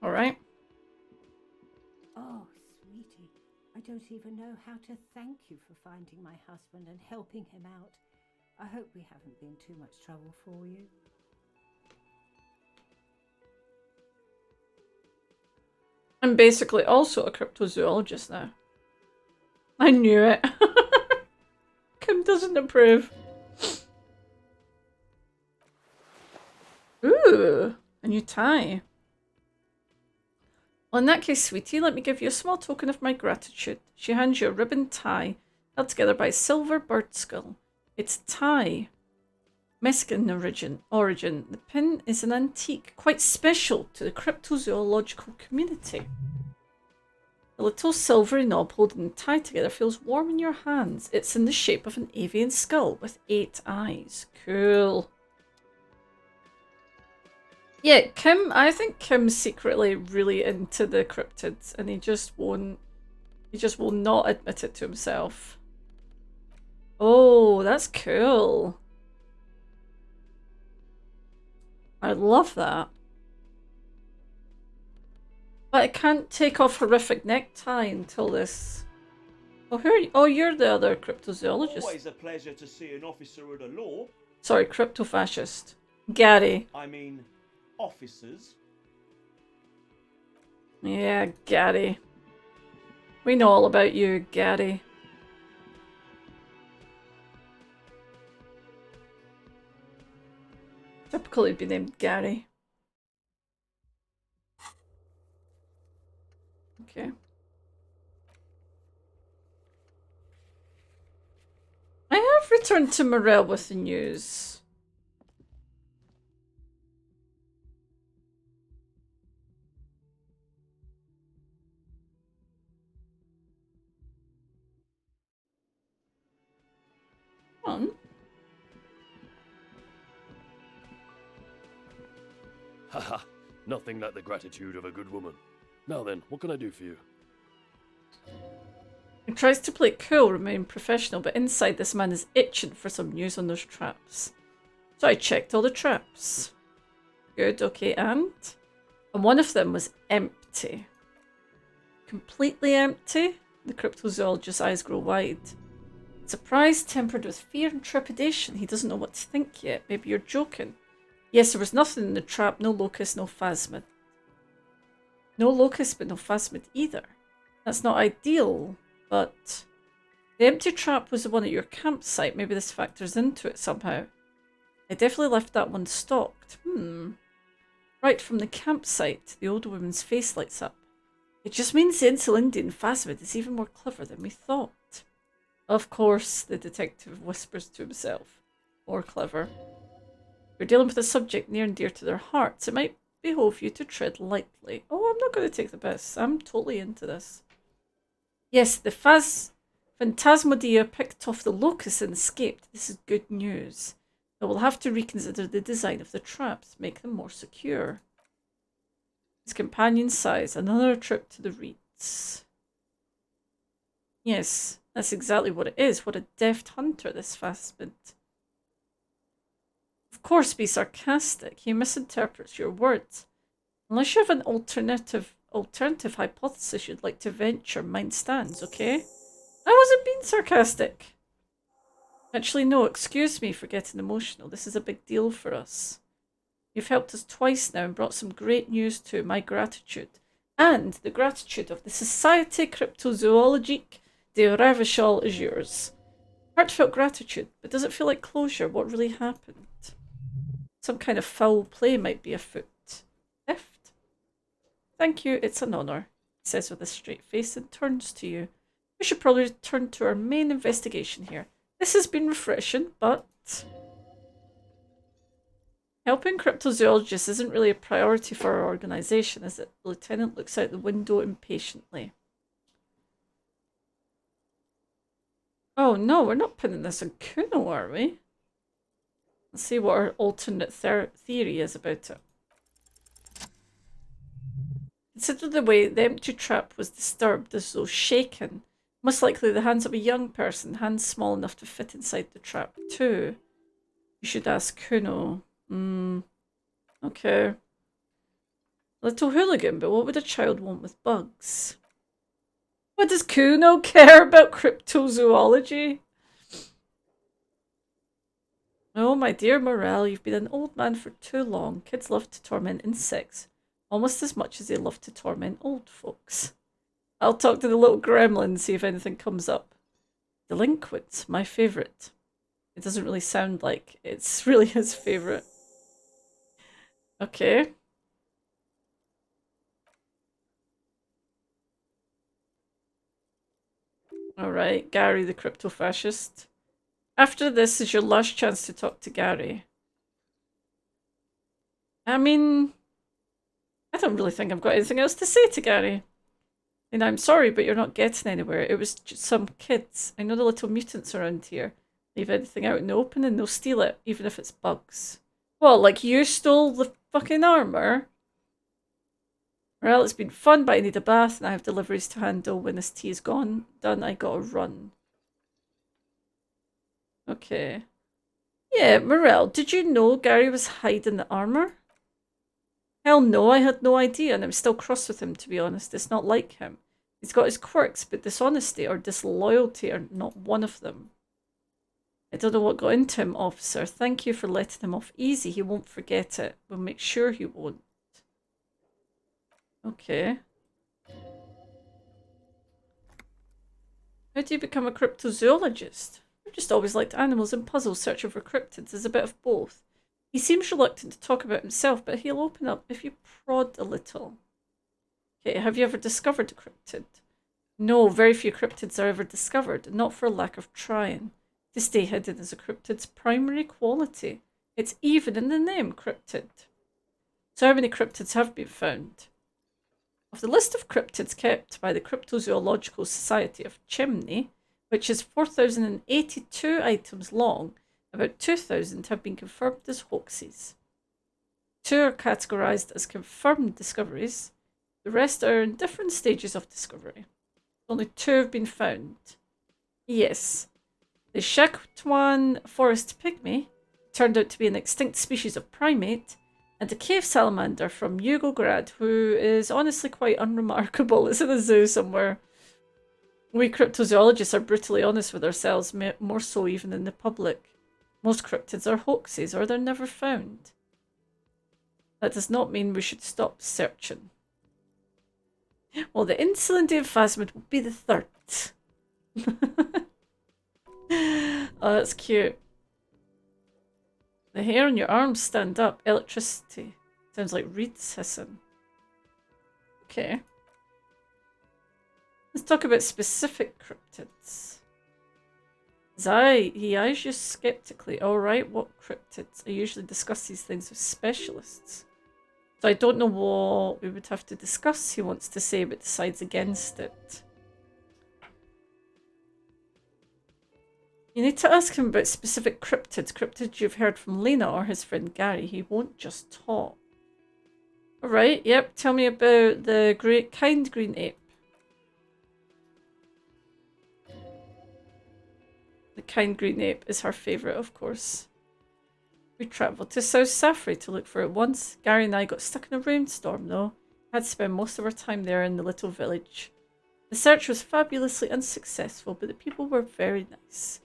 S1: Alright.
S5: Oh, sweetie, I don't even know how to thank you for finding my husband and helping him out. I hope we haven't been too much trouble for you.
S1: I'm basically also a cryptozoologist now. I knew it. Kim doesn't approve. Ooh, a new tie. Well, in that case, sweetie, let me give you a small token of my gratitude. She hands you a ribbon tie held together by a silver bird skull. It's a tie. Mexican origin. The pin is an antique, quite special to the cryptozoological community. The little silvery knob holding the tie together feels warm in your hands. It's in the shape of an avian skull with 8 eyes. Cool. Yeah, I think Kim's secretly really into the cryptids, and he just will not admit it to himself. Oh, that's cool. I love that. But I can't take off horrific necktie until this. Oh, who are you? Oh, you're the other cryptozoologist.
S13: Always a pleasure to see an officer of the law.
S1: Sorry, crypto-fascist. Gary.
S13: I mean, officers.
S1: Yeah, Gary. We know all about you, Gary. Typical he'd be named Gary. Okay. I have returned to Morel with the news. On.
S12: Haha, nothing like the gratitude of a good woman. Now then, what can I do for you?
S1: He tries to play cool, remain professional, but inside this man is itching for some news on those traps. So I checked all the traps. Good, okay, and? And one of them was empty. Completely empty? The cryptozoologist's eyes grow wide. Surprise tempered with fear and trepidation. He doesn't know what to think yet. Maybe you're joking. Yes, there was nothing in the trap. No locust, no phasmid. No locust, but no phasmid either. That's not ideal, but the empty trap was the one at your campsite. Maybe this factors into it somehow. I definitely left that one stocked. Right from the campsite, the old woman's face lights up. It just means the Insulindian phasmid is even more clever than we thought. Of course, the detective whispers to himself. More clever. You're dealing with a subject near and dear to their hearts. It might behove you to tread lightly. Oh, I'm not going to take the piss. I'm totally into this. Yes, the Phantasmodia picked off the locust and escaped. This is good news. But we'll have to reconsider the design of the traps, make them more secure. His companion sighs. Another trip to the reeds. Yes, that's exactly what it is. What a deft hunter this phasmid. Of course, be sarcastic. He misinterprets your words. Unless you have an alternative hypothesis you'd like to venture, mine stands, okay? I wasn't being sarcastic. Actually, no, excuse me for getting emotional. This is a big deal for us. You've helped us twice now and brought some great news too. My gratitude. And the gratitude of the Société Cryptozoologique de Ravachol is yours. Heartfelt gratitude, but does it feel like closure? What really happened? Some kind of foul play might be afoot. Theft? Thank you, it's an honour, he says with a straight face and turns to you. We should probably return to our main investigation here. This has been refreshing, but helping cryptozoologists isn't really a priority for our organisation, is it? The lieutenant looks out the window impatiently. Oh no, we're not pinning this on Kuno, are we? Let's see what our alternate theory is about it. Consider the way the empty trap was disturbed, as though shaken. Most likely the hands of a young person, hands small enough to fit inside the trap too. You should ask Kuno. Okay. Little hooligan, but what would a child want with bugs? What does Kuno care about cryptozoology? Oh, my dear Morel, you've been an old man for too long. Kids love to torment insects, almost as much as they love to torment old folks. I'll talk to the little gremlin and see if anything comes up. Delinquents, my favourite. It doesn't really sound like it's really his favourite. Okay. Alright, Gary the crypto-fascist. After this is your last chance to talk to Gary. I mean, I don't really think I've got anything else to say to Gary. And I'm sorry, but you're not getting anywhere. It was just some kids. I know the little mutants around here. Leave anything out in the open and they'll steal it, even if it's bugs. Well, like you stole the fucking armour? Well, it's been fun, but I need a bath and I have deliveries to handle. When this tea is done, I gotta run. Okay. Yeah, Morel, did you know Gary was hiding the armour? Hell no, I had no idea, and I'm still cross with him, to be honest. It's not like him. He's got his quirks, but dishonesty or disloyalty are not one of them. I don't know what got into him, officer. Thank you for letting him off easy. He won't forget it. We'll make sure he won't. Okay. How do you become a cryptozoologist? I've just always liked animals and puzzles. Searching for cryptids is a bit of both. He seems reluctant to talk about himself, but he'll open up if you prod a little. Okay, have you ever discovered a cryptid? No, very few cryptids are ever discovered, not for lack of trying. To stay hidden is a cryptid's primary quality. It's even in the name, cryptid. So how many cryptids have been found? Of the list of cryptids kept by the Cryptozoological Society of Chimney, which is 4,082 items long, about 2,000 have been confirmed as hoaxes. 2 are categorised as confirmed discoveries. The rest are in different stages of discovery. Only 2 have been found. Yes. The Shaktuan forest pygmy turned out to be an extinct species of primate, and a cave salamander from Yugograd, who is honestly quite unremarkable. It's in a zoo somewhere. We cryptozoologists are brutally honest with ourselves, more so even than the public. Most cryptids are hoaxes, or they're never found. That does not mean we should stop searching. Well, the insolent Phasmid will be the third. Oh, that's cute. The hair on your arms stand up. Electricity. Sounds like reeds hissing. Okay. Let's talk about specific cryptids. He eyes you skeptically. Alright, what cryptids? I usually discuss these things with specialists. So I don't know what we would have to discuss, he wants to say, but decides against it. You need to ask him about specific cryptids you've heard from Lena or his friend Gary. He won't just talk. Alright, yep, tell me about the kind green ape. The kind green ape is her favourite, of course. We travelled to South Safri to look for it once. Gary and I got stuck in a rainstorm though. Had to spend most of our time there in the little village. The search was fabulously unsuccessful, but the people were very nice.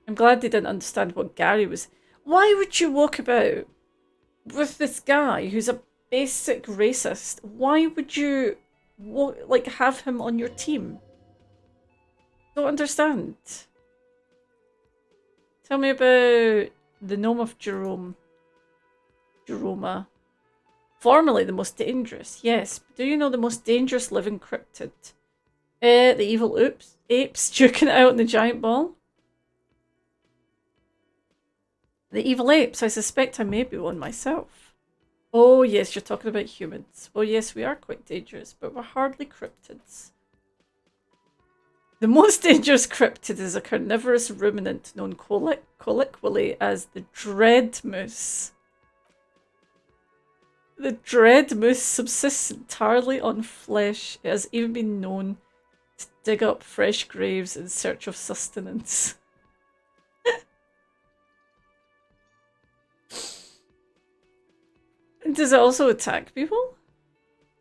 S1: I'm glad they didn't understand what Gary was. Why would you walk about with this guy who's a basic racist? Why would you have him on your team? Don't understand. Tell me about the gnome of Jeroma. Formerly the most dangerous, yes. But do you know the most dangerous living cryptid? The evil apes duking it out in the giant ball? The evil apes, I suspect I may be one myself. Oh yes, you're talking about humans. Well yes, we are quite dangerous, but we're hardly cryptids. The most dangerous cryptid is a carnivorous ruminant known colloquially as the dread moose. The dread moose subsists entirely on flesh. It has even been known to dig up fresh graves in search of sustenance. Does it also attack people?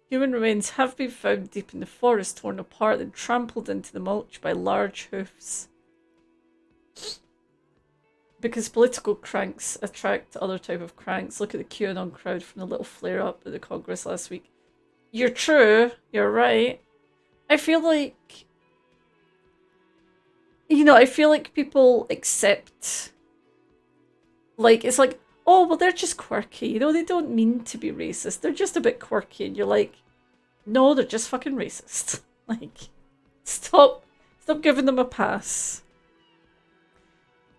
S1: Human remains have been found deep in the forest, torn apart and trampled into the mulch by large hoofs. Because political cranks attract other type of cranks. Look at the QAnon crowd from the little flare-up at the Congress last week. You're true. You're right. I feel like... I feel like people accept... it's like, oh, well, they're just quirky. They don't mean to be racist. They're just a bit quirky. And you're like, no, they're just fucking racist. Stop giving them a pass.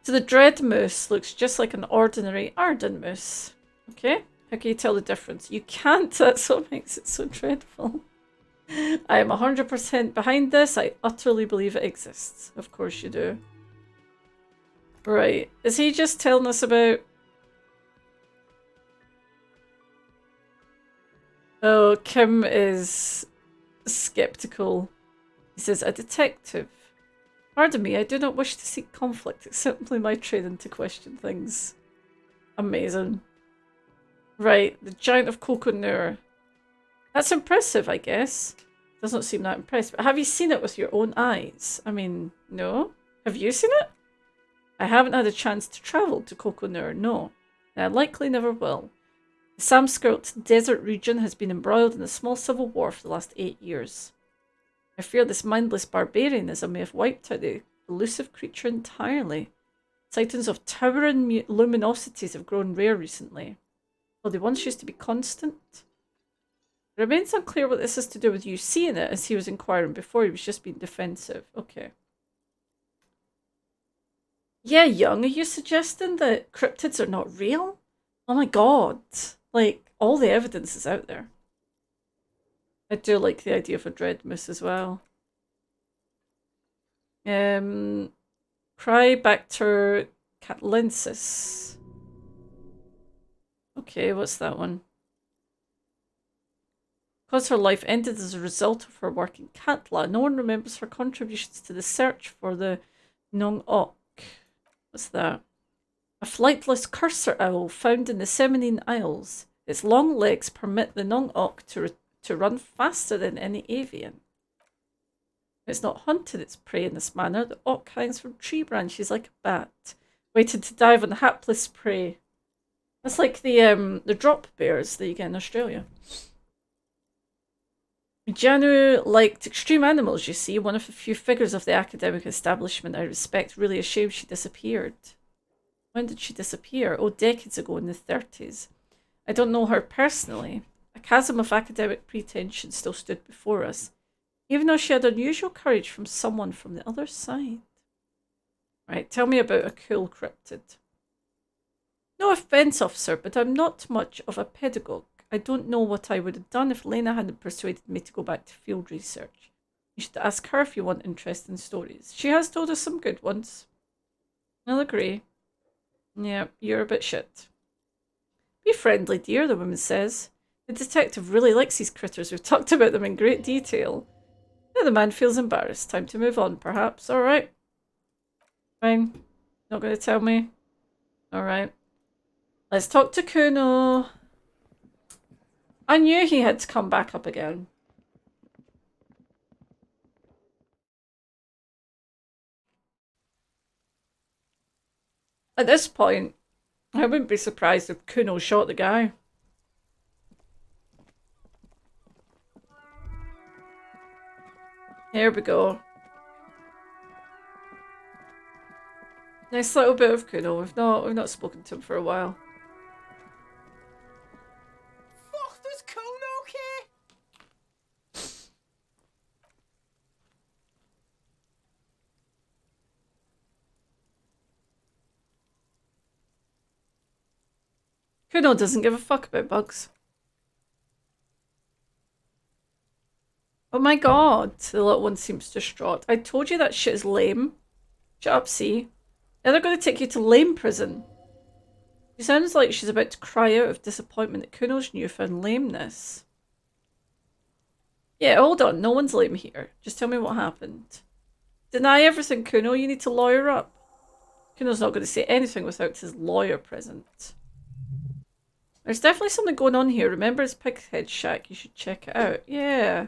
S1: So the dread moose looks just like an ordinary Arden moose. Okay? How can you tell the difference? You can't. That's what makes it so dreadful. I am 100% behind this. I utterly believe it exists. Of course you do. Right. Is he just telling us about... Oh, Kim is skeptical. He says, a detective. Pardon me, I do not wish to seek conflict. It's simply my training to question things. Amazing. Right, the Giant of Coconur. That's impressive, I guess. Doesn't seem that impressed. But have you seen it with your own eyes? I mean, no? Have you seen it? I haven't had a chance to travel to Coconur, no. And I likely never will. The Samskert desert region has been embroiled in a small civil war for the last 8 years. I fear this mindless barbarianism may have wiped out the elusive creature entirely. Sightings of towering luminosities have grown rare recently. Well, they once used to be constant. It remains unclear what this has to do with you seeing it, as he was inquiring before. He was just being defensive. Okay. Yeah, Young, are you suggesting that cryptids are not real? Oh my god. All the evidence is out there. I do like the idea of a dread moose as well. Crybacter catlensis. Okay, what's that one? Because her life ended as a result of her work in Katla, no one remembers her contributions to the search for the Nong-Ok. What's that? A flightless cursor owl found in the Seminine Isles. Its long legs permit the Nong-ok to run faster than any avian. It's not hunted its prey in this manner. The auk hangs from tree branches like a bat, waiting to dive on the hapless prey. That's like the drop bears that you get in Australia. Janu liked extreme animals, you see. One of the few figures of the academic establishment I respect. Really ashamed she disappeared. When did she disappear? Oh, decades ago in the 30s. I don't know her personally. A chasm of academic pretension still stood before us, even though she had unusual courage from someone from the other side. Right, tell me about a cool cryptid. No offence, officer, but I'm not much of a pedagogue. I don't know what I would have done if Lena hadn't persuaded me to go back to field research. You should ask her if you want interesting stories. She has told us some good ones. I'll agree. Yeah, you're a bit shit. Be friendly, dear, the woman says. The detective really likes these critters. We've talked about them in great detail. Now the man feels embarrassed. Time to move on, perhaps. Alright. Fine. Not going to tell me? Alright. Let's talk to Kuno. I knew he had to come back up again. At this point, I wouldn't be surprised if Kuno shot the guy. Here we go. Nice little bit of Kuno. We've not spoken to him for a while.
S7: Fuck, does Kuno care?
S1: Kuno doesn't give a fuck about bugs. Oh my god, the little one seems distraught. I told you that shit is lame. Shut up, see? Now they're going to take you to lame prison. She sounds like she's about to cry out of disappointment at Kuno's newfound lameness. Yeah, hold on, no one's lame here. Just tell me what happened. Deny everything, Kuno, you need to lawyer up. Kuno's not going to say anything without his lawyer present. There's definitely something going on here. Remember his pighead shack? You should check it out. Yeah.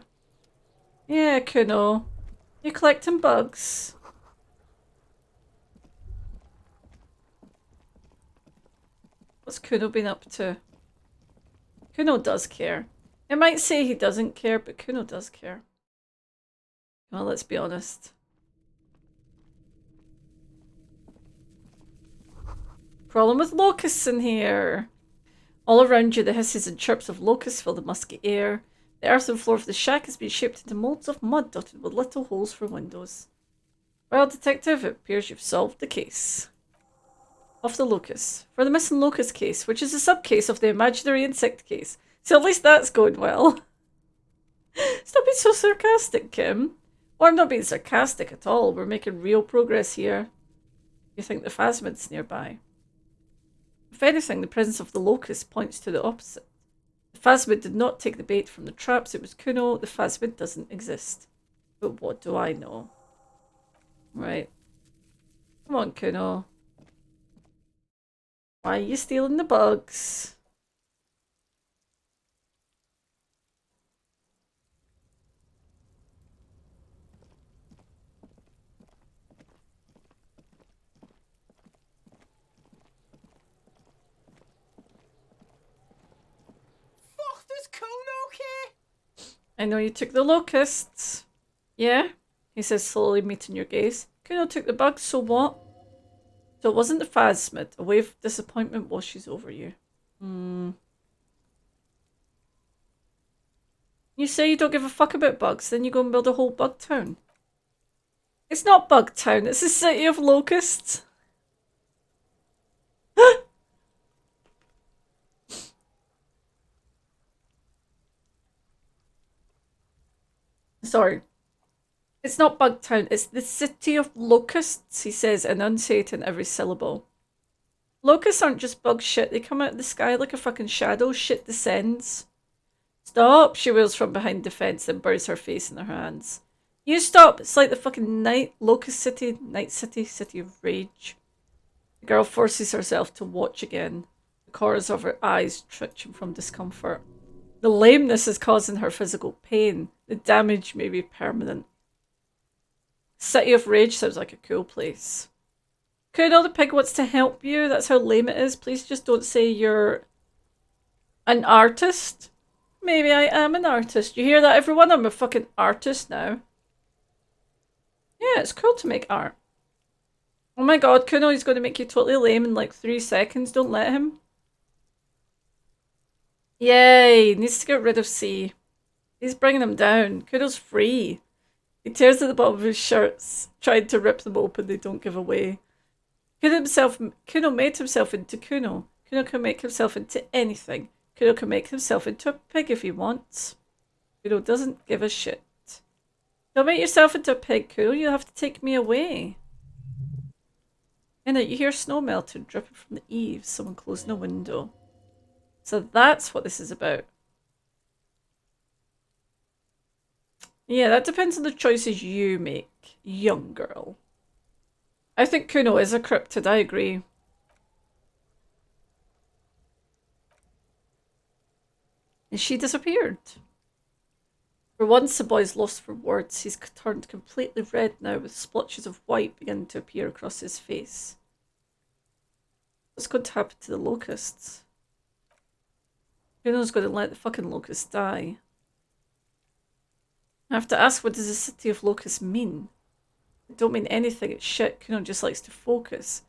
S1: Yeah, Kuno. You collecting bugs? What's Kuno been up to? Kuno does care. It might say he doesn't care, but Kuno does care. Well, let's be honest. Crawling with locusts in here. All around you, the hisses and chirps of locusts fill the musky air. The earthen floor of the shack has been shaped into moulds of mud dotted with little holes for windows. Well, detective, it appears you've solved the case. Of the locust. For the missing locust case, which is a sub-case of the imaginary insect case. So at least that's going well. Stop being so sarcastic, Kim. Or I'm not being sarcastic at all. We're making real progress here. You think the phasmid's nearby? If anything, the presence of the locust points to the opposite. The phasmid did not take the bait from the traps. It was Kuno. The phasmid doesn't exist. But what do I know? Right. Come on, Kuno. Why are you stealing the bugs?
S7: Fuck, does Kuno care?
S1: I know you took the locusts. Yeah? He says, slowly meeting your gaze. Kuno took the bugs, so what? So it wasn't the phasmid. A wave of disappointment washes over you. You say you don't give a fuck about bugs, then you go and build a whole bug town. It's not Bug Town, it's a city of locusts. Sorry. It's not Bug Town, it's the city of locusts, he says, enunciating every syllable. Locusts aren't just bug shit, they come out of the sky like a fucking shadow, shit descends. Stop, she wails from behind the fence, then buries her face in her hands. You stop, it's like the fucking night city of rage. The girl forces herself to watch again. The corners of her eyes twitching from discomfort. The lameness is causing her physical pain. The damage may be permanent. City of Rage sounds like a cool place. Kuno the pig wants to help you. That's how lame it is. Please just don't say you're an artist. Maybe I am an artist. You hear that, everyone? I'm a fucking artist now. Yeah, it's cool to make art. Oh my god, Kuno, he's going to make you totally lame in like 3 seconds. Don't let him. Yay, needs to get rid of C. He's bringing him down. Kuno's free. He tears at the bottom of his shirts, trying to rip them open. They don't give away. Kuno made himself into Kuno. Kuno can make himself into anything. Kuno can make himself into a pig if he wants. Kuno doesn't give a shit. Don't make yourself into a pig, Kuno. You'll have to take me away. And you hear snow melting dripping from the eaves. Someone closing a window. So that's what this is about. Yeah, that depends on the choices you make, young girl. I think Kuno is a cryptid, I agree. And she disappeared. For once, the boy's lost for words. He's turned completely red now, with splotches of white beginning to appear across his face. What's going to happen to the locusts? Kuno's going to let the fucking locusts die. I have to ask, what does the city of locusts mean? It don't mean anything, it's shit. Kuno just likes to focus.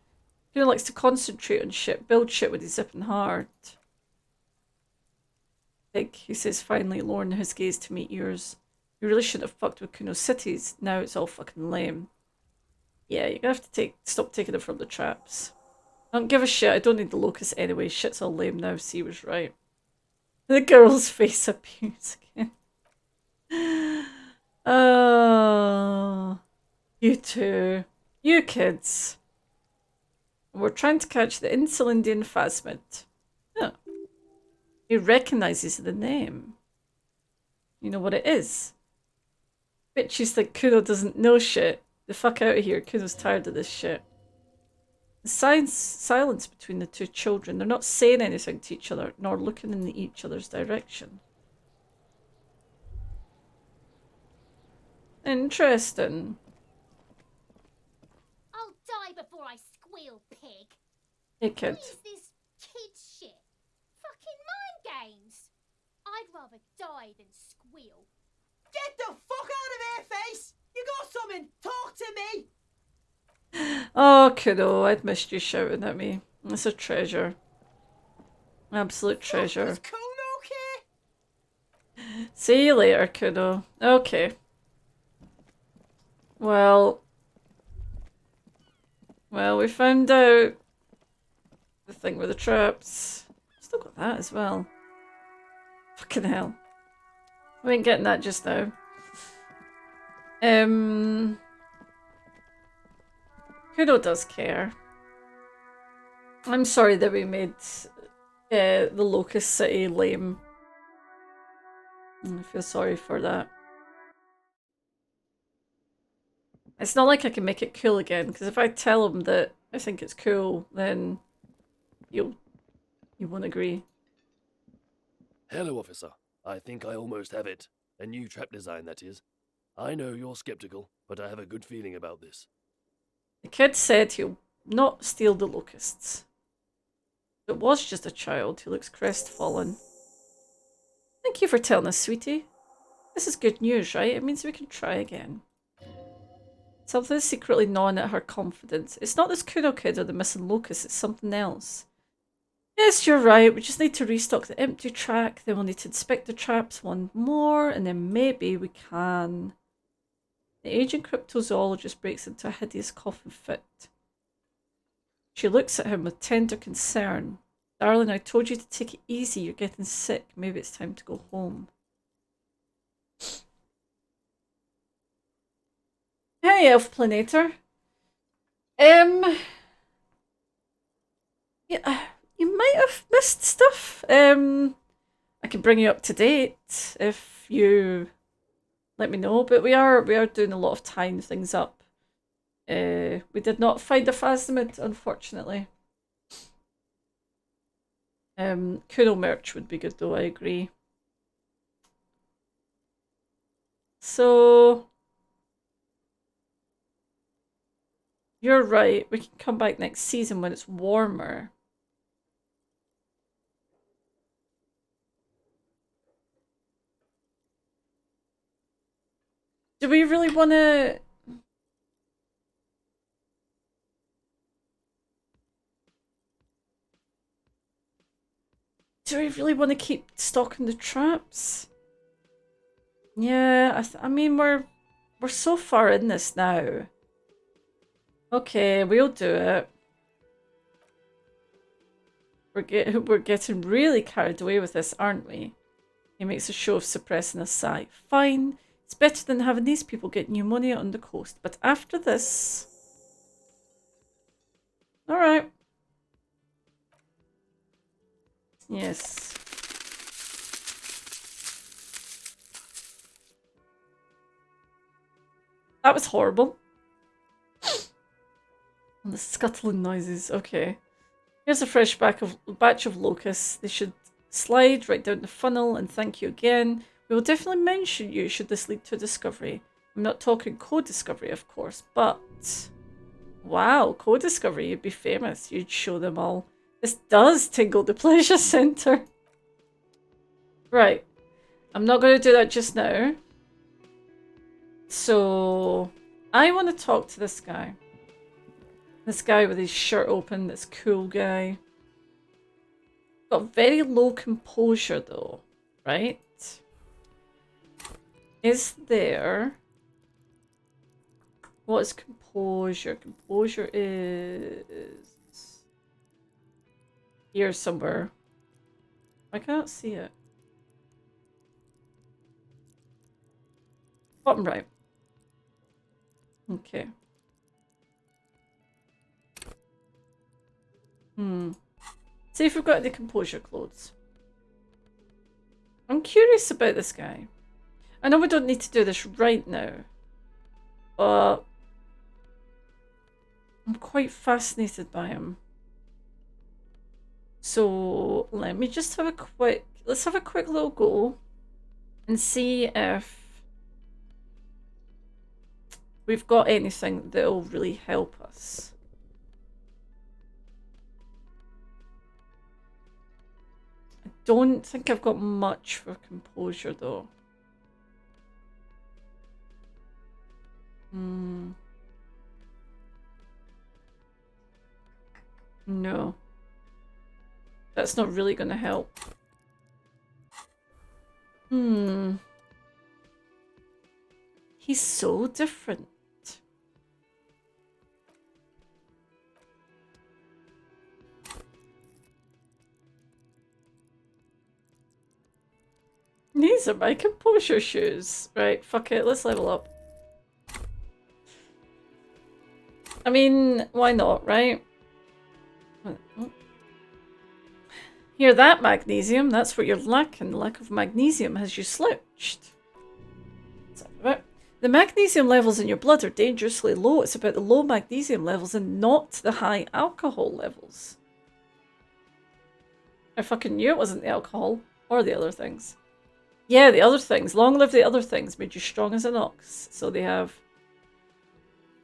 S1: Kuno likes to concentrate on shit, build shit when he's zipping hard. Pig, he says finally, lowering his gaze to meet yours. You really shouldn't have fucked with Kuno's cities. Now it's all fucking lame. Yeah, you're gonna have to stop taking it from the traps. I don't give a shit, I don't need the locusts anyway. Shit's all lame now, C was right. The girl's face appears again. Oh, you two. You kids. We're trying to catch the Insulindian phasmid. Oh. He recognizes the name. You know what it is? Bitches think Kuno doesn't know shit. The fuck out of here. Kuno's tired of this shit. The silence between the two children. They're not saying anything to each other, nor looking in each other's direction. Interesting.
S2: I'll die before I squeal, pig.
S1: Hey, kid.
S2: What is this kid shit? Fucking mind games. I'd rather die than squeal.
S3: Get the fuck out of here, face! You got something? Talk to me!
S1: Oh, Kuno, I'd missed you shouting at me. It's a treasure. Absolute treasure.
S3: Is Kuno okay?
S1: See you later, Kuno. Okay. Well, we found out the thing with the traps. Still got that as well. Fucking hell. We ain't getting that just now. Kuno does care. I'm sorry that we made the Locust City lame. I feel sorry for that. It's not like I can make it cool again, because if I tell him that I think it's cool, then you won't agree.
S12: Hello, officer. I think I almost have it. A new trap design, that is. I know you're skeptical, but I have a good feeling about this.
S1: The kid said he'll not steal the locusts. It was just a child who looks crestfallen. Thank you for telling us, sweetie. This is good news, right? It means we can try again. Something's secretly gnawing at her confidence. It's not this Kuno kid or the missing locust, it's something else. Yes, you're right. We just need to restock the empty track, then we'll need to inspect the traps one more, and then maybe we can... The aging cryptozoologist breaks into a hideous coughing fit. She looks at him with tender concern. Darling, I told you to take it easy. You're getting sick. Maybe it's time to go home. Hey, Elf Planator. Yeah, you might have missed stuff. I can bring you up to date if you let me know. But we are doing a lot of tying things up. We did not find a phasmid, unfortunately. Kuno merch would be good though, I agree. So you're right, we can come back next season when it's warmer. Do we really want to... Do we really want to keep stocking the traps? Yeah, I mean, we're so far in this now. Okay, we'll do it. We're getting really carried away with this, aren't we? He makes a show of suppressing a sigh. Fine. It's better than having these people get pneumonia on the coast. But after this... Alright. Yes. That was horrible. And the scuttling noises. Okay. Here's a fresh batch of locusts. They should slide right down the funnel, and thank you again. We will definitely mention you should this lead to a discovery. I'm not talking co-discovery, of course, but... Wow, co-discovery, you'd be famous. You'd show them all. This does tingle the pleasure center. Right. I'm not going to do that just now. So, I want to talk to this guy. This guy with his shirt open, this cool guy. Got very low composure though, right? Is there... What is composure? Composure is... here somewhere. I can't see it. Bottom right. Okay. See if we've got any composure clothes. I'm curious about this guy. I know we don't need to do this right now, but I'm quite fascinated by him. So let me just have a quick... Let's have a quick little go and see if we've got anything that'll really help us. I don't think I've got much for composure though. No. That's not really going to help. He's so different. These are my composure shoes. Right, fuck it, let's level up. I mean, why not, right? Hear that, magnesium? That's what you're lacking. The lack of magnesium has you slouched. The magnesium levels in your blood are dangerously low. It's about the low magnesium levels and not the high alcohol levels. I fucking knew it wasn't the alcohol or the other things. Yeah, the other things. Long live the other things. Made you strong as an ox. So they have...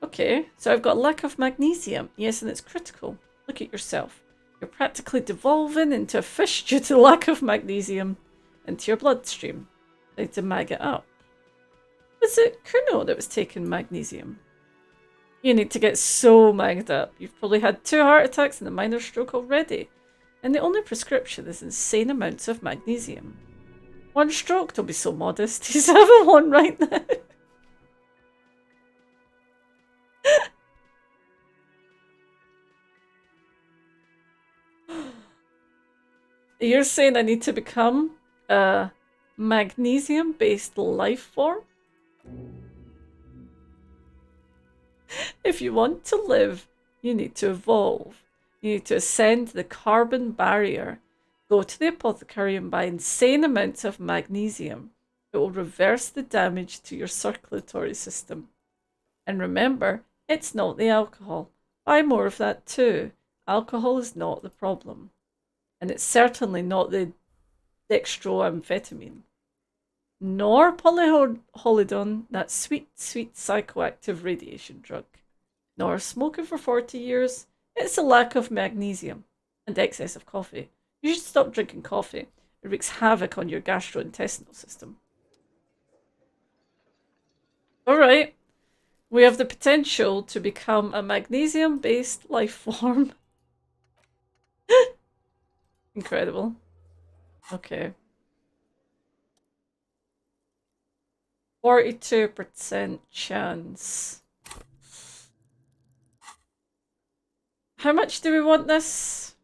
S1: Okay, so I've got lack of magnesium. Yes, and it's critical. Look at yourself. You're practically devolving into a fish due to lack of magnesium into your bloodstream. I need to mag it up. Was it Kuno that was taking magnesium? You need to get so magged up. You've probably had 2 heart attacks and a minor stroke already. And the only prescription is insane amounts of magnesium. 1 stroke? Don't be so modest. He's having one right now. You're saying I need to become a magnesium-based life form? If you want to live, you need to evolve. You need to ascend the carbon barrier. Go to the apothecary and buy insane amounts of magnesium. It will reverse the damage to your circulatory system. And remember, it's not the alcohol. Buy more of that too. Alcohol is not the problem. And it's certainly not the dextroamphetamine. Nor polyholidone, that sweet, sweet psychoactive radiation drug. Nor smoking for 40 years. It's a lack of magnesium and excess of coffee. You should stop drinking coffee. It wreaks havoc on your gastrointestinal system. Alright. We have the potential to become a magnesium-based life form. Incredible. Okay. 42% chance. How much do we want this?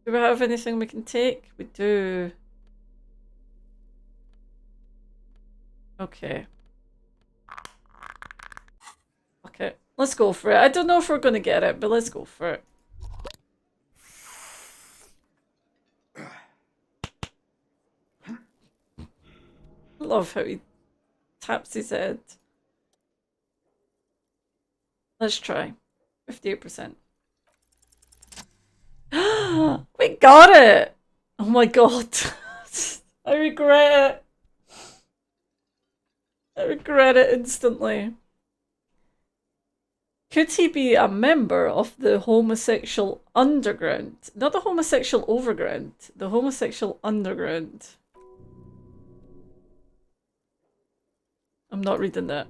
S1: Do we have anything we can take? We do. Okay. Okay. Let's go for it. I don't know if we're going to get it, but let's go for it. Love how he taps his head. Let's try. 58%. We got it! Oh my god. I regret it. I regret it instantly. Could he be a member of the homosexual underground? Not the homosexual overground. The homosexual underground. I'm not reading that.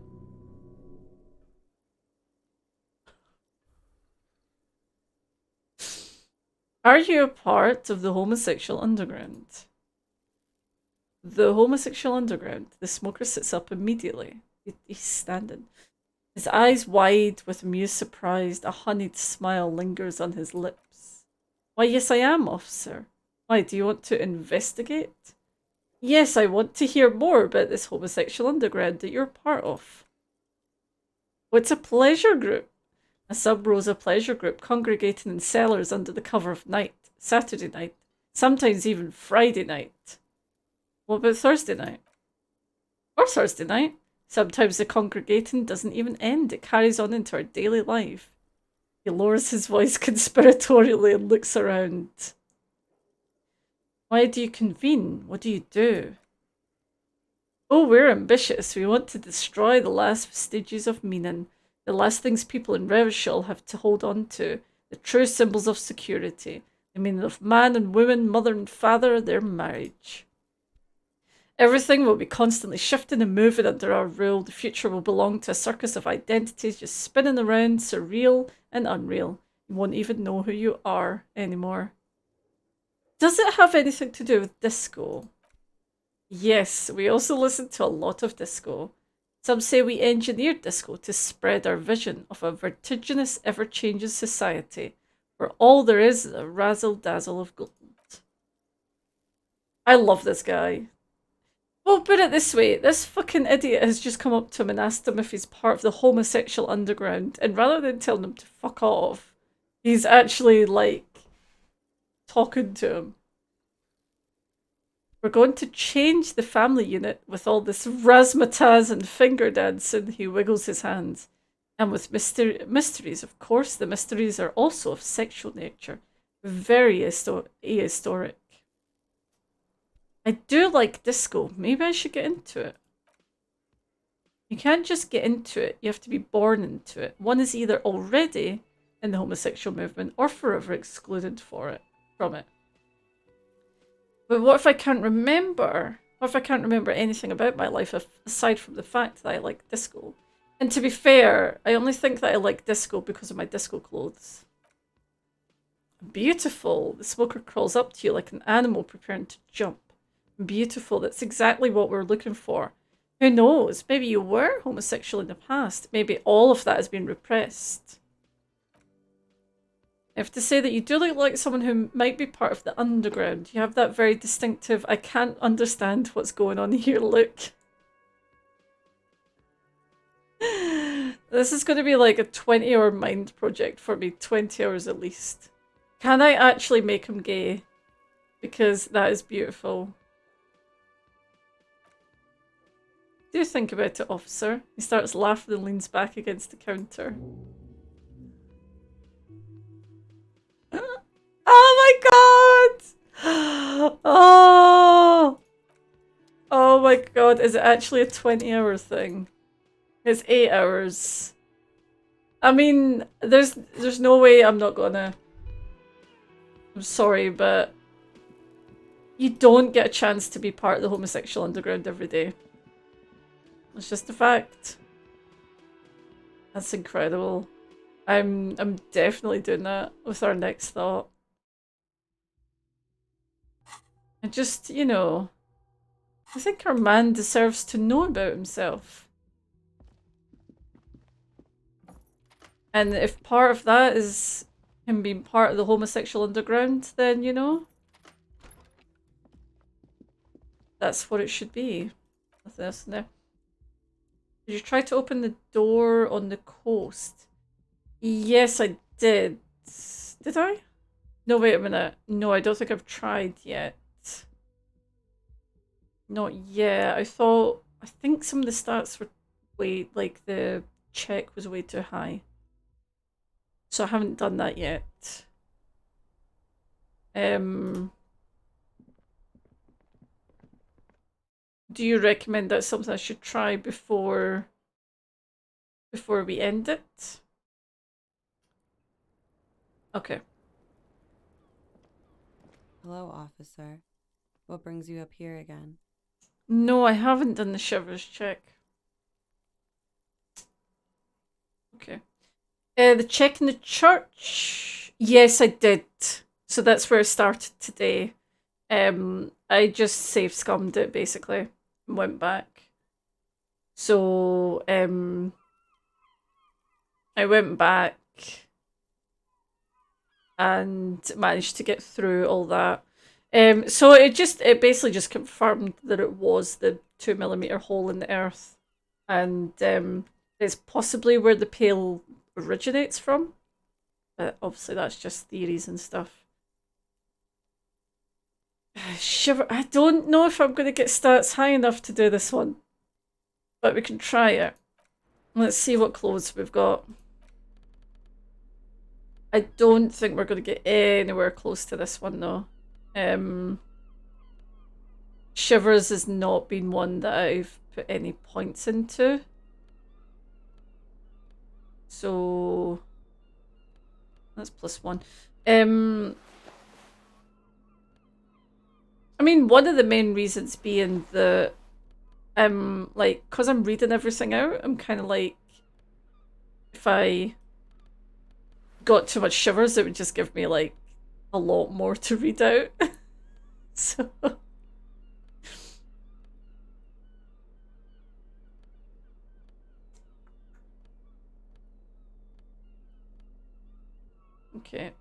S1: Are you a part of the homosexual underground? The homosexual underground. The smoker sits up immediately. He's standing. His eyes wide with amused surprise. A honeyed smile lingers on his lips. Why, yes, I am, officer. Why, do you want to investigate? Yes, I want to hear more about this homosexual underground that you're part of. What's a pleasure group? A sub-rosa pleasure group congregating in cellars under the cover of night, Saturday night, sometimes even Friday night. What about Thursday night? Or Thursday night? Sometimes the congregating doesn't even end, it carries on into our daily life. He lowers his voice conspiratorially and looks around. Why do you convene? What do you do? Oh, we're ambitious. We want to destroy the last vestiges of meaning. The last things people in Revachol have to hold on to. The true symbols of security. The meaning of man and woman, mother and father, their marriage. Everything will be constantly shifting and moving under our rule. The future will belong to a circus of identities just spinning around, surreal and unreal. You won't even know who you are anymore. Does it have anything to do with disco? Yes, we also listen to a lot of disco. Some say we engineered disco to spread our vision of a vertiginous, ever-changing society where all there is a razzle-dazzle of gold. I love this guy. Well, put it this way, this fucking idiot has just come up to him and asked him if he's part of the homosexual underground, and rather than telling him to fuck off, he's actually, like, talking to him. We're going to change the family unit with all this razzmatazz and finger dancing. He wiggles his hands. And with mysteries, of course, the mysteries are also of sexual nature. Very ahistoric. I do like disco. Maybe I should get into it. You can't just get into it. You have to be born into it. One is either already in the homosexual movement or forever excluded from it. But what if I can't remember? What if I can't remember anything about my life aside from the fact that I like disco? And to be fair, I only think that I like disco because of my disco clothes. Beautiful. The smoker crawls up to you like an animal preparing to jump. Beautiful. That's exactly what we're looking for. Who knows? Maybe you were homosexual in the past. Maybe all of that has been repressed. I have to say that you do look like someone who might be part of the underground. You have that very distinctive, I can't understand what's going on here look. This is going to be like a 20-hour mind project for me. 20 hours at least. Can I actually make him gay? Because that is beautiful. Do think about it, officer. He starts laughing and leans back against the counter. Oh! Oh my god, is it actually a 20-hour thing? It's 8 hours. I mean, there's no way I'm not gonna... I'm sorry, but... You don't get a chance to be part of the homosexual underground every day. It's just a fact. That's incredible. I'm definitely doing that with our next thought. And just, you know, I think our man deserves to know about himself. And if part of that is him being part of the homosexual underground, then, you know, that's what it should be. With this now. Did you try to open the door on the coast? Yes, I did. Did I? No, wait a minute. No, I don't think I've tried yet. Not yet. I think some of the stats were way, like the check was way too high. So I haven't done that yet. Do you recommend that's something I should try before we end it? Okay.
S14: Hello, officer. What brings you up here again?
S1: No, I haven't done the shivers check. Okay. The check in the church. Yes, I did. So that's where I started today. I just safe scummed it basically and went back. So I went back and managed to get through all that. So it basically just confirmed that it was the 2mm hole in the earth, and it's possibly where the pale originates from. But obviously that's just theories and stuff. Shiver, I don't know if I'm going to get stats high enough to do this one, but we can try it. Let's see what clothes we've got. I don't think we're going to get anywhere close to this one though. Shivers has not been one that I've put any points into. So that's +1. I mean, one of the main reasons being that like, because I'm reading everything out, I'm kind of like, if I got too much shivers, it would just give me like a lot more to read out. So okay.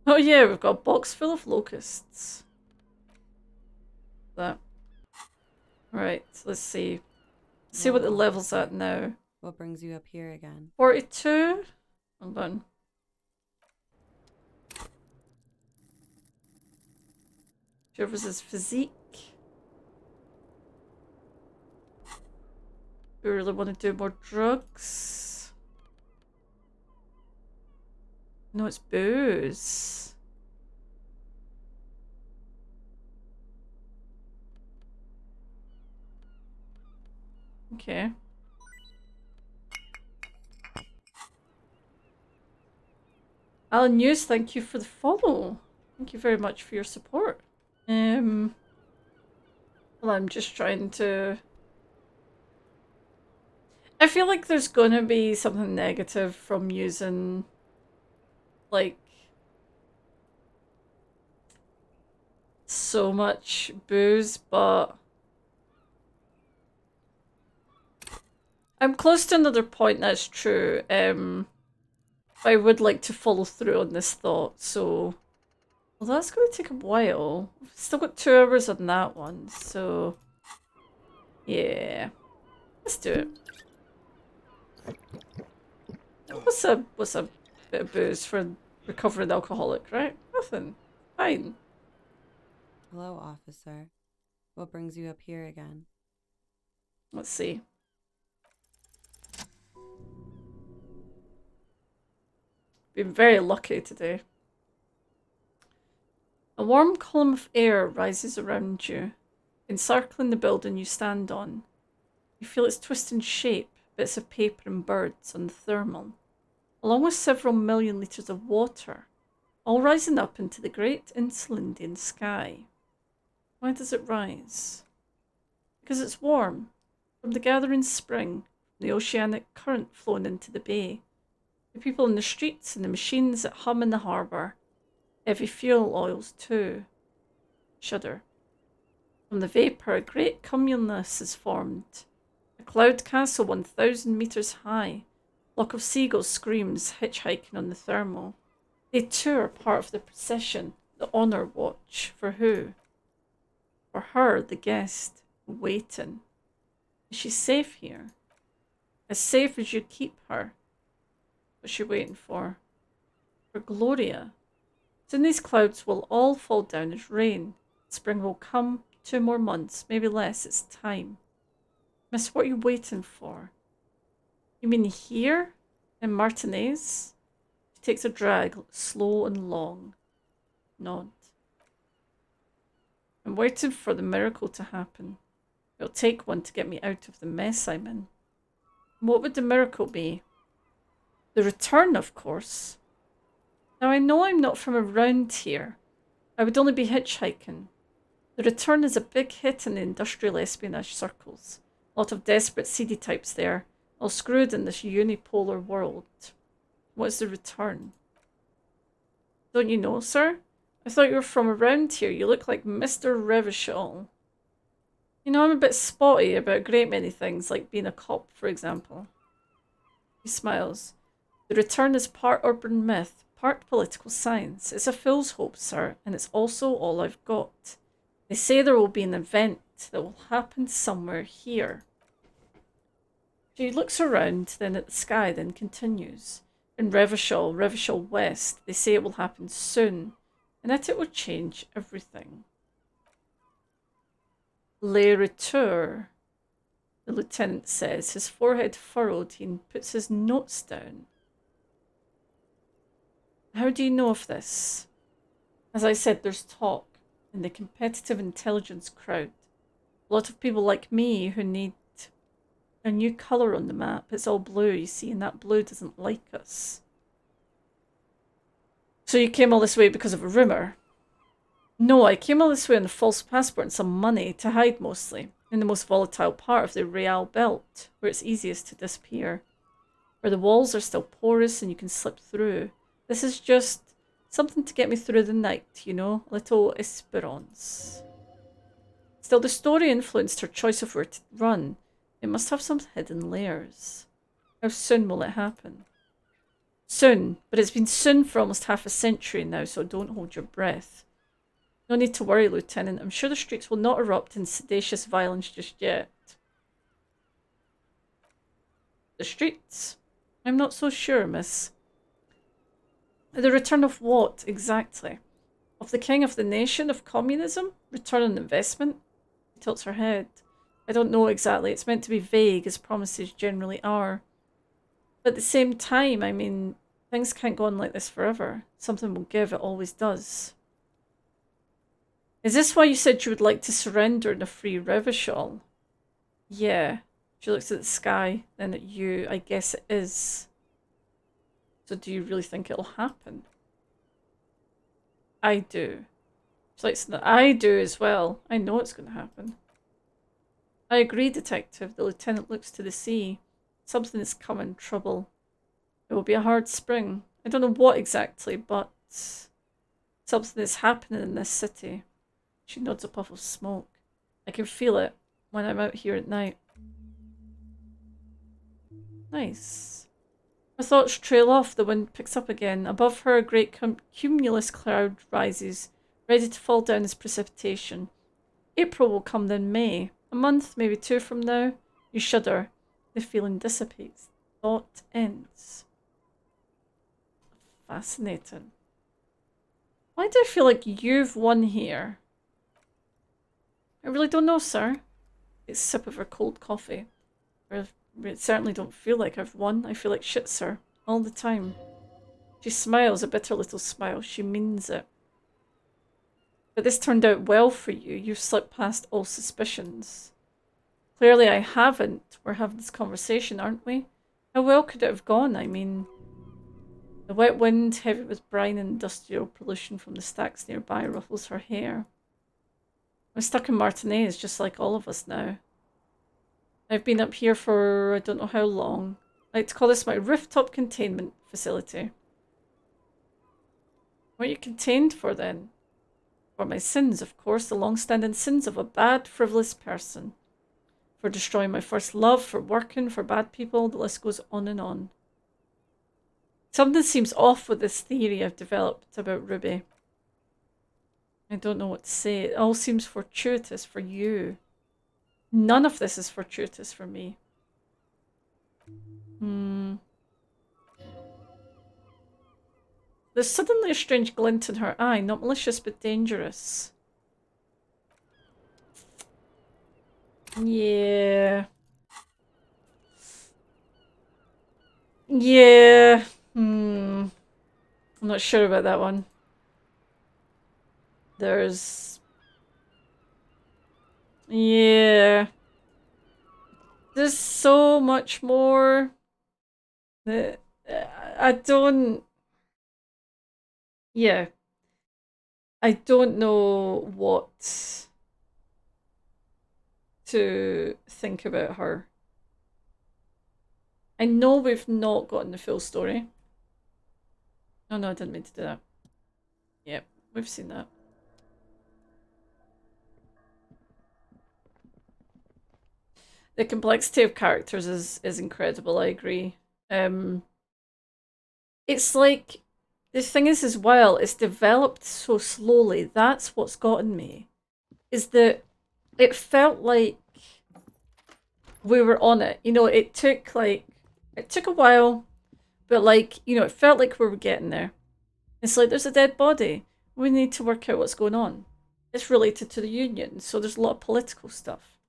S1: Oh yeah, we've got a box full of locusts. That. Right, let's see. See what the level's at now.
S14: What brings you up here again?
S1: 42? Hold on. Shivers his physique. We really want to do more drugs. No, it's booze. Okay. Alan News, thank you for the follow. Thank you very much for your support. Well, I'm just trying to... I feel like there's gonna be something negative from using, like, so much booze, but I'm close to another point, that's true. I would like to follow through on this thought, so... Well, that's going to take a while. We've still got 2 hours on that one, so... Yeah. Let's do it. What's a bit of booze for a recovering alcoholic, right? Nothing. Fine.
S14: Hello, officer. What brings you up here again?
S1: Let's see. Been very lucky today. A warm column of air rises around you, encircling the building you stand on. You feel its twisting shape, bits of paper and birds on the thermal, along with several million litres of water, all rising up into the great Insulindian sky. Why does it rise? Because it's warm, from the gathering spring, the oceanic current flowing into the bay, the people in the streets and the machines that hum in the harbour, heavy fuel oils too. Shudder. From the vapour, a great cumulus is formed. A cloud castle 1,000 metres high. A flock of seagulls screams, hitchhiking on the thermal. They too are part of the procession, the honour watch. For who? For her, the guest, waiting. Is she safe here? As safe as you keep her? What's she waiting for? For Gloria. Soon these clouds will all fall down as rain. Spring will come, 2 more months, maybe less, it's time. Miss, what are you waiting for? You mean here? In Martinez? She takes a drag, slow and long. Nod. I'm waiting for the miracle to happen. It'll take one to get me out of the mess I'm in. What would the miracle be? The return, of course. Now I know I'm not from around here. I would only be hitchhiking. The return is a big hit in the industrial espionage circles. A lot of desperate seedy types there, all screwed in this unipolar world. What's the return? Don't you know, sir? I thought you were from around here. You look like Mr. Revachol. You know, I'm a bit spotty about a great many things, like being a cop, for example. He smiles. The return is part urban myth, part political science. It's a fool's hope, sir, and it's also all I've got. They say there will be an event that will happen somewhere here. She looks around, then at the sky, then continues. In Revachol West, they say it will happen soon, and that it will change everything. Le Retour, the lieutenant says, his forehead furrowed, he puts his notes down. How do you know of this? As I said, there's talk in the competitive intelligence crowd. A lot of people like me who need a new colour on the map. It's all blue, you see, and that blue doesn't like us. So you came all this way because of a rumour? No, I came all this way on a false passport and some money, to hide mostly, in the most volatile part of the Real Belt, where it's easiest to disappear. Where the walls are still porous and you can slip through. This is just something to get me through the night, you know, a little espérance. Still, the story influenced her choice of where to run. It must have some hidden layers. How soon will it happen? Soon, but it's been soon for almost half a century now, so don't hold your breath. No need to worry, Lieutenant. I'm sure the streets will not erupt in seditious violence just yet. The streets? I'm not so sure, miss. The return of what, exactly? Of the king of the nation, of communism? Return on investment? She tilts her head. I don't know exactly. It's meant to be vague, as promises generally are. But at the same time, I mean, things can't go on like this forever. Something will give, it always does. Is this why you said you would like to surrender in a free Revachol? Yeah. She looks at the sky, then at you. I guess it is. So do you really think it'll happen? I do. She likes that. I do as well. I know it's going to happen. I agree, Detective. The lieutenant looks to the sea. Something is coming, trouble. It will be a hard spring. I don't know what exactly, but something is happening in this city. She nods a puff of smoke. I can feel it when I'm out here at night. Nice. Her thoughts trail off, the wind picks up again. Above her, a great cumulus cloud rises, ready to fall down as precipitation. April will come, then May. A month, maybe 2 from now. You shudder. The feeling dissipates. Thought ends. Fascinating. Why do I feel like you've won here? I really don't know, sir. It's a sip of her cold coffee. I certainly don't feel like I've won. I feel like shit, sir. All the time. She smiles, a bitter little smile. She means it. But this turned out well for you. You've slipped past all suspicions. Clearly I haven't. We're having this conversation, aren't we? How well could it have gone? I mean, the wet wind, heavy with brine and industrial pollution from the stacks nearby, ruffles her hair. I'm stuck in Martinez, just like all of us now. I've been up here for I don't know how long. I like to call this my rooftop containment facility. What are you contained for then? For my sins, of course, the long-standing sins of a bad, frivolous person. For destroying my first love, for working, for bad people, the list goes on and on. Something seems off with this theory I've developed about Ruby. I don't know what to say. It all seems fortuitous for you. None of this is fortuitous for me. There's suddenly a strange glint in her eye, not malicious but dangerous. Yeah. Yeah. I'm not sure about that one. There's... Yeah. There's so much more that I don't... Yeah. I don't know what to think about her. I know we've not gotten the full story. Oh no, I didn't mean to do that. Yep, we've seen that. The complexity of characters is incredible, I agree. It's like, the thing is as well, it's developed so slowly. That's what's gotten me. Is that it felt like we were on it. You know, it took a while, but like, you know, it felt like we were getting there. It's like, there's a dead body. We need to work out what's going on. It's related to the union, so there's a lot of political stuff.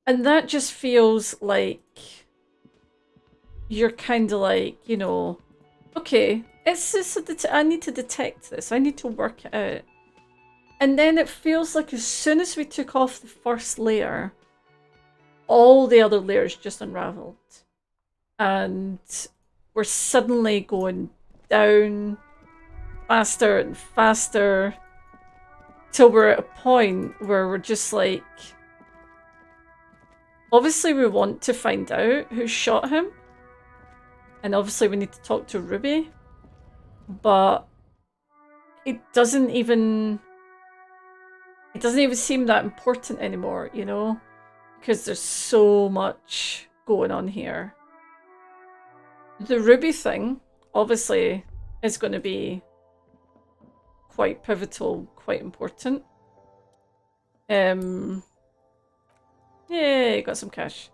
S1: And that just feels like you're kind of like, you know, okay, it's just I need to detect this. I need to work it out. And then it feels like as soon as we took off the first layer, all the other layers just unraveled. And we're suddenly going down faster and faster till we're at a point where we're just like, obviously we want to find out who shot him, and obviously we need to talk to Ruby, but it doesn't even seem that important anymore, you know, because there's so much going on here. The Ruby thing obviously is going to be quite pivotal, quite important. Yay, got some cash.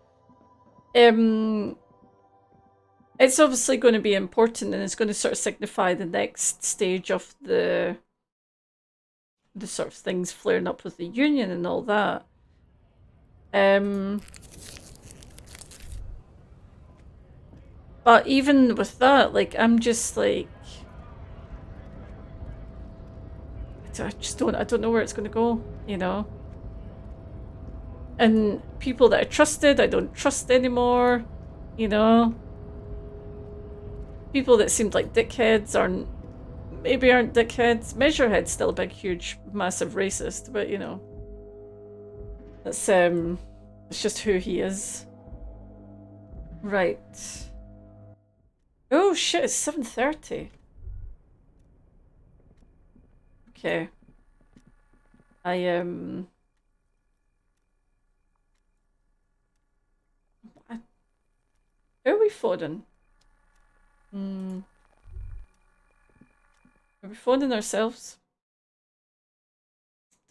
S1: It's obviously going to be important, and it's going to sort of signify the next stage of the sort of things flaring up with the union and all that. But even with that, like, I'm just like, I don't know where it's going to go, you know? And people that I trusted, I don't trust anymore, you know? People that seemed like dickheads aren't dickheads. Measurehead's still a big, huge, massive racist, but you know. That's, it's just who he is. Right. Oh shit, it's 7:30. Okay. Who are we phoning? Are we phoning ourselves?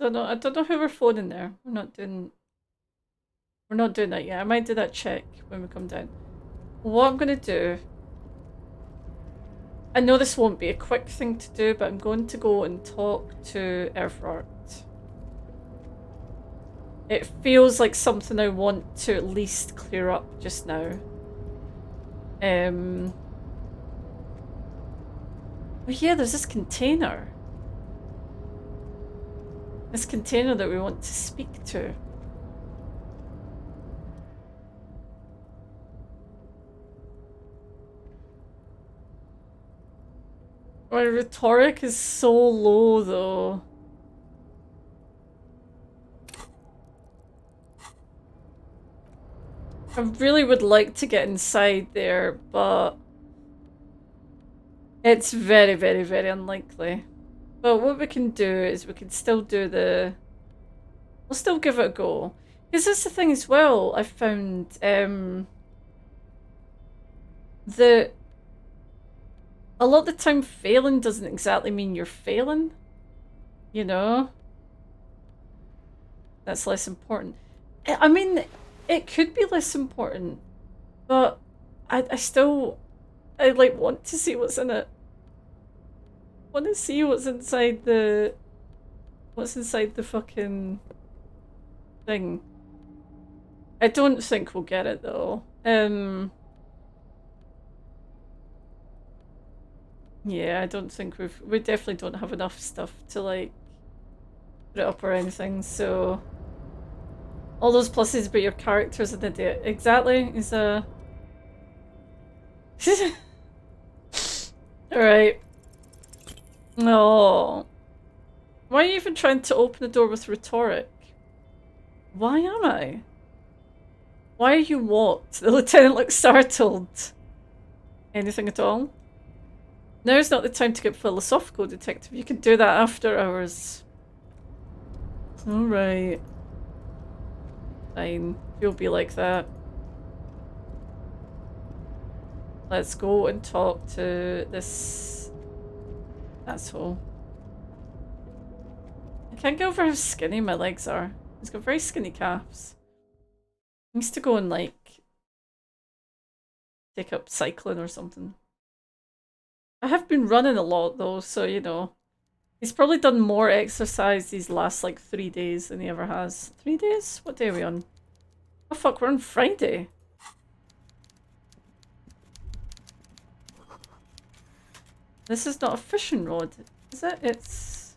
S1: I don't know who we're phoning there. We're not doing that yet. I might do that check when we come down. What I'm gonna do, I know this won't be a quick thing to do, but I'm going to go and talk to Everard. It feels like something I want to at least clear up just now. Oh yeah, there's this container. this container that we want to speak to. My rhetoric is so low though. I really would like to get inside there, but it's very, very, very unlikely. But what we can do is we can still do the... We'll still give it a go. Because that's the thing as well, I found that a lot of the time failing doesn't exactly mean you're failing. You know? That's less important. I mean, it could be less important, but I still, I like want to see what's in it. Want to see what's inside the fucking thing. I don't think we'll get it though. Yeah, I don't think we definitely don't have enough stuff to like put it up or anything, so all those pluses but your character's an idiot. Exactly, is a Alright. No. Why are you even trying to open the door with rhetoric? Why am I? Why are you what? The lieutenant looks startled. Anything at all? Now's not the time to get philosophical, detective. You can do that after hours. Alright. Fine. You'll be like that. Let's go and talk to this asshole. I can't get over how skinny my legs are. He's got very skinny calves. He needs to go and like take up cycling or something. I have been running a lot though, so you know. He's probably done more exercise these last like 3 days than he ever has. 3 days? What day are we on? Oh fuck, we're on Friday. This is not a fishing rod, is it? It's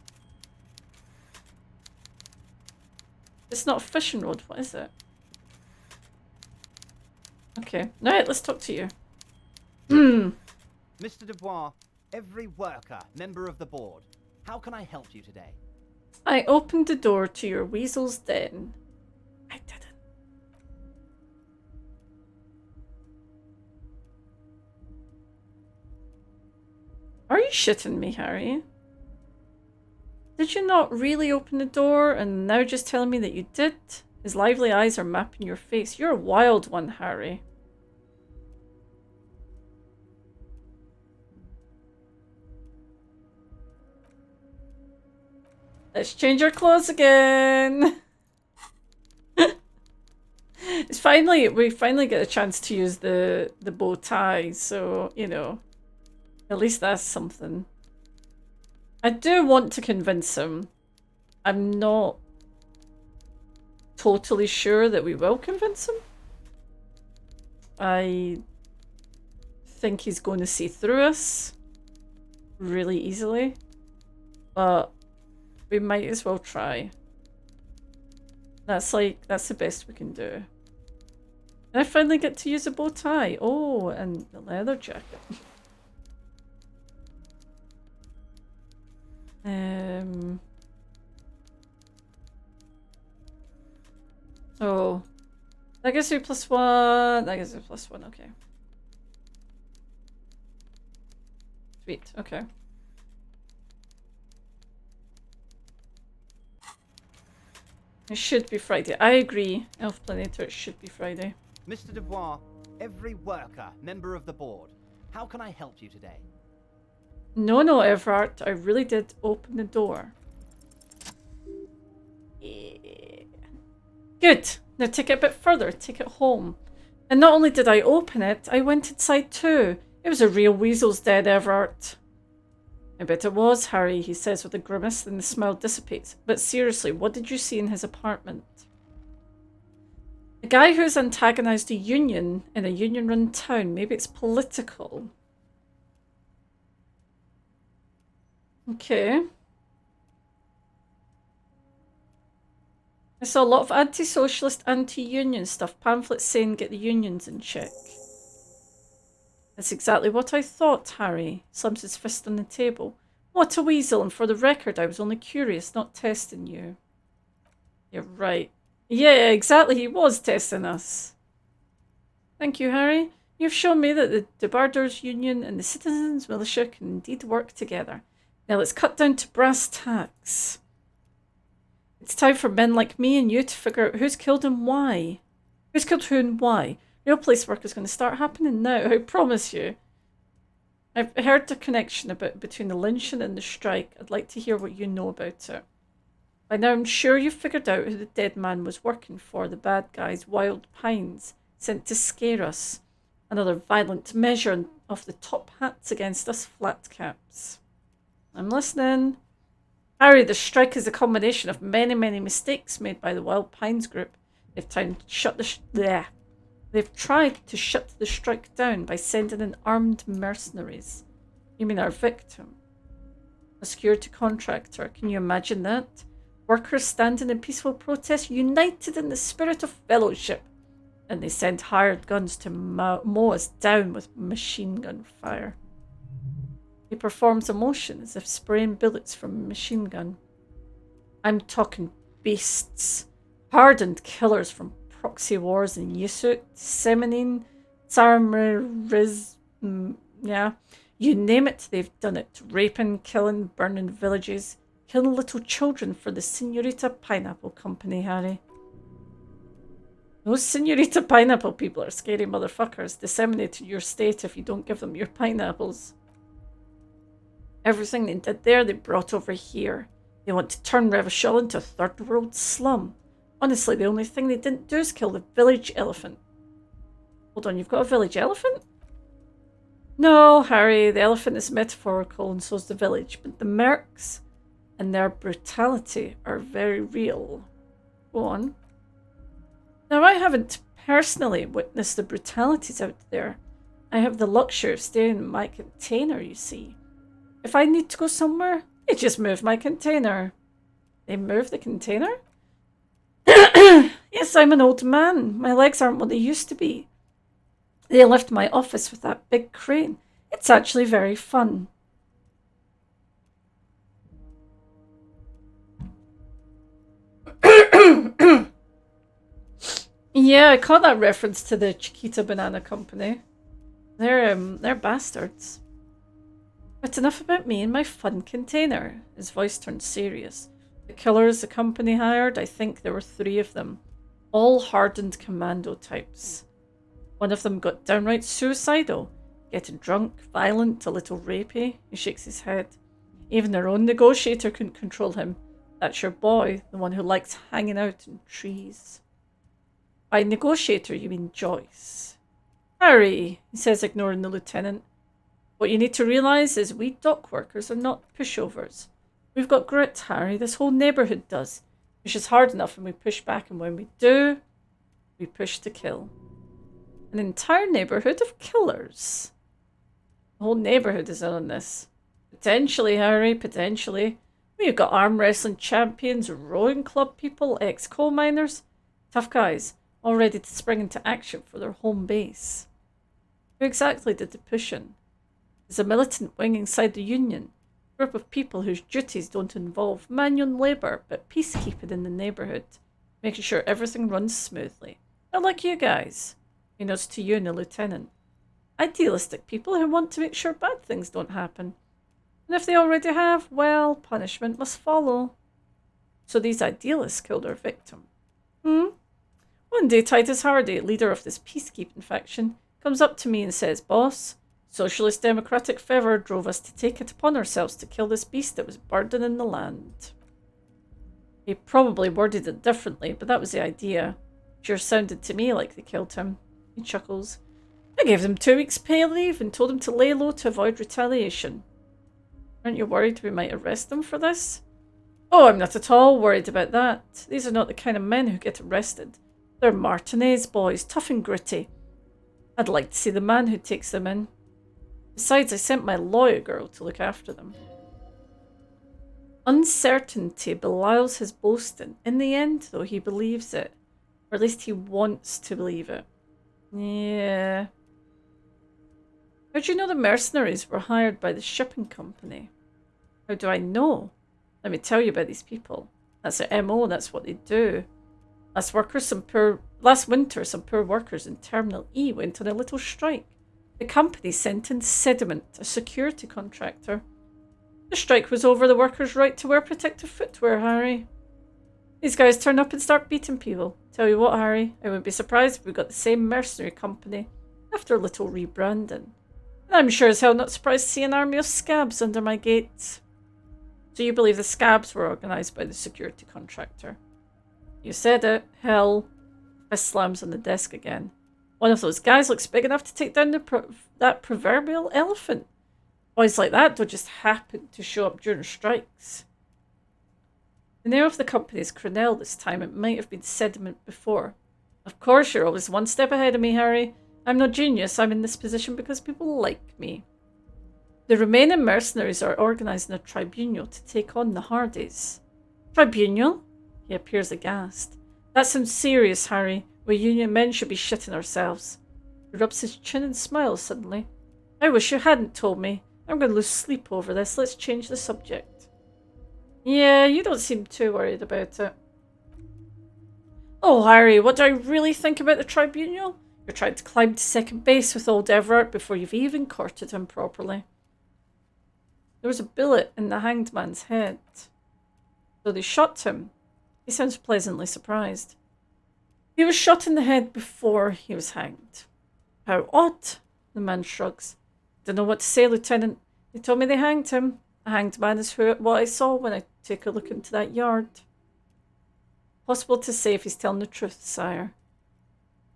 S1: not a fishing rod, what is it? Okay, alright, let's talk to you.
S15: Mr. Dubois, every worker, member of the board, how can I help you today?
S1: I opened the door to your weasel's den. I didn't. Are you shitting me, Harry? Did you not really open the door and now just telling me that you did? His lively eyes are mapping your face. You're a wild one, Harry. Let's change our clothes again. We finally get a chance to use the bow tie, so you know, at least that's something. I do want to convince him. I'm not totally sure that we will convince him. I think he's going to see through us really easily, but we might as well try. That's the best we can do. And I finally get to use a bow tie. Oh, and the leather jacket. Oh. That gives me +1. That gives me +1, okay. Sweet, okay. It should be Friday. I agree. Elf Planator, it should be Friday.
S15: Mr. Dubois, every worker, member of the board, how can I help you today?
S1: No, Everard. I really did open the door. Yeah. Good. Now take it a bit further. Take it home. And not only did I open it, I went inside too. It was a real weasel's den, Everard. I bet it was, Harry, he says with a grimace, then the smile dissipates. But seriously, what did you see in his apartment? A guy who's antagonized a union in a union-run town. Maybe it's political. Okay. I saw a lot of anti-socialist, anti-union stuff. Pamphlets saying get the unions in check. That's exactly what I thought, Harry. Slams his fist on the table. What a weasel, and for the record, I was only curious, not testing you. You're right. Yeah, exactly, he was testing us. Thank you, Harry. You've shown me that the Debarders Union and the Citizens Militia can indeed work together. Now let's cut down to brass tacks. It's time for men like me and you to figure out who's killed and why. Who's killed who and why? Real police work is going to start happening now, I promise you. I've heard the connection between the lynching and the strike. I'd like to hear what you know about it. By now I'm sure you've figured out who the dead man was working for, the bad guys, Wild Pines, sent to scare us. Another violent measure of the top hats against us flat caps. I'm listening. Harry, the strike is a combination of many, many mistakes made by the Wild Pines group. They've tried to shut the strike down by sending in armed mercenaries. You mean our victim? A security contractor. Can you imagine that? Workers standing in peaceful protest, united in the spirit of fellowship. And they sent hired guns to mow us down with machine gun fire. He performs a motion as if spraying bullets from a machine gun. I'm talking beasts. Hardened killers from proxy wars in Yusuk, Semenine, Tsarmeriz, yeah. You name it, they've done it. Raping, killing, burning villages, killing little children for the Senorita Pineapple Company, Harry. Those Senorita Pineapple people are scary motherfuckers, disseminating your state if you don't give them your pineapples. Everything they did there, they brought over here. They want to turn Revachol into a third world slum. Honestly, the only thing they didn't do is kill the village elephant. Hold on, you've got a village elephant? No, Harry, the elephant is metaphorical and so is the village, but the mercs and their brutality are very real. Go on. Now, I haven't personally witnessed the brutalities out there. I have the luxury of staying in my container, you see. If I need to go somewhere, they just move my container. They move the container? Yes, I'm an old man. My legs aren't what they used to be. They lift my office with that big crane. It's actually very fun. Yeah, I caught that reference to the Chiquita Banana Company. They're bastards. But enough about me and my fun container. His voice turned serious. The killers the company hired, I think there were 3 of them. All hardened commando types. One of them got downright suicidal. Getting drunk, violent, a little rapey. He shakes his head. Even their own negotiator couldn't control him. That's your boy, the one who likes hanging out in trees. By negotiator, you mean Joyce. Harry, he says, ignoring the lieutenant. What you need to realise is we dock workers are not pushovers. We've got grit, Harry. This whole neighbourhood does. Push is hard enough and we push back, and when we do, we push to kill. An entire neighbourhood of killers. The whole neighbourhood is in on this. Potentially, Harry, potentially. We've got arm wrestling champions, rowing club people, ex-coal miners. Tough guys, all ready to spring into action for their home base. Who exactly did the pushing? There's a militant wing inside the Union. A group of people whose duties don't involve manual labour, but peacekeeping in the neighbourhood. Making sure everything runs smoothly. Not like you guys. He nods to you and the lieutenant. Idealistic people who want to make sure bad things don't happen. And if they already have, well, punishment must follow. So these idealists killed their victim. One day Titus Hardy, leader of this peacekeeping faction, comes up to me and says, Boss, Socialist Democratic fervour drove us to take it upon ourselves to kill this beast that was burdening the land. He probably worded it differently, but that was the idea. Sure sounded to me like they killed him. He chuckles. I gave them 2 weeks pay leave and told them to lay low to avoid retaliation. Aren't you worried we might arrest them for this? Oh, I'm not at all worried about that. These are not the kind of men who get arrested. They're Martinez boys, tough and gritty. I'd like to see the man who takes them in. Besides, I sent my lawyer girl to look after them. Uncertainty belies his boasting. In the end, though, he believes it. Or at least he wants to believe it. Yeah. How do you know the mercenaries were hired by the shipping company? How do I know? Let me tell you about these people. That's their MO, that's what they do. Last winter, some poor workers in Terminal E went on a little strike. The company sent in Sediment, a security contractor. The strike was over the workers' right to wear protective footwear, Harry. These guys turn up and start beating people. Tell you what, Harry, I wouldn't be surprised if we got the same mercenary company after a little rebranding. And I'm sure as hell not surprised to see an army of scabs under my gates. So you believe the scabs were organised by the security contractor? You said it. Hell. Fist slams on the desk again. One of those guys looks big enough to take down that proverbial elephant. Boys like that don't just happen to show up during strikes. The name of the company is Cronell this time. It might have been Sediment before. Of course, you're always one step ahead of me, Harry. I'm no genius. I'm in this position because people like me. The remaining mercenaries are organising a tribunal to take on the Hardys. Tribunal? He appears aghast. That sounds serious, Harry. We Union men should be shitting ourselves. He rubs his chin and smiles suddenly. I wish you hadn't told me. I'm going to lose sleep over this. Let's change the subject. Yeah, you don't seem too worried about it. Oh, Harry, what do I really think about the tribunal? You're trying to climb to second base with old Everett before you've even courted him properly. There was a bullet in the hanged man's head. So they shot him. He sounds pleasantly surprised. He was shot in the head before he was hanged. How odd, the man shrugs. Don't know what to say, Lieutenant. They told me they hanged him. A hanged man is what I saw when I took a look into that yard. Possible to say if he's telling the truth, sire.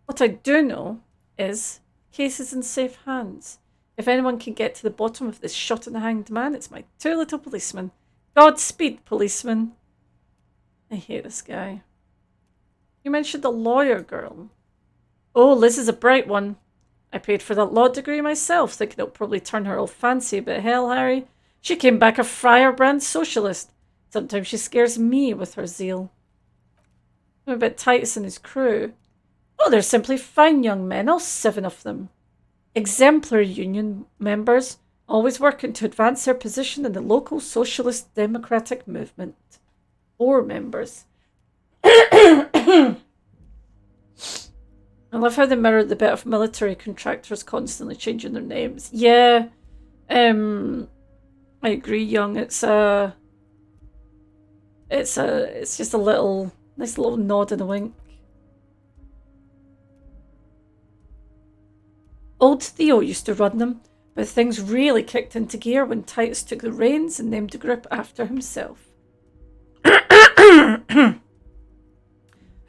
S1: What I do know is the case is in safe hands. If anyone can get to the bottom of this shot in the hanged man, it's my two little policemen. Godspeed, policeman. I hate this guy. You mentioned the lawyer girl. Oh, Liz is a bright one. I paid for that law degree myself, thinking it'll probably turn her all fancy, but hell, Harry, she came back a firebrand socialist. Sometimes she scares me with her zeal. What about Titus and his crew? Oh, they're simply fine young men, all 7 of them. Exemplary union members, always working to advance their position in the local socialist democratic movement. 4 members. I love how they mirrored the bit of military contractors constantly changing their names. Yeah, I agree, Young. It's just a little nice little nod and a wink. Old Theo used to run them, but things really kicked into gear when Titus took the reins and named the group after himself.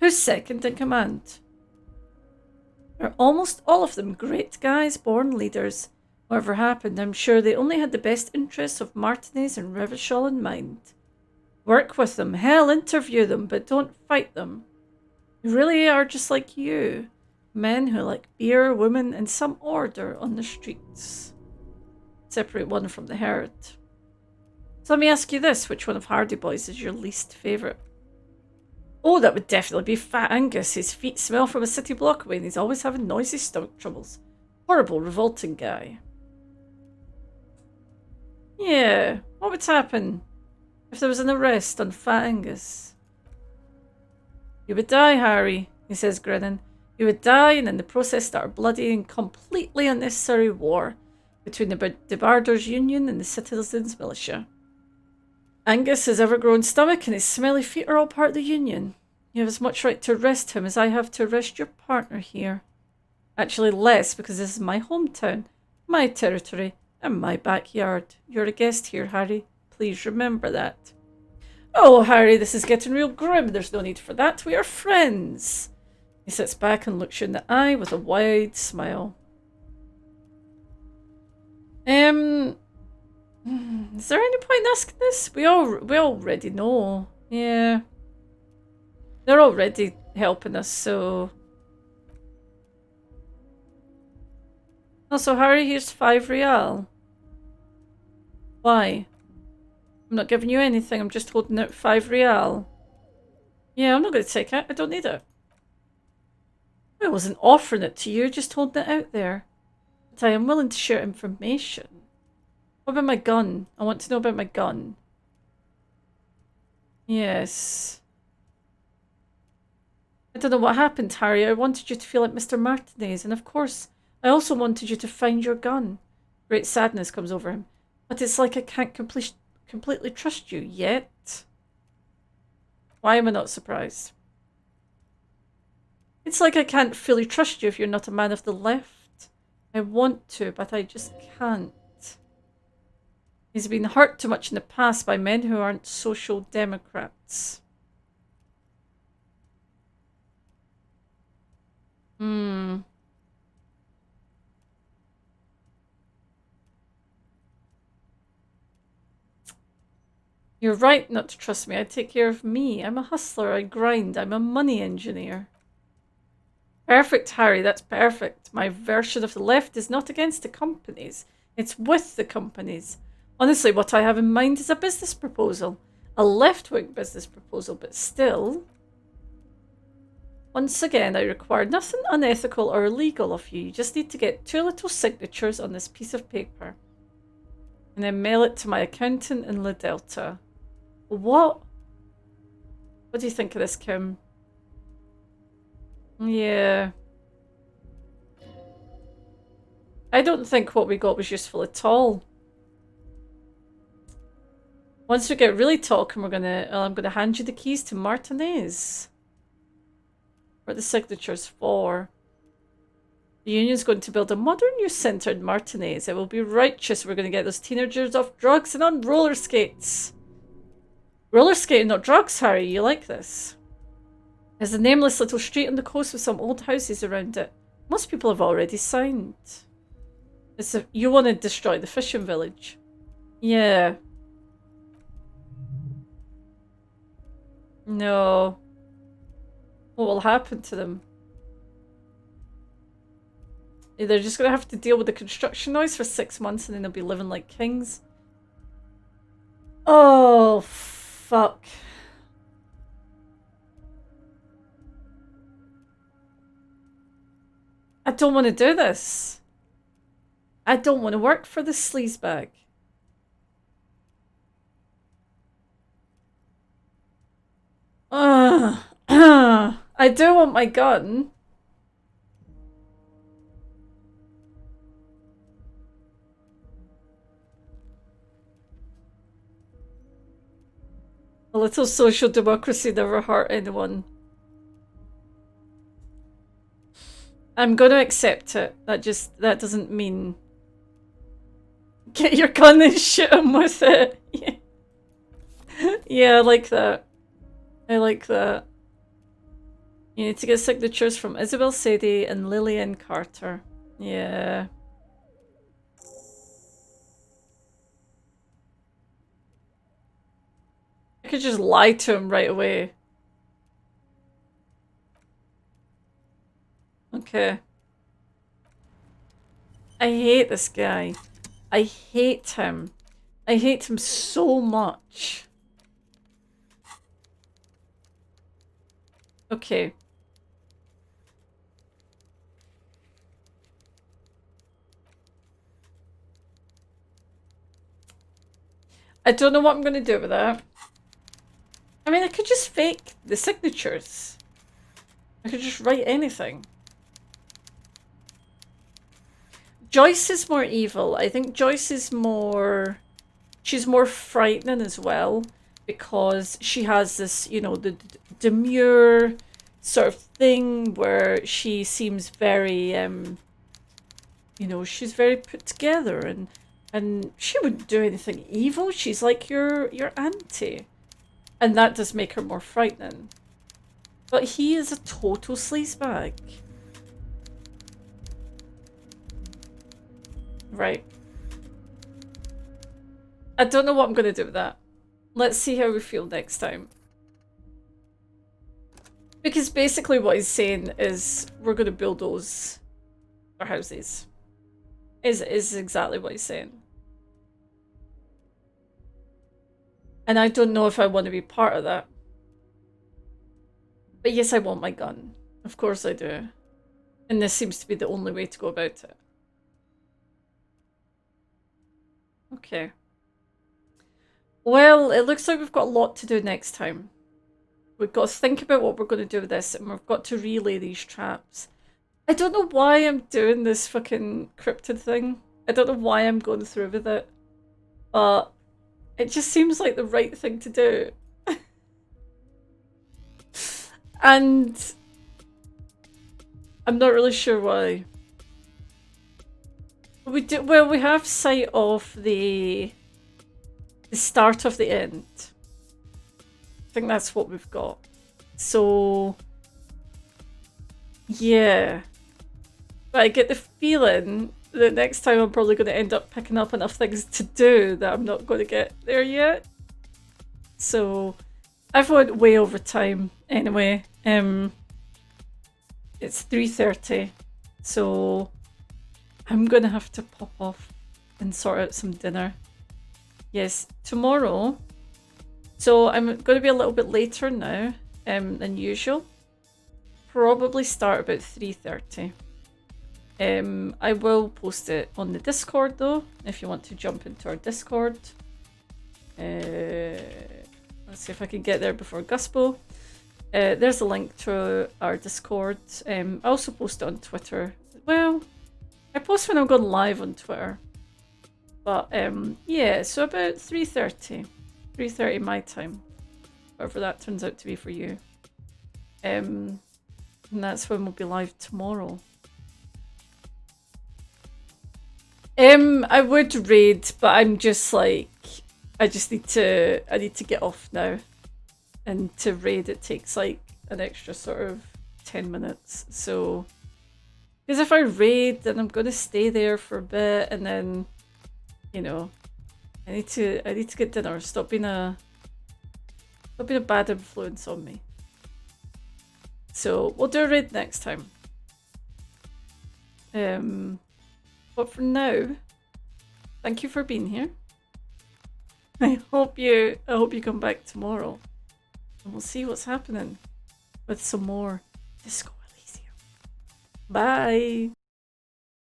S1: Who's second in command? Are almost all of them great guys, born leaders. Whatever happened, I'm sure they only had the best interests of Martinez and Revachol in mind. Work with them, hell, interview them, but don't fight them. They really are just like you. Men who like beer, women, and some order on the streets. Separate one from the herd. So let me ask you this, which one of Hardy Boys is your least favourite? Oh, that would definitely be Fat Angus. His feet smell from a city block away and he's always having noisy stomach troubles. Horrible, revolting guy. Yeah, what would happen if there was an arrest on Fat Angus? You would die, Harry, he says, grinning. You would die, and in the process start a bloody and completely unnecessary war between the Debarders' Union and the Citizens' Militia. Angus' has ever-grown stomach and his smelly feet are all part of the Union. You have as much right to arrest him as I have to arrest your partner here. Actually less, because this is my hometown, my territory, and my backyard. You're a guest here, Harry. Please remember that. Oh, Harry, this is getting real grim. There's no need for that. We are friends. He sits back and looks you in the eye with a wide smile. Is there any point in asking this? We already know. Yeah. They're already helping us, so... Also, Harry, here's 5 real. Why? I'm not giving you anything. I'm just holding out 5 real. Yeah, I'm not going to take it. I don't need it. I wasn't offering it to you, just holding it out there. But I am willing to share information. What about my gun? I want to know about my gun. Yes. I don't know what happened, Harry. I wanted you to feel like Mr. Martinez, and of course, I also wanted you to find your gun. Great sadness comes over him. But it's like I can't completely trust you yet. Why am I not surprised? It's like I can't fully trust you if you're not a man of the left. I want to, but I just can't. He's been hurt too much in the past by men who aren't social democrats. You're right not to trust me. I take care of me. I'm a hustler. I grind. I'm a money engineer. Perfect, Harry. That's perfect. My version of the left is not against the companies. It's with the companies. Honestly, what I have in mind is a business proposal. A left-wing business proposal, but still... Once again, I require nothing unethical or illegal of you. You just need to get 2 little signatures on this piece of paper. And then mail it to my accountant in La Delta. What? What do you think of this, Kim? Yeah. I don't think what we got was useful at all. Once we get really talking, I'm gonna hand you the keys to Martinez. What are the signatures for? The union's going to build a modern, youth-centered Martinez. It will be righteous. We're going to get those teenagers off drugs and on roller skates. Roller skating, not drugs, Harry. You like this. There's a nameless little street on the coast with some old houses around it. Most people have already signed. You want to destroy the fishing village. Yeah. No. What will happen to them? They're just going to have to deal with the construction noise for 6 months and then they'll be living like kings. Oh, fuck. I don't want to do this. I don't want to work for this sleazebag. I do want my gun. A little social democracy never hurt anyone. I'm gonna accept it. That doesn't mean get your gun and shoot him with it. Yeah. Yeah, I like that. I like that. You need to get signatures from Isabel Sadie and Lillian Carter. Yeah. I could just lie to him right away. Okay. I hate this guy. I hate him. I hate him so much. Okay. I don't know what I'm going to do with that. I mean, I could just fake the signatures. I could just write anything. Joyce is more evil. I think Joyce is more... She's more frightening as well. Because she has this, you know, the demure sort of thing where she seems very, you know, she's very put together. And she wouldn't do anything evil. She's like your auntie. And that does make her more frightening. But he is a total sleazebag. Right. I don't know what I'm going to do with that. Let's see how we feel next time. Because basically what he's saying is we're going to build those our houses. Is exactly what he's saying. And I don't know if I want to be part of that. But yes, I want my gun. Of course I do. And this seems to be the only way to go about it. Okay. Well, it looks like we've got a lot to do next time. We've got to think about what we're going to do with this, and we've got to relay these traps. I don't know why I'm doing this fucking cryptid thing. I don't know why I'm going through with it. But it just seems like the right thing to do. And I'm not really sure why. We do well. We have sight of the start of the end. I think that's what we've got. So yeah, but I get the feeling that next time I'm probably going to end up picking up enough things to do that I'm not going to get there yet. So I've went way over time anyway. It's 3:30, so I'm gonna have to pop off and sort out some dinner. Yes, tomorrow. So I'm going to be a little bit later now than usual. Probably start about 3:30. I will post it on the Discord though, if you want to jump into our Discord. Let's see if I can get there before Guspo. There's a link to our Discord. I also post it on Twitter. Well, I post when I'm going live on Twitter. But yeah, so about 3:30. 3:30 my time. Whatever that turns out to be for you. And that's when we'll be live tomorrow. I would raid, but I'm just like, I need to get off now. And to raid it takes like an extra sort of 10 minutes. So, because if I raid, then I'm gonna stay there for a bit, and then, you know, I need to get dinner. Stop being a bad influence on me. So we'll do a raid next time. But for now, thank you for being here. I hope you come back tomorrow. And we'll see what's happening with some more Disco Elysium. Bye!